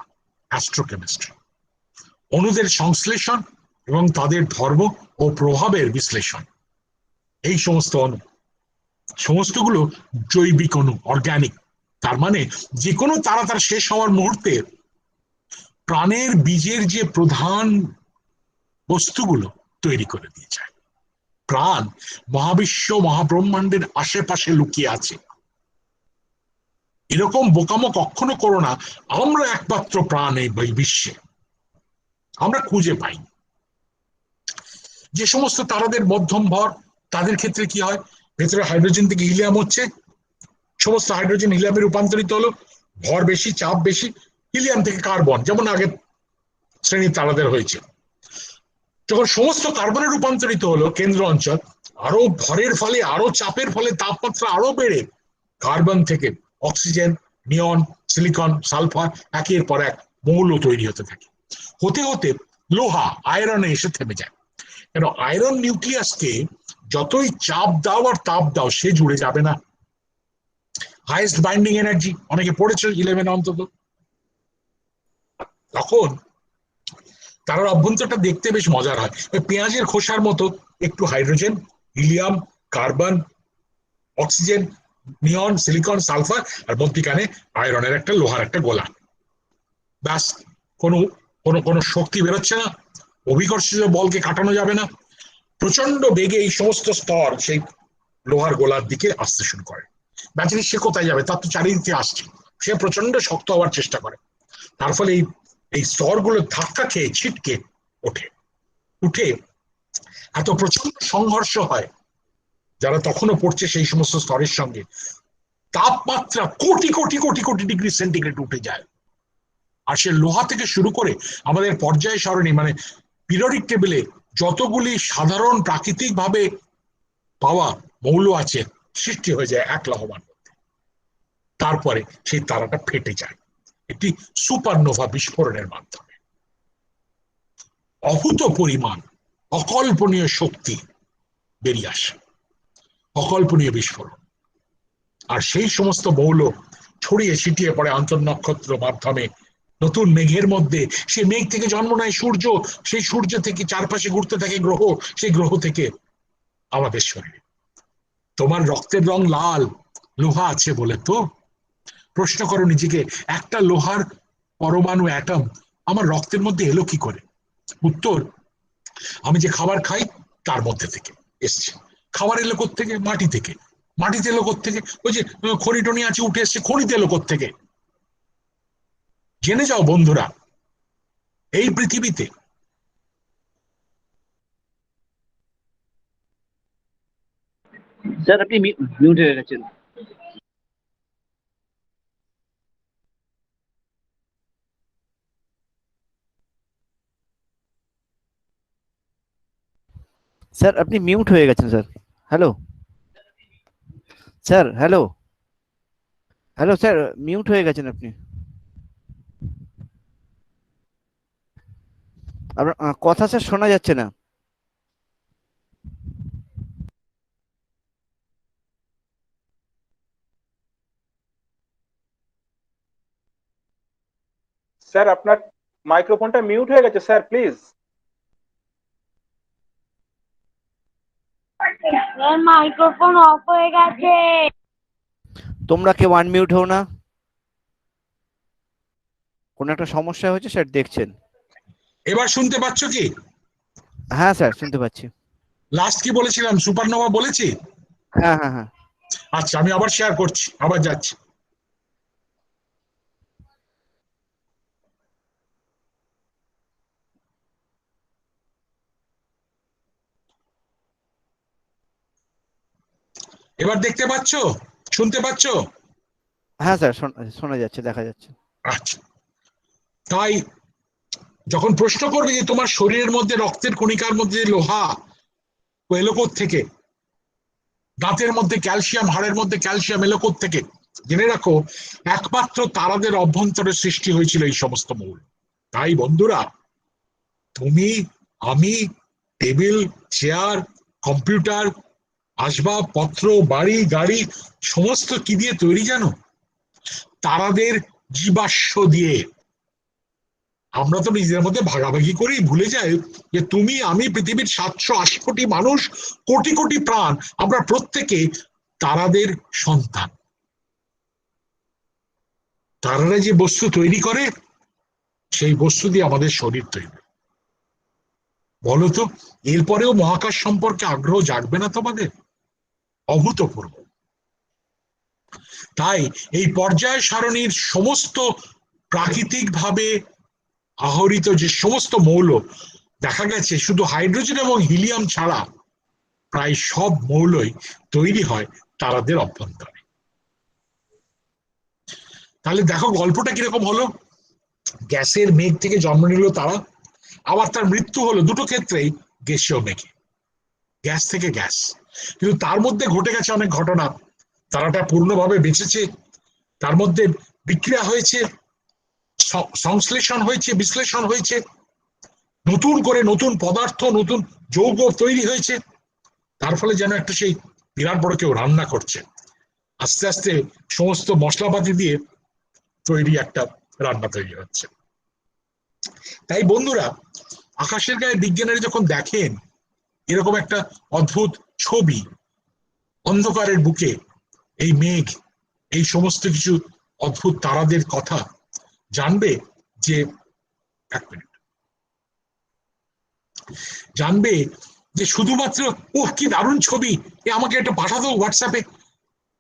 অ্যাস্ট্রোকেমিস্ট্রি। অণুদের সংশ্লেষণ এবং তাদের ধর্ম ও প্রভাবের বিশ্লেষণ। এই সমস্ত অণু, সমস্তগুলো জৈবিক অণু, অর্গানিক। তার মানে যে কোনো তারা তার শেষ হওয়ার মুহূর্তে প্রাণের বীজের যে প্রধান বস্তুগুলো তৈরি করে দিয়ে যায়। প্রাণ মহাবিশ্ব মহাব্রহ্মাণ্ডের আশেপাশে লুকিয়ে আছে। এরকম বোকামো কখনো করো না, আমরা একমাত্র প্রাণ এই বিশ্বে, আমরা খুঁজে পাই। যে সমস্ত তারাদের মধ্যম ভর, তাদের ক্ষেত্রে কি হয়, ভেতরে হাইড্রোজেন থেকে হিলিয়াম হচ্ছে, সমস্ত হাইড্রোজেন হিলিয়ামে রূপান্তরিত হলো, ভর বেশি, চাপ বেশি, হিলিয়াম থেকে কার্বন, যেমন আগের শ্রেণীর তারাদের হয়েছে। যখন সমস্ত কার্বনে রূপান্তরিত হলো কেন্দ্র অঞ্চল, আরো ভরের ফলে, আরো চাপের ফলে তাপমাত্রা আরো বেড়ে কার্বন থেকে অক্সিজেন, নিয়ন, সিলিকন, সালফার একের পর এক মৌল তৈরি হতে থাকে। হতে হতে লোহা, আয়রনে এসে থেমে যায়। কেন, আয়রন নিউক্লিয়াসকে যতই চাপ দাও আর তাপ দাও, সে জুড়ে যাবে না। হাইয়েস্ট বাইন্ডিং এনার্জি, অনেকে পড়েছে 11 অন্তত। তখন তারার অভ্যন্তরটা দেখতে বেশ মজার হয়, পেঁয়াজের খোসার মতো, একটু হাইড্রোজেন, হিলিয়াম, কার্বন, অক্সিজেন, নিয়ন, সিলিকন, সালফার, আর মধ্যিখানে আয়রনের একটা লোহার একটা গোলা। ব্যাস, কোনো কোনো কোনো শক্তি বেরোচ্ছে না, অভিকর্ষীয় বলকে কাটানো যাবে না। প্রচন্ড বেগে এই সমস্ত স্তর সেই লোহার গোলার দিকে আসতে শুরু করে। ব্যাটারি সে কোথায় যাবে, তার তো চারিদিকে আসছে, সে প্রচন্ড শক্ত হওয়ার চেষ্টা করে। তার ফলে এই স্তরগুলো ধাক্কা খেয়ে ছিটকে ওঠে, উঠে এত প্রচন্ড সংঘর্ষ হয়, যারা তখনও পড়ছে সেই সমস্ত স্তরের সঙ্গে, তাপমাত্রা কোটি কোটি কোটি কোটি ডিগ্রি সেন্টিগ্রেড উঠে যায়। আর সে লোহা থেকে শুরু করে আমাদের পর্যায় সারণী, মানে পিরিয়ডিক টেবিলে যতগুলি সাধারণ প্রাকৃতিক ভাবে পাওয়া মৌল আছে, সৃষ্টি হয়ে যায় এক লহমার মধ্যে। তারপরে সেই তারাটা ফেটে যায় একটি সুপারনোভা বিস্ফোরণের মাধ্যমে। অভূত পরিমাণ অকল্পনীয় শক্তি বেরিয়ে আসে, অকল্পনীয় বিস্ফোরণ। আর সেই সমস্ত মৌল ছড়িয়ে ছিটিয়ে পড়ে আন্তঃনক্ষত্র মাধ্যমে নতুন মেঘের মধ্যে। সে মেঘ থেকে জন্ম নেয় সূর্য, সেই সূর্য থেকে চারপাশে ঘুরতে থাকে গ্রহ, সেই গ্রহ থেকে আমাদের শরীরে। তোমার রক্তের রং লাল, লোহা আছে বলে তো? প্রশ্ন করো নিজেকে, একটা লোহার পরমাণু অ্যাটম আমার রক্তের মধ্যে এলো কি করে? উত্তর, আমি যে খাবার খাই তার মধ্যে থেকে এসছে। খাবার এলো কোত্থেকে? মাটি থেকে। মাটিতে এলো কোত্থেকে? ওই যে খনি টনি আছে, উঠে এসছে। খনিতে এলো কোত্থেকে? জেনে যাও বন্ধুরা, এই পৃথিবীতে
স্যার আপনি মিউট হয়ে গেছেন।
স্যার আপনি মিউট হয়ে গেছেন sir. Hello sir, hello hello sir, mute হয়ে গেছেন আপনি। আপনার কথা স্যার শোনা যাচ্ছে না।
স্যার আপনার মাইক্রোফোনটা মিউট হয়ে গেছে স্যার, প্লিজ।
মাইক্রোফোন অফ হয়ে গেছে।
তোমরা কেউ আনমিউট হও না, কোনো একটা সমস্যা হয়েছে স্যার, দেখছেন।
এবার শুনতে পাচ্ছ কি?
হ্যাঁ স্যার, শুনতে পাচ্ছি।
লাস্ট কি বলেছিলাম, সুপারনোভা বলেছি?
হ্যাঁ হ্যাঁ হ্যাঁ।
আচ্ছা, আমি আবার শেয়ার করছি, আবার যাচ্ছি। এবার দেখতে পাচ্ছ, শুনতে পাচ্ছ?
হ্যাঁ স্যার, শোনা যাচ্ছে, দেখা যাচ্ছে।
আচ্ছা, তাই যখন প্রশ্ন করবে যে তোমার শরীরের মধ্যে রক্তের কণিকার মধ্যে লোহা এলো থেকে, দাঁতের মধ্যে ক্যালসিয়াম, হাড়ের মধ্যে ক্যালসিয়াম এলো থেকে, জেনে রাখো একমাত্র তারাদের অভ্যন্তরে সৃষ্টি হয়েছিল এই সমস্ত মৌল। তাই বন্ধুরা, তুমি, আমি, টেবিল, চেয়ার, কম্পিউটার, আসবাবপত্র, বাড়ি গাড়ি সমস্ত কি দিয়ে তৈরি জানো? তারাদের জীবাশ্ম দিয়ে। আমরা তো নিজেদের মধ্যে ভাগাভাগি করেই ভুলে যাই যে তুমি আমি পৃথিবীর 780 কোটি মানুষ, কোটি কোটি প্রাণ, আমরা প্রত্যেকে তারাদের সন্তান। তারারা যে বস্তু তৈরি করে, সেই বস্তু দিয়ে আমাদের শরীর তৈরি। বলতো, এরপরেও মহাকাশ সম্পর্কে আগ্রহ জাগবে না তোমাদের? অভূতপূর্ব। তাই এই পর্যায় সারণীর সমস্ত প্রাকৃতিকভাবে আহরিত যে সমস্ত মৌল, দেখা গেছে শুধু হাইড্রোজেন এবং হিলিয়াম ছাড়া প্রায় সব মৌলই তৈরি হয় তারাদের অভ্যন্তরে। তাহলে দেখো গল্পটা কিরকম হলো। গ্যাসের মেঘ থেকে জন্ম নিল তারা, আবার তার মৃত্যু হলো দুটো ক্ষেত্রেই গ্যাসীয় মেঘে, গ্যাস থেকে গ্যাস। কিন্তু তার মধ্যে ঘটে গেছে অনেক ঘটনা। তারাটা পূর্ণভাবে বেঁচেছে, তার মধ্যে বিক্রিয়া হয়েছে, সংশ্লেষণ হয়েছে, বিশ্লেষণ হয়েছে, নতুন করে নতুন পদার্থ, নতুন যৌগ তৈরি হয়েছে। তার ফলে যেন একটা সেই বিরাট বড় কেউ রান্না করছে, আস্তে আস্তে সমস্ত মশলাপাতি দিয়ে তৈরি একটা রান্না তৈরি হচ্ছে। তাই বন্ধুরা, আকাশের গায়ে বিজ্ঞানীরা যখন দেখেন এরকম একটা অদ্ভুত ছবি, অন্ধকারের বুকে এই মেঘ, এই সমস্ত কিছু অদ্ভুত তারাদের কথা, জানবে যে, এক মিনিট, জানবে যে শুধুমাত্র ওহ কি দারুণ ছবি, এ আমাকে এটা পাঠাতো হোয়াটসঅ্যাপে,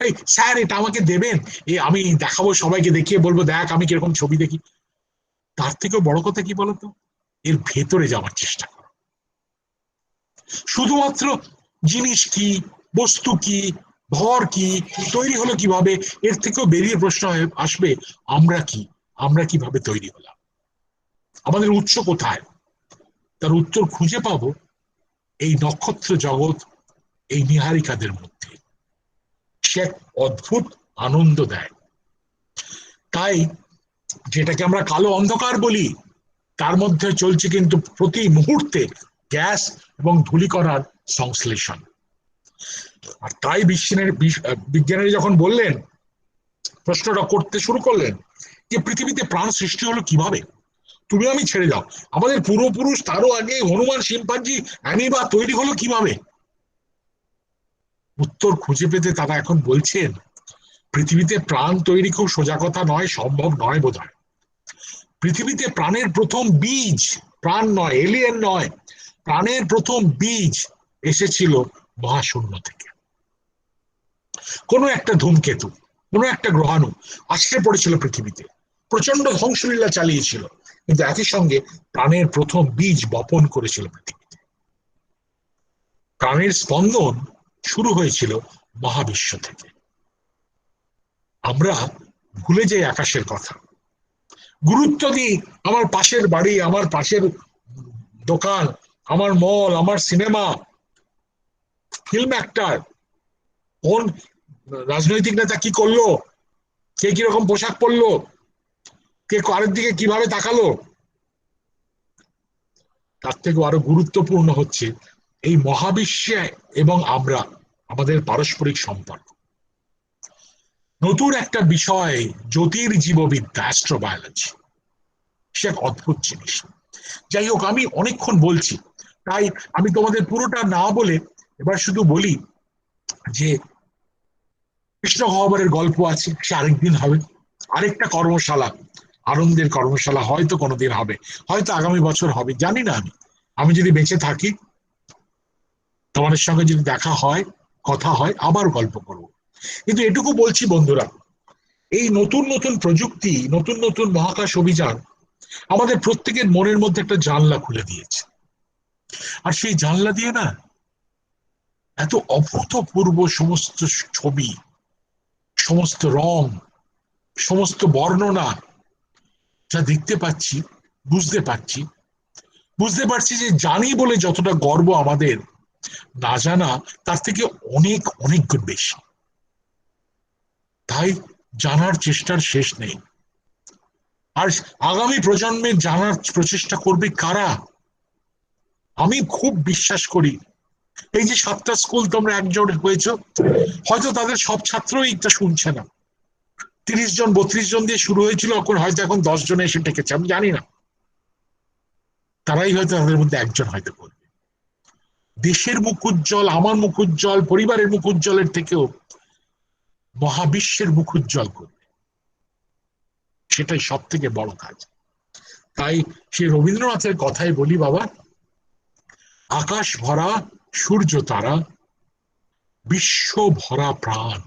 এই স্যার এটা আমাকে দেবেন, এ আমি দেখাবো সবাইকে, দেখিয়ে বলবো দেখ আমি কিরকম ছবি দেখি। তার থেকেও বড় কথা কি বলতো, এর ভেতরে যাওয়ার চেষ্টা করো। শুধুমাত্র জিনিস কি, বস্তু কি, ভর কি, তৈরি হলো কিভাবে, এর থেকেও বেরিয়ে প্রশ্ন আসবে আমরা কি, আমরা কিভাবে তৈরি হলাম, আমাদের উৎস কোথায়। তার উত্তর খুঁজে পাবো এই নক্ষত্র জগৎ, এই নীহারিকাদের মধ্যে। সে এক অদ্ভুত আনন্দ দেয়। তাই যেটাকে আমরা কালো অন্ধকার বলি, তার মধ্যে চলছে কিন্তু প্রতি মুহূর্তে গ্যাস এবং ধূলিকণার সংশ্লেষণ। আর তাই বিজ্ঞানীরা যখন বললেন, প্রশ্নটা করতে শুরু করলেন যে পৃথিবীতে প্রাণ সৃষ্টি হলো কিভাবে, তুমি আমি ছেড়ে যাও, আমাদের পূর্বপুরুষ তারও আগে হনুমান, শিম্পাঞ্জি, অ্যামিবা তৈরি হলো কিভাবে। উত্তর খুঁজে পেতে তারা এখন বলছেন পৃথিবীতে প্রাণ তৈরি খুব সোজা কথা নয়, সম্ভব নয় বোধহয়। পৃথিবীতে প্রাণের প্রথম বীজ, প্রাণ নয়, এলিয়েন নয়, প্রাণের প্রথম বীজ এসেছিল মহাশূন্য থেকে। কোনো একটা ধূমকেতু, কোনো একটা গ্রহাণু আছড়ে পড়েছিল পৃথিবীতে, প্রচন্ড ধ্বংসলীলা চালিয়েছিল, কিন্তু একই সঙ্গে প্রাণের প্রথম বীজ বপন করেছিল পৃথিবীতে। প্রাণের স্পন্দন শুরু হয়েছিল মহাবিশ্ব থেকে। আমরা ভুলে যাই আকাশের কথা, গুরুত্ব দিই আমার পাশের বাড়ি, আমার পাশের দোকান, আমার মল, আমার সিনেমা, ফিল্ম অ্যাক্টর, কোন রাজনৈতিক নেতা কি করলো, কে কিরকম পোশাক পরলো, কে কারের দিকে কিভাবে তাকালো। তার থেকে আরো গুরুত্বপূর্ণ হচ্ছে এই মহাবিশ্বে এবং আমরা, আমাদের পারস্পরিক সম্পর্ক। নতুন একটা বিষয় জ্যোতির্জীববিদ্যা, অ্যাস্ট্রোবায়োলজি, সে এক অদ্ভুত জিনিস। যাই হোক, আমি অনেকক্ষণ বলছি, তাই আমি তোমাদের পুরোটা না বলে এবার শুধু বলি যে কৃষ্ণ গহ্বরের গল্প আছে, সে আরেকদিন হবে। আরেকটা কর্মশালা, আনন্দের কর্মশালা হয়তো কোনোদিন হবে, হয়তো আগামী বছর হবে, জানি না আমি। আমি যদি বেঁচে থাকি, তোমাদের সঙ্গে যদি দেখা হয়, কথা হয়, আবার গল্প করব। কিন্তু এটুকু বলছি বন্ধুরা, এই নতুন নতুন প্রযুক্তি, নতুন নতুন মহাকাশ অভিযান আমাদের প্রত্যেকের মনের মধ্যে একটা জানলা খুলে দিয়েছে। আর সেই জানলা দিয়ে না এত অভূতপূর্ব সমস্ত ছবি, সমস্ত রং, সমস্ত বর্ণনা যা দেখতে পাচ্ছি, বুঝতে পারছি, যে জানি বলে যতটা গর্ব আমাদের, না জানা তার থেকে অনেক অনেক গুণ বেশি। তাই জানার চেষ্টার শেষ নেই। আর আগামী প্রজন্মে জানার প্রচেষ্টা করবে কারা? আমি খুব বিশ্বাস করি এই যে 7টা স্কুল তোমরা একজোট হয়েছ, হয়তো তাদের সব ছাত্রই এটা শুনছে না। 30 জন 32 জন দিয়ে শুরু হয়েছিল, হয়তো এখন 10 জনে এসে ঠেকেছে, আমি জানি না। তারাই হয়তো তাদের মধ্যে একজন হয়তো করবে। দেশের মুখ উজ্জ্বল, আমার মুখ উজ্জ্বল, পরিবারের মুখ উজ্জ্বলের থেকেও মহাবিশ্বের মুখ উজ্জ্বল করবে, সেটাই সব থেকে বড় কাজ। তাই সেই রবীন্দ্রনাথের কথাই বলি, বাবা, আকাশ ভরা সূর্য তারা, বিশ্ব ভরা প্রাণ,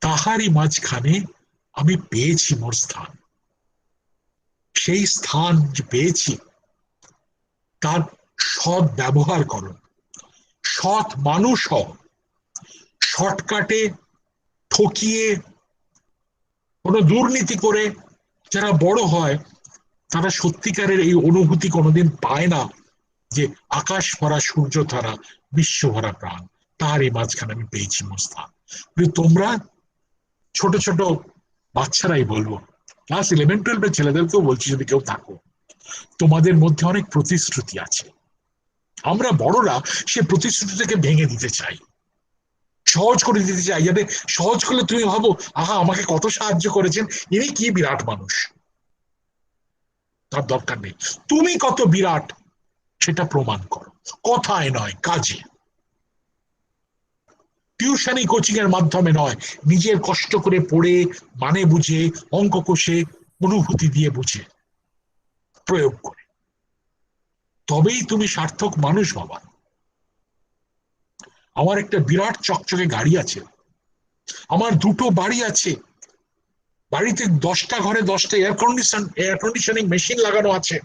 তাহারই মাঝখানে আমি পেয়েছি মোর স্থান। সেই স্থান যে পেয়েছি তার সৎ ব্যবহার করো, সৎ মানুষ হও। শর্টকাটে, ঠকিয়ে, কোনো দুর্নীতি করে যারা বড় হয় তারা সত্যিকারের এই অনুভূতি কোনোদিন পায় না যে আকাশ ভরা সূর্য তারা, বিশ্ব ভরা প্রাণ, তারই মাঝখানে আমি পেয়েছি মোর স্থান। তোমরা ছোট ছোট বাচ্চারাই বলবো, ক্লাস 11-12 ছেলেদেরকেও বলছি, যদি কেউ থাকো, তোমাদের মধ্যে অনেক প্রতিশ্রুতি আছে। আমরা বড়রা সে প্রতিশ্রুতিটাকে ভেঙে দিতে চাই, সহজ করে দিতে চাই, যাতে সহজ করলে তুমি ভাবো, আহা, আমাকে কত সাহায্য করেছেন, ইনি কি বিরাট মানুষ। তার দরকার নেই। তুমি কত বিরাট সেটা প্রমাণ করো, কথায় নয়, কাজে। টিউশনি কোচিং এর মাধ্যমে নয়, নিজের কষ্ট করে পড়ে, মানে বুঝে, অঙ্ক কষে, অনুভূতি দিয়ে বুঝে, প্রয়োগ করে, তবেই তুমি সার্থক মানুষ, বাবা। আমার একটা বিরাট চকচকে গাড়ি আছে, আমার 2টো বাড়ি আছে, বাড়িতে 10টা ঘরে 10টা এয়ার কন্ডিশনিং মেশিন লাগানো আছে।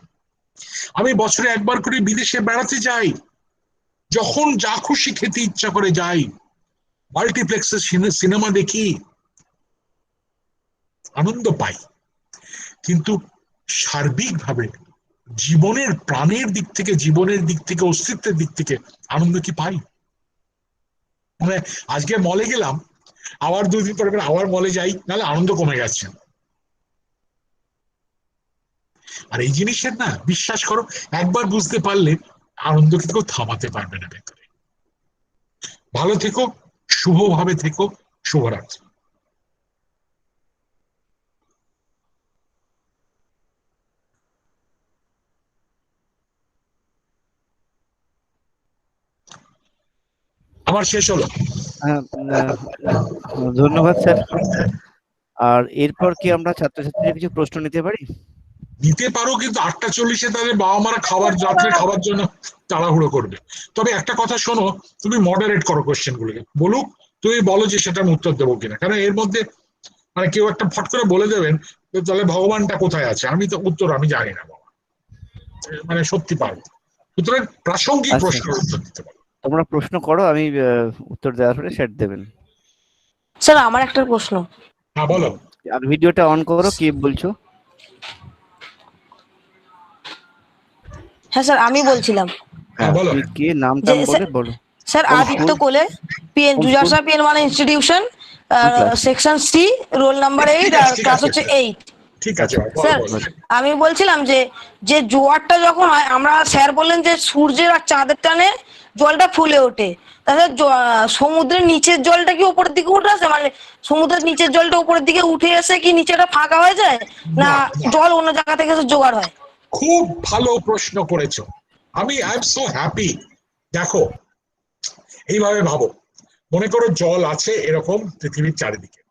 আমি বছরে একবার করে বিদেশে বেড়াতে যাই, যখন যা খুশি খেতে ইচ্ছা করে যাই, মাল্টিপ্লেক্সে সিনেমা দেখি, আনন্দ পাই। কিন্তু সার্বিকভাবে জীবনের, প্রাণের দিক থেকে, জীবনের দিক থেকে, অস্তিত্বের দিক থেকে আনন্দ কি পাই? মানে আজকে মলে গেলাম, আবার 2 দিন পরে আবার মলে যাই, নাহলে আনন্দ কমে গেছে। আর এই জিনিসের না, বিশ্বাস করো, একবার বুঝতে পারলে আনন্দকে কেউ থামাতে পারবে না ভেতরে। ভালো থেকো, শুভভাবে থেকো, শুভরাত্রি। আমার শেষ হলো।
ধন্যবাদ স্যার। আর এরপর কি আমরা ছাত্রছাত্রীদের কিছু প্রশ্ন নিতে পারি?
নিতে পারো, কিন্তু 8টা 40-এ তাদের বাবা মারা রাত্রে খাবার জন্য তাড়াহুড়ো করবে। তবে একটা কথা শোনো, তুমি মডারেট করো কোশ্চেন গুলোকে, বলুক, তুমি বলো যে সেটা আমি উত্তর দেবো কিনা। কারণ এর মধ্যে মানে কেউ একটা ফট করে বলে দেবেন, তাহলে ভগবানটা কোথায় আছে, আমি তো উত্তর আমি জানি না বাবা, মানে সত্যি পারবো। সুতরাং প্রাসঙ্গিক প্রশ্নের উত্তর দিতে পারো।
তোমরা প্রশ্ন করো, আমি উত্তর দেওয়ার পরে সেট দেবেন।
স্যার আমার একটা প্রশ্ন।
হ্যাঁ বলো।
আর ভিডিওটা অন করো, কি বলছো?
হ্যাঁ স্যার, আমি বলছিলাম।
হ্যাঁ বলো।
কি নাম টাম বলে বলো।
স্যার আদিত্য কোলে, পিএন জুজাসা পিএন মানে institution, section C, roll number 8, আর ক্লাস হচ্ছে 8।
ঠিক আছে
স্যার আমি বলছিলাম যে যে জোয়ারটা যখন হয়, আমরা স্যার বললেন যে সূর্যের আর চাঁদের টানে জলটা ফুলে ওঠে, তাহলে সমুদ্রের নিচের জলটা কি উপরের দিকে উঠে আসে? মানে সমুদ্রের নিচের জলটা উপরের দিকে উঠে এসে কি নিচেটা ফাঁকা হয়ে যায়, না জল অন্য জায়গা থেকে এসে জোগাড় হয়?
খুব ভালো প্রশ্ন করেছো, আই এম সো হ্যাপি। দেখো, এইভাবে ভাবো, মনে করো জল আছে এরকম পৃথিবীর চারিদিকে,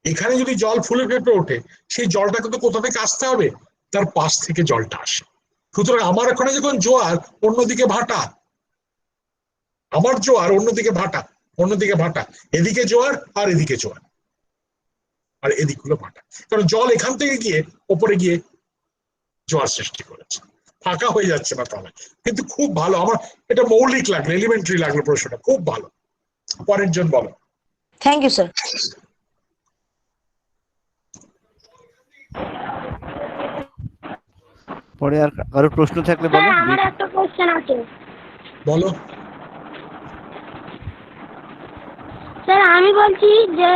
এখানে যদি জল ফুলে ফেপে ওঠে, সেই জলটাকে তো কোথা থেকে আসতে হবে, তার পাশ থেকে জলটা আসে। সুতরাং আমার এখানে যখন জোয়ার, অন্যদিকে ভাটা, আমার জোয়ার অন্যদিকে ভাটা, অন্যদিকে ভাটা, এদিকে জোয়ার আর এদিকে জোয়ার, আর এদিকগুলো ভাটা, কারণ জল এখান থেকে গিয়ে ওপরে গিয়ে জোয়ার সৃষ্টি করেছে, ফাঁকা হয়ে যাচ্ছে না তলায়। কিন্তু খুব ভালো, আমার এটা মৌলিক লাগলো, এলিমেন্টারি লাগলো প্রশ্নটা, খুব ভালো। পরের জন বলো।
Thank you sir.
পরে আর কারো প্রশ্ন থাকলে বলো।
স্যার আমার একটা কোশ্চেন আছে।
বলো।
স্যার আমি বলছি যে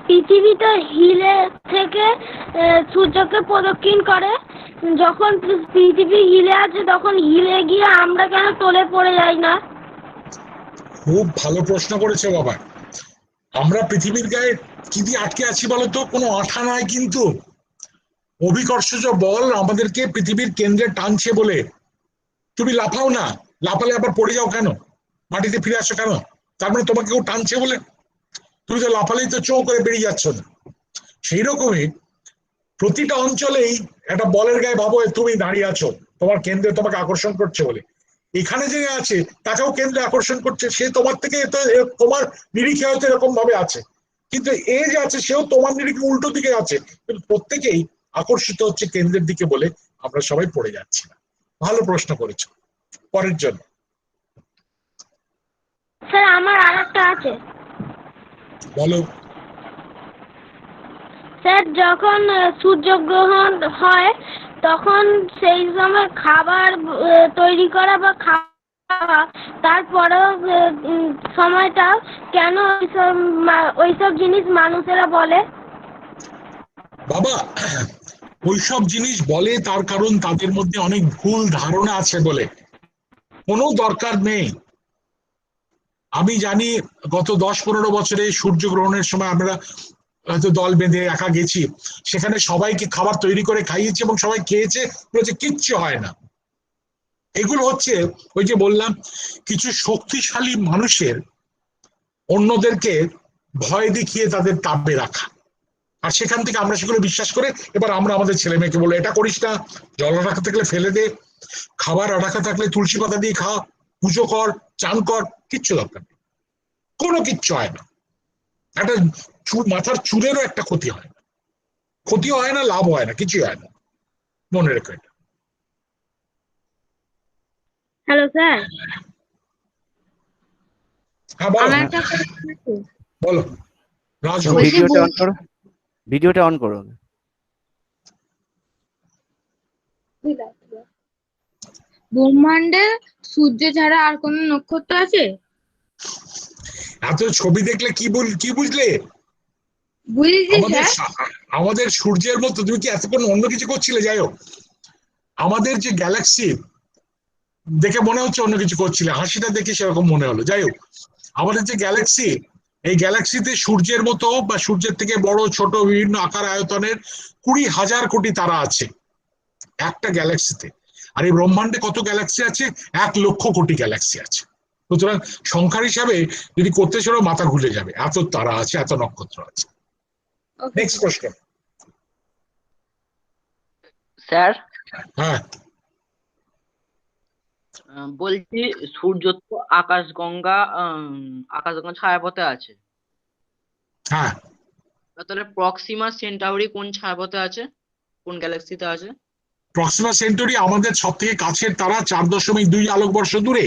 পৃথিবীতে হিলে থেকে সূর্যকে প্রদক্ষিণ করে, যখন পৃথিবী হিলে আছে তখন হিলে গিয়ে আমরা কেন তলে পড়ে যাই না?
খুব ভালো প্রশ্ন করেছে বাবা। আমরা পৃথিবীর গায়ে কি দিয়ে আটকে আছি বলতো? কোনো আঠা নাই, কিন্তু অভিকর্ষজ বল আমাদেরকে পৃথিবীর কেন্দ্রে টানছে বলে। তুমি লাফাও না, লাফালে আবার পড়ে যাও কেন? মাটিতে ফিরে আসো কেন? তার মানে তোমাকে কেউ টানছে বলে? তুমি তো লাফালেই তো চৌ করে বেরিয়ে যাচ্ছ না। সেই রকমই প্রতিটা অঞ্চলেই একটা বলের গায়ে ভাবো তুমি দাঁড়িয়ে আছো, তোমার কেন্দ্রে তোমাকে আকর্ষণ করছে বলে। এখানে যে আছে তাকেও কেন্দ্রে আকর্ষণ করছে, সে তোমার থেকে তোমার নিরিখে হয়তো এরকম ভাবে আছে, কিন্তু এ যে আছে সেও তোমার নিরিখে উল্টো দিকে আছে, কিন্তু প্রত্যেকেই আকর্ষিত হচ্ছে কেন্দ্রের দিকে বলে আমরা সবাই পড়ে যাচ্ছি না। ভালো প্রশ্ন করেছো। পরের জন্য
স্যার আমার আরেকটা আছে।
বলো।
স্যার যখন সূর্যগ্রহণ হয় তখন সেই সময় খাবার তৈরি করা বা খাওয়া, তারপরেও সময়টা কেন ওইসব জিনিস মানুষেরা বলে?
বাবা, ওইসব জিনিস বলে তার কারণ তাদের মধ্যে অনেক ভুল ধারণা আছে বলে। কোনো দরকার নেই। আমি জানি গত 10-15 বছরে সূর্যগ্রহণের সময় আমরা হয়তো দল বেঁধে একা গেছি, সেখানে সবাইকে খাবার তৈরি করে খাইয়েছে এবং সবাই খেয়েছে, বলেছে কিচ্ছু হয় না। এগুলো হচ্ছে ওই যে বললাম, কিছু শক্তিশালী মানুষের অন্যদেরকে ভয় দেখিয়ে তাদের তাব্বে রাখা, আর সেখান থেকে আমরা সেগুলো বিশ্বাস করে এবার আমরা আমাদের ছেলে মেয়েকে বলবো এটা করিস না, জল রাখা থাকলে ফেলে দে, খাবার রাখা থাকলে তুলসী পাতা দিয়ে খা, পুজো কর, চান কর, কিচ্ছু দরকার নেই, কোনো কিচ্ছু হয় না। একটা মাথার চুলেরও একটা ক্ষতি হয় না, ক্ষতিও হয় না, লাভ হয় না, কিছুই হয় না, মনে রেখো এটা।
হ্যালো স্যার,
হ্যাঁ বলো।
আমার একটা কোশ্চেন আছে।
বলো রাজ।
ভিডিওটা অন করো, ভিডিওটা অন করো।
ব্রহ্মাণ্ডে সূর্য ছাড়া আর কোন নক্ষত্র আছে?
এত ছবি দেখলে কি বুঝলে?
বুঝেছি
আমাদের
স্যার।
আমাদের সূর্যের মতো তুমি কি এতক্ষণ অন্য কিছু করছিলে? যাই হোক, আমাদের যে গ্যালাক্সি দেখে মনে হচ্ছে অন্য কিছু করছিলে, হাসিটা দেখে সেরকম মনে হলো। যাই হোক, আমাদের যে গ্যালাক্সি, এই গ্যালাক্সিতে সূর্যের মতো বা সূর্যের থেকে বড় ছোট বিভিন্ন আকার আয়তনের 20,000 কোটি তারা আছে একটা গ্যালাক্সিতে। আর এই ব্রহ্মাণ্ডে কত গ্যালাক্সি আছে? 1,00,000 কোটি গ্যালাক্সি আছে। সুতরাং সংখ্যার হিসাবে যদি করতে চলো মাথা ঘুরে যাবে, এত তারা আছে, এত নক্ষত্র আছে। Next question.
স্যার
হ্যাঁ
বলছি, সূর্য তো আকাশগঙ্গা ছায়াপথে আছে,
হ্যাঁ,
তাহলে প্রক্সিমা সেন্টাউরি কোন ছায়াপথে আছে, কোন গ্যালাক্সিতে আছে?
প্রক্সিমা সেন্টুরি আমাদের সব থেকে কাছের তারা, 4.2 আলোকবর্ষ দূরে।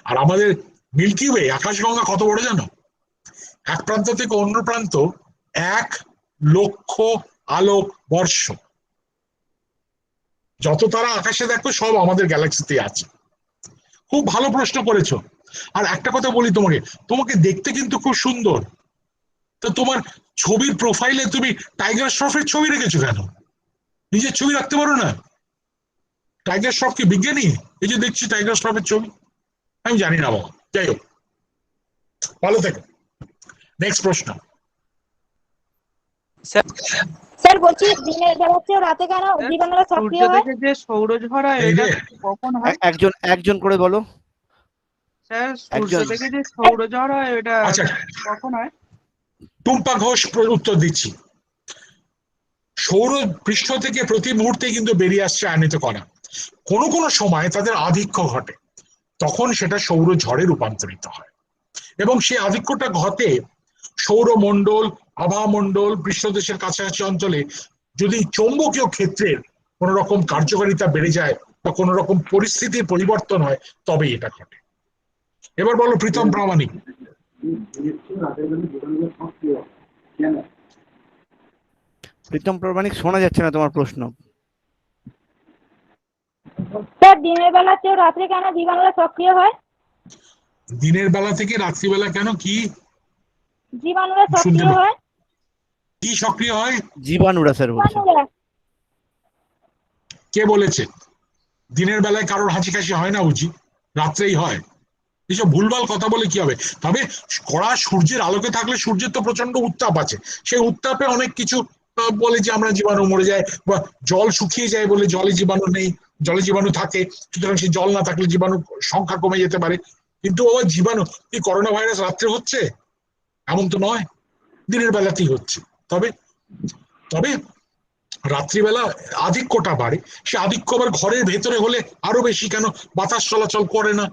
আর আমাদের মিল্কি ওয়ে আকাশগঙ্গা কত বড় জানো? এক প্রান্ত থেকে অন্য প্রান্ত 1,00,000 আলোক বর্ষ। যত তারা আকাশে দেখো সব আমাদের গ্যালাক্সিতে আছে। খুব ভালো প্রশ্ন করেছো। আর একটা কথা বলি তোমাকে, তোমাকে দেখতে কিন্তু খুব সুন্দর, তো তোমার ছবির প্রোফাইলে তুমি টাইগার শ্রফের ছবি রেখেছো কেন? নিজের ছবি রাখতে পারো না? টাইগার শ্রফ কি বিজ্ঞানী? এই যে দেখছি টাইগার শ্রফের ছবি, আমি জানি না বাবা। যাই হোক, ভালো থেকো। নেক্সট প্রশ্ন।
স্যার বলছি দিনের বেলা চেয়ে রাতে কেন দিবানরা
সূর্য
সক্রিয় হয়?
থেকে যে সৌরঝড় হয়
এই
এটা
রে,
কখন হয়?
একজন একজন করে বলো।
স্যার সূর্য
একজন।
থেকে যে সৌরঝড় হয় এটা
আচ্ছা
কখন হয়?
টুম্পা ঘোষ উত্তর দিচ্ছি। সৌর পৃষ্ঠ থেকে প্রতি মুহূর্তে কিন্তু বেরিয়ে আসছে আয়নিত কণা। কোনো কোনো সময় তাদের আধিক্য ঘটে, তখন সেটা সৌরঝড়ে রূপান্তরিত হয়। এবং সেই আধিক্যটা ঘটে সৌরমণ্ডল, আভামণ্ডল, পৃষ্ঠদেশের কাছাকাছি অঞ্চলে যদি চৌম্বকীয় ক্ষেত্রের কোন রকম কার্যকারিতা বেড়ে যায় বা কোন রকম পরিস্থিতির পরিবর্তন হয়, তবেই এটা ঘটে। এবার বলো প্রীতম প্রামাণিক।
প্রীতম প্রামাণিক, শোনা যাচ্ছে না তোমার প্রশ্ন।
স্যার দিনের বেলা চেয়ে রাত্রে কেন জীবাণুরা সক্রিয় হয়?
দিনের বেলা থেকে রাত্রিবেলা কেন কি
জীবাণুরা
শুনতে
সক্রিয়
পাই?
হয়?
কি সক্রিয় হয়?
জীবাণুরা স্যার বলছে।
জীবাণুরা।
কে বলেছে? দিনের বেলায় কারোর হাঁচি কাশি হয় না বুঝি, রাত্রেই হয়? এসব ভুলভাল কথা বলে কি হবে? তবে কড়া সূর্যের আলোকে থাকলে সূর্যের তো প্রচন্ড উত্তাপ আছে, সেই উত্তাপে অনেক কিছু বলে যে আমরা জীবাণু মরে যায়, বা জল শুকিয়ে যায় বলে জলে জীবাণু নেই, জলে জীবাণু থাকে, সুতরাং সেই জল না থাকলে জীবাণু সংখ্যা কমে যেতে পারে। কিন্তু ও জীবাণু কি করোনা ভাইরাস রাত্রে হচ্ছে? এমন তো নয়, দিনের বেলাতেই হচ্ছে। তবে তবে রাত্রিবেলা আধিক্যটা বাড়ে, সে আধিক্য আবার ঘরের ভেতরে হলে আরো বেশি, কেন বাতাস চলাচল করে না,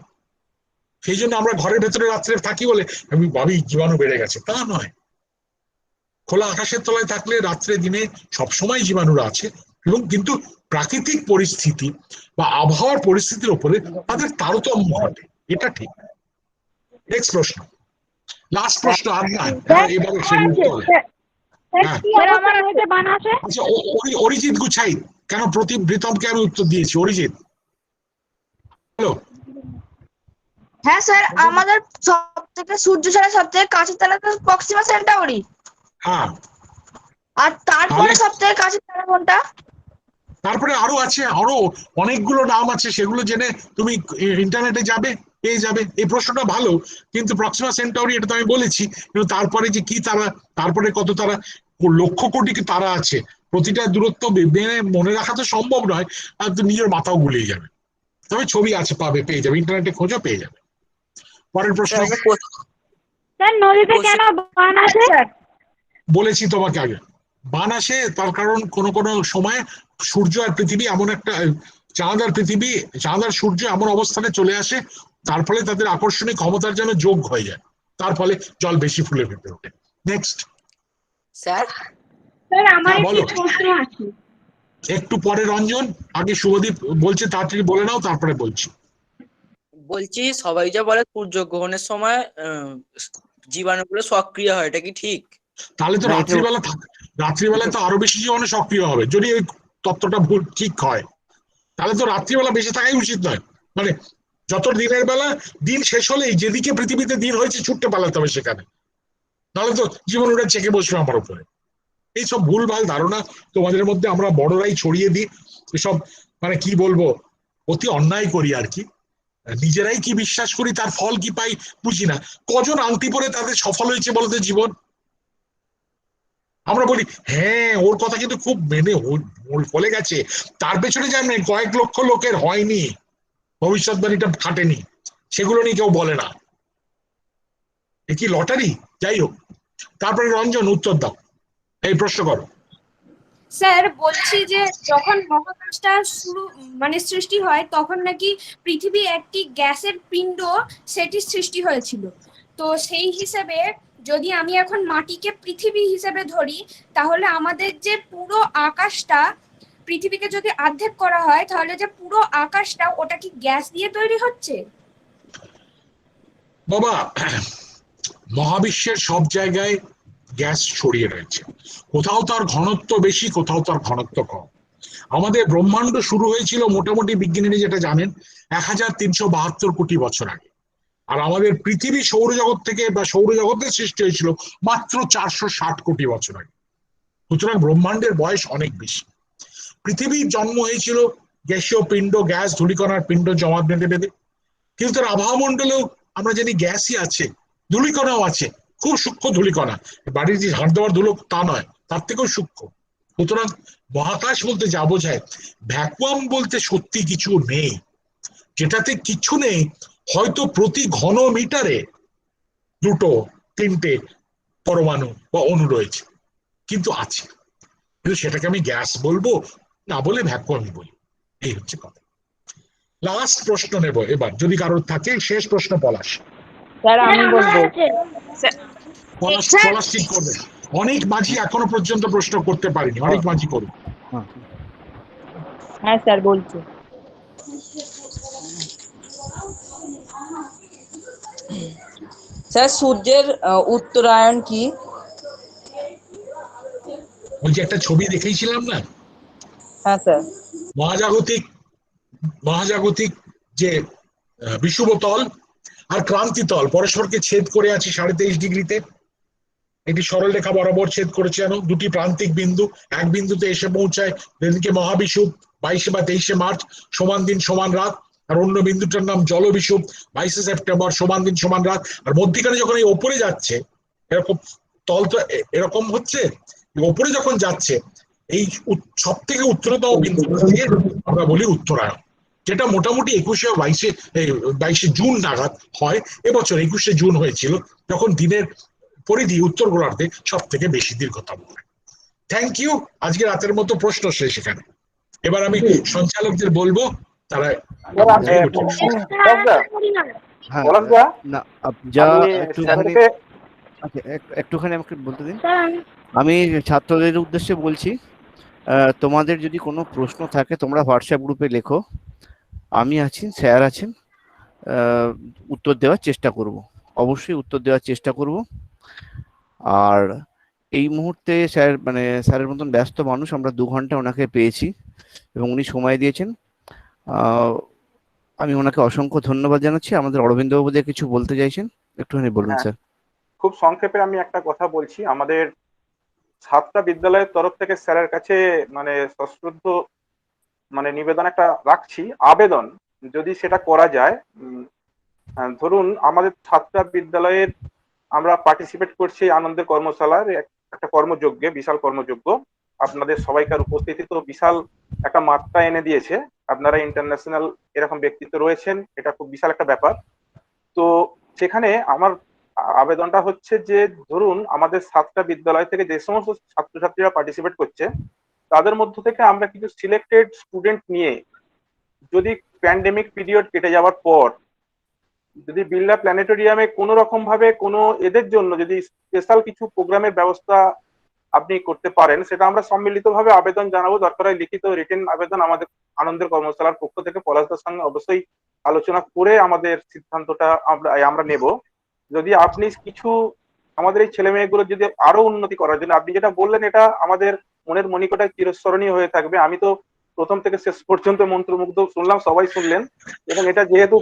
সেই জন্য আমরা ঘরের ভেতরে রাত্রে থাকি বলে আমি ভাবি জীবাণু বেড়ে গেছে, তা নয়। খোলা আকাশের তলায় থাকলে রাত্রে দিনে সবসময় জীবাণুরা আছে, এবং কিন্তু প্রাকৃতিক পরিস্থিতি বা আবহাওয়ার পরিস্থিতির উপরে তাদের তারতম্য ঘটে, এটা ঠিক। নেক্সট প্রশ্ন, লাস্ট প্রশ্ন। আর না, এবারে সেই উত্তর। হ্যাঁ, আচ্ছা, অরিজিৎ গুছাই কেন প্রীতমকে আমি উত্তর দিয়েছি। অরিজিৎ হ্যালো।
হ্যাঁ স্যার, আমাদের সব থেকে সূর্য ছাড়া সব থেকে কাছের তারা প্রক্সিমা সেন্টাউরি।
হ্যাঁ,
আর তারপরে সব থেকে কাছের তারা কোনটা?
তারপরে আরো আছে, আরো অনেকগুলো নাম আছে, সেগুলো জেনে তুমি ইন্টারনেটে যাবে, পেয়ে যাবে। এই প্রশ্নটা ভালো, কিন্তু প্রক্সিমা সেন্টাউরি এটা তো আমি বলেছি, কিন্তু তারপরে যে কি তারা, তারপরে কত তারা, লক্ষ কোটি তারা আছে, প্রতিটা দূরত্ব মনে রাখা তো সম্ভব নয়, আর তো নিজের মাথাও গুলিয়ে যাবে। তবে ছবি আছে, পাবে, পেয়ে যাবে, ইন্টারনেটে খোঁজো পেয়ে যাবে। পরের প্রশ্ন।
স্যার নদীতে কেন বান আসে?
বলেছি তোমাকে আগে, বান আসে তার কারণ কোন কোন সময় সূর্য আর পৃথিবী এমন একটা, চাঁদ আর পৃথিবী, চাঁদ আর সূর্য এমন অবস্থানে চলে আসে, তার ফলে তাদের আকর্ষণীয় ক্ষমতার যেন যোগ হয়ে যায়, তার ফলে জল বেশি ফুলে ফেপে ওঠে। Next
sir.
স্যার আমার
বলো।
একটি প্রশ্ন আছে।
একটু পরে রঞ্জন, আগে শুভদীপ বলছে, তাড়াতাড়ি বলে নাও, তারপরে বলছি।
বলছি সবাই যা বলে সূর্যগ্রহণের সময় জীবাণুগুলো সক্রিয় হয়, এটা কি ঠিক?
তাহলে তো রাত্রিবেলায় তো আরো বেশি জীবাণু সক্রিয় হবে, যদি ওই তত্ত্বটা ভুল ঠিক হয়। তাহলে তো রাত্রিবেলা বেশি থাকাই উচিত নয়, মানে যত দিনের বেলা, দিন শেষ হলেই যেদিকে পৃথিবীতে দিন হয়েছে ছুটতে পালাতে হবে সেখানে, তাহলে তো জীবাণুটা চেকে বসবে আমার উপরে। এইসব ভুলভাল ধারণা তোমাদের মধ্যে আমরা বড়রাই ছড়িয়ে দিই, এসব মানে কি বলবো, অতি অন্যায় করি আর কি। নিজেরাই কি বিশ্বাস করি, তার ফল কি পাই বুঝি না। কজন আংটি পরে তাদের সফল হয়েছে বলতে জীবন? আমরা বলি হ্যাঁ ওর কথা কিন্তু খুব মেনে ফলে গেছে, তার পেছনে জানেন কয়েক লক্ষ লোকের হয়নি, ভবিষ্যৎবাণীটা খাটেনি, সেগুলো নিয়ে কেউ বলে না। এ কি লটারি? যাই হোক, তারপরে রঞ্জন উত্তর দাও, এই প্রশ্ন করো।
স্যার বলছি যে যখন মহাকাশটা সৃষ্টি হয় তখন নাকি পৃথিবী একটি গ্যাসের পিণ্ড, সেটির সৃষ্টি হয়েছিল। তো সেই হিসেবে যদি আমি এখন মাটিকে পৃথিবী হিসেবে ধরি, তাহলে আমাদের যে পুরো আকাশটা, পৃথিবীকে যদি অর্ধেক করা হয়, তাহলে যে পুরো আকাশটা ওটা কি গ্যাস দিয়ে তৈরি হচ্ছে?
বাবা, মহাবিশ্বের সব জায়গায় গ্যাস ছড়িয়ে রয়েছে, কোথাও তার ঘনত্ব বেশি, কোথাও তার ঘনত্ব কম। আমাদের ব্রহ্মাণ্ড শুরু হয়েছিল মোটামুটি, বিজ্ঞানীরা যেটা জানেন, 1372 কোটি বছর আগে। আর আমাদের পৃথিবী সৌরজগৎ থেকে বা সৌরজগতের সৃষ্টি হয়েছিল মাত্র 460 কোটি বছর আগে। সুতরাং ব্রহ্মাণ্ডের বয়স অনেক বেশি। পৃথিবীর জন্ম হয়েছিল গ্যাসীয় পিণ্ড, গ্যাস ধূলিকণার পিণ্ড জমা বেঁধে বেঁধে, কিন্তু তার আবহাওয়া মণ্ডলেও আমরা জানি গ্যাসই আছে, ধূলিকণাও আছে, খুব সূক্ষ্ম ধূলিকণা, বাড়ির যে ঝাড় দেওয়ার ধুলো তা নয়, তার থেকেও সূক্ষ্ম। সুতরাং মহাকাশ বলতে যা বোঝায়, ভ্যাকুয়াম বলতে সত্যি কিছু নেই। যেটাতে কিছু নেই, হয়তো প্রতি ঘন মিটারে 2-3টে পরমাণু বা অণু রয়েছে, কিন্তু আছে। কিন্তু সেটাকে আমি গ্যাস বলবো না, বলে ভ্যাকুয়ামই বলি, এই হচ্ছে কথা। লাস্ট প্রশ্ন নেব এবার, যদি কারোর থাকে। শেষ প্রশ্ন পলাশ।
স্যার আমি বলবো।
পলাশ ঠিক করবে। অনেক মাঝি এখনো পর্যন্ত প্রশ্ন করতে পারিনি, অনেক মাঝি করুন।
হ্যাঁ স্যার বলছি।
স্যার সূর্যের উত্তরায়ণ কি?
ওই যে একটা ছবি দেখিয়েছিলাম না,
হ্যাঁ স্যার।
মহাজাগতিক যে বিষুবতল আর ক্রান্তিতল পরস্পরকে ছেদ করে আছে 23.5 ডিগ্রিতে। এটি সরলরেখা বরাবর ছেদ করেছে যেন দুটি প্রান্তিক বিন্দু এক বিন্দুতে এসে পৌঁছায়, যেদিকে মহাবিষুব 22 বা 23 মার্চ সমান দিন সমান রাত, আর অন্য বিন্দুটার নাম জলবিষুব 22 সেপ্টেম্বর সমান দিন সমান রাত। আর মধ্যিখানে যখন এই ওপরে যাচ্ছে, এরকম তল তো এরকম হচ্ছে, ওপরে যখন যাচ্ছে এই সব থেকে উত্তরতম বিন্দুটাকে আমরা বলি উত্তরায়ণ, যেটা মোটামুটি 22 জুন নাগাদ হয়। এবছর 21 জুন হয়েছিল, যখন দিনের পরিধি উত্তর গোলার্ধে সব থেকে বেশি দীর্ঘতম। Thank you. আজকে রাতের মতো প্রশ্ন শেষ এখানে। এবার আমি সঞ্চালকদের বলবো তারা
একটুখানি আমাকে বলতে দিন। আমি ছাত্রদের উদ্দেশ্যে বলছি, তোমাদের যদি কোনো প্রশ্ন থাকে তোমরা হোয়াটসঅ্যাপ গ্রুপে লেখো, আমি আছি, স্যার আছেন, উত্তর দেওয়ার চেষ্টা করব, অবশ্যই উত্তর দেওয়ার চেষ্টা করব। আর এই মুহূর্তে স্যারের মতন ব্যস্ত মানুষ আমরা 2 ঘন্টা ওনাকে পেয়েছি এবং উনি সময় দিয়েছেন। আমি ওনাকে অসংখ্য ধন্যবাদ জানাচ্ছি। আমাদের অরবিন্দবাবু যে কিছু বলতে চাইছেন, একটুখানি বলুন স্যার।
খুব সংক্ষেপে আমি একটা কথা বলছি। আমাদের 7টা বিদ্যালয়ের তরফ থেকে স্যারের কাছে সশ্রদ্ধ নিবেদন একটা রাখছি, আবেদন, যদি সেটা করা যায়। ধরুন আমাদের 7টা বিদ্যালয়ের আমরা পার্টিসিপেট করছি আনন্দের কর্মশালার একটা কর্মযজ্ঞে, বিশাল কর্মযজ্ঞ। আপনাদের সবাইকার উপস্থিতি তো বিশাল একটা মাত্রা এনে দিয়েছে। আপনারা ইন্টারন্যাশনাল এরকম ব্যক্তিত্ব রয়েছেন, এটা খুব বিশাল একটা ব্যাপার। তো সেখানে আমার আবেদনটা হচ্ছে যে, ধরুন আমাদের 7টা বিদ্যালয় থেকে যে সমস্ত ছাত্রছাত্রীরা পার্টিসিপেট করছে, তাদের মধ্য থেকে আমরা কিছু সিলেক্টেড স্টুডেন্ট নিয়ে, যদি প্যান্ডেমিক পিরিয়ড কেটে যাওয়ার পর যদি বিড়লা প্ল্যানেটোরিয়ামে কোনো রকম ভাবে কোনো এদের জন্য যদি স্পেশাল কিছু প্রোগ্রামের ব্যবস্থা আপনি করতে পারেন, সেটা আমরা সম্মিলিতভাবে আবেদন জানাবো। দরকার হয় লিখিত রিটেন আবেদন আমাদের আনন্দের কর্মশালার পক্ষ থেকে পলাশদার সঙ্গে অবশ্যই আলোচনা করে আমাদের সিদ্ধান্তটা আমরা নেব। যদি আপনি কিছু আমাদের এই ছেলে মেয়েগুলো যদি আরো উন্নতি করার জন্য, আপনি যেটা বললেন এটা আমাদের মনের মণিকোটায় চিরস্মরণীয় হয়ে থাকবে। আমি তো প্রথম থেকে শেষ পর্যন্ত মন্ত্রমুগ্ধ শুনলাম, সবাই শুনলেন, এবং এটা যেহেতু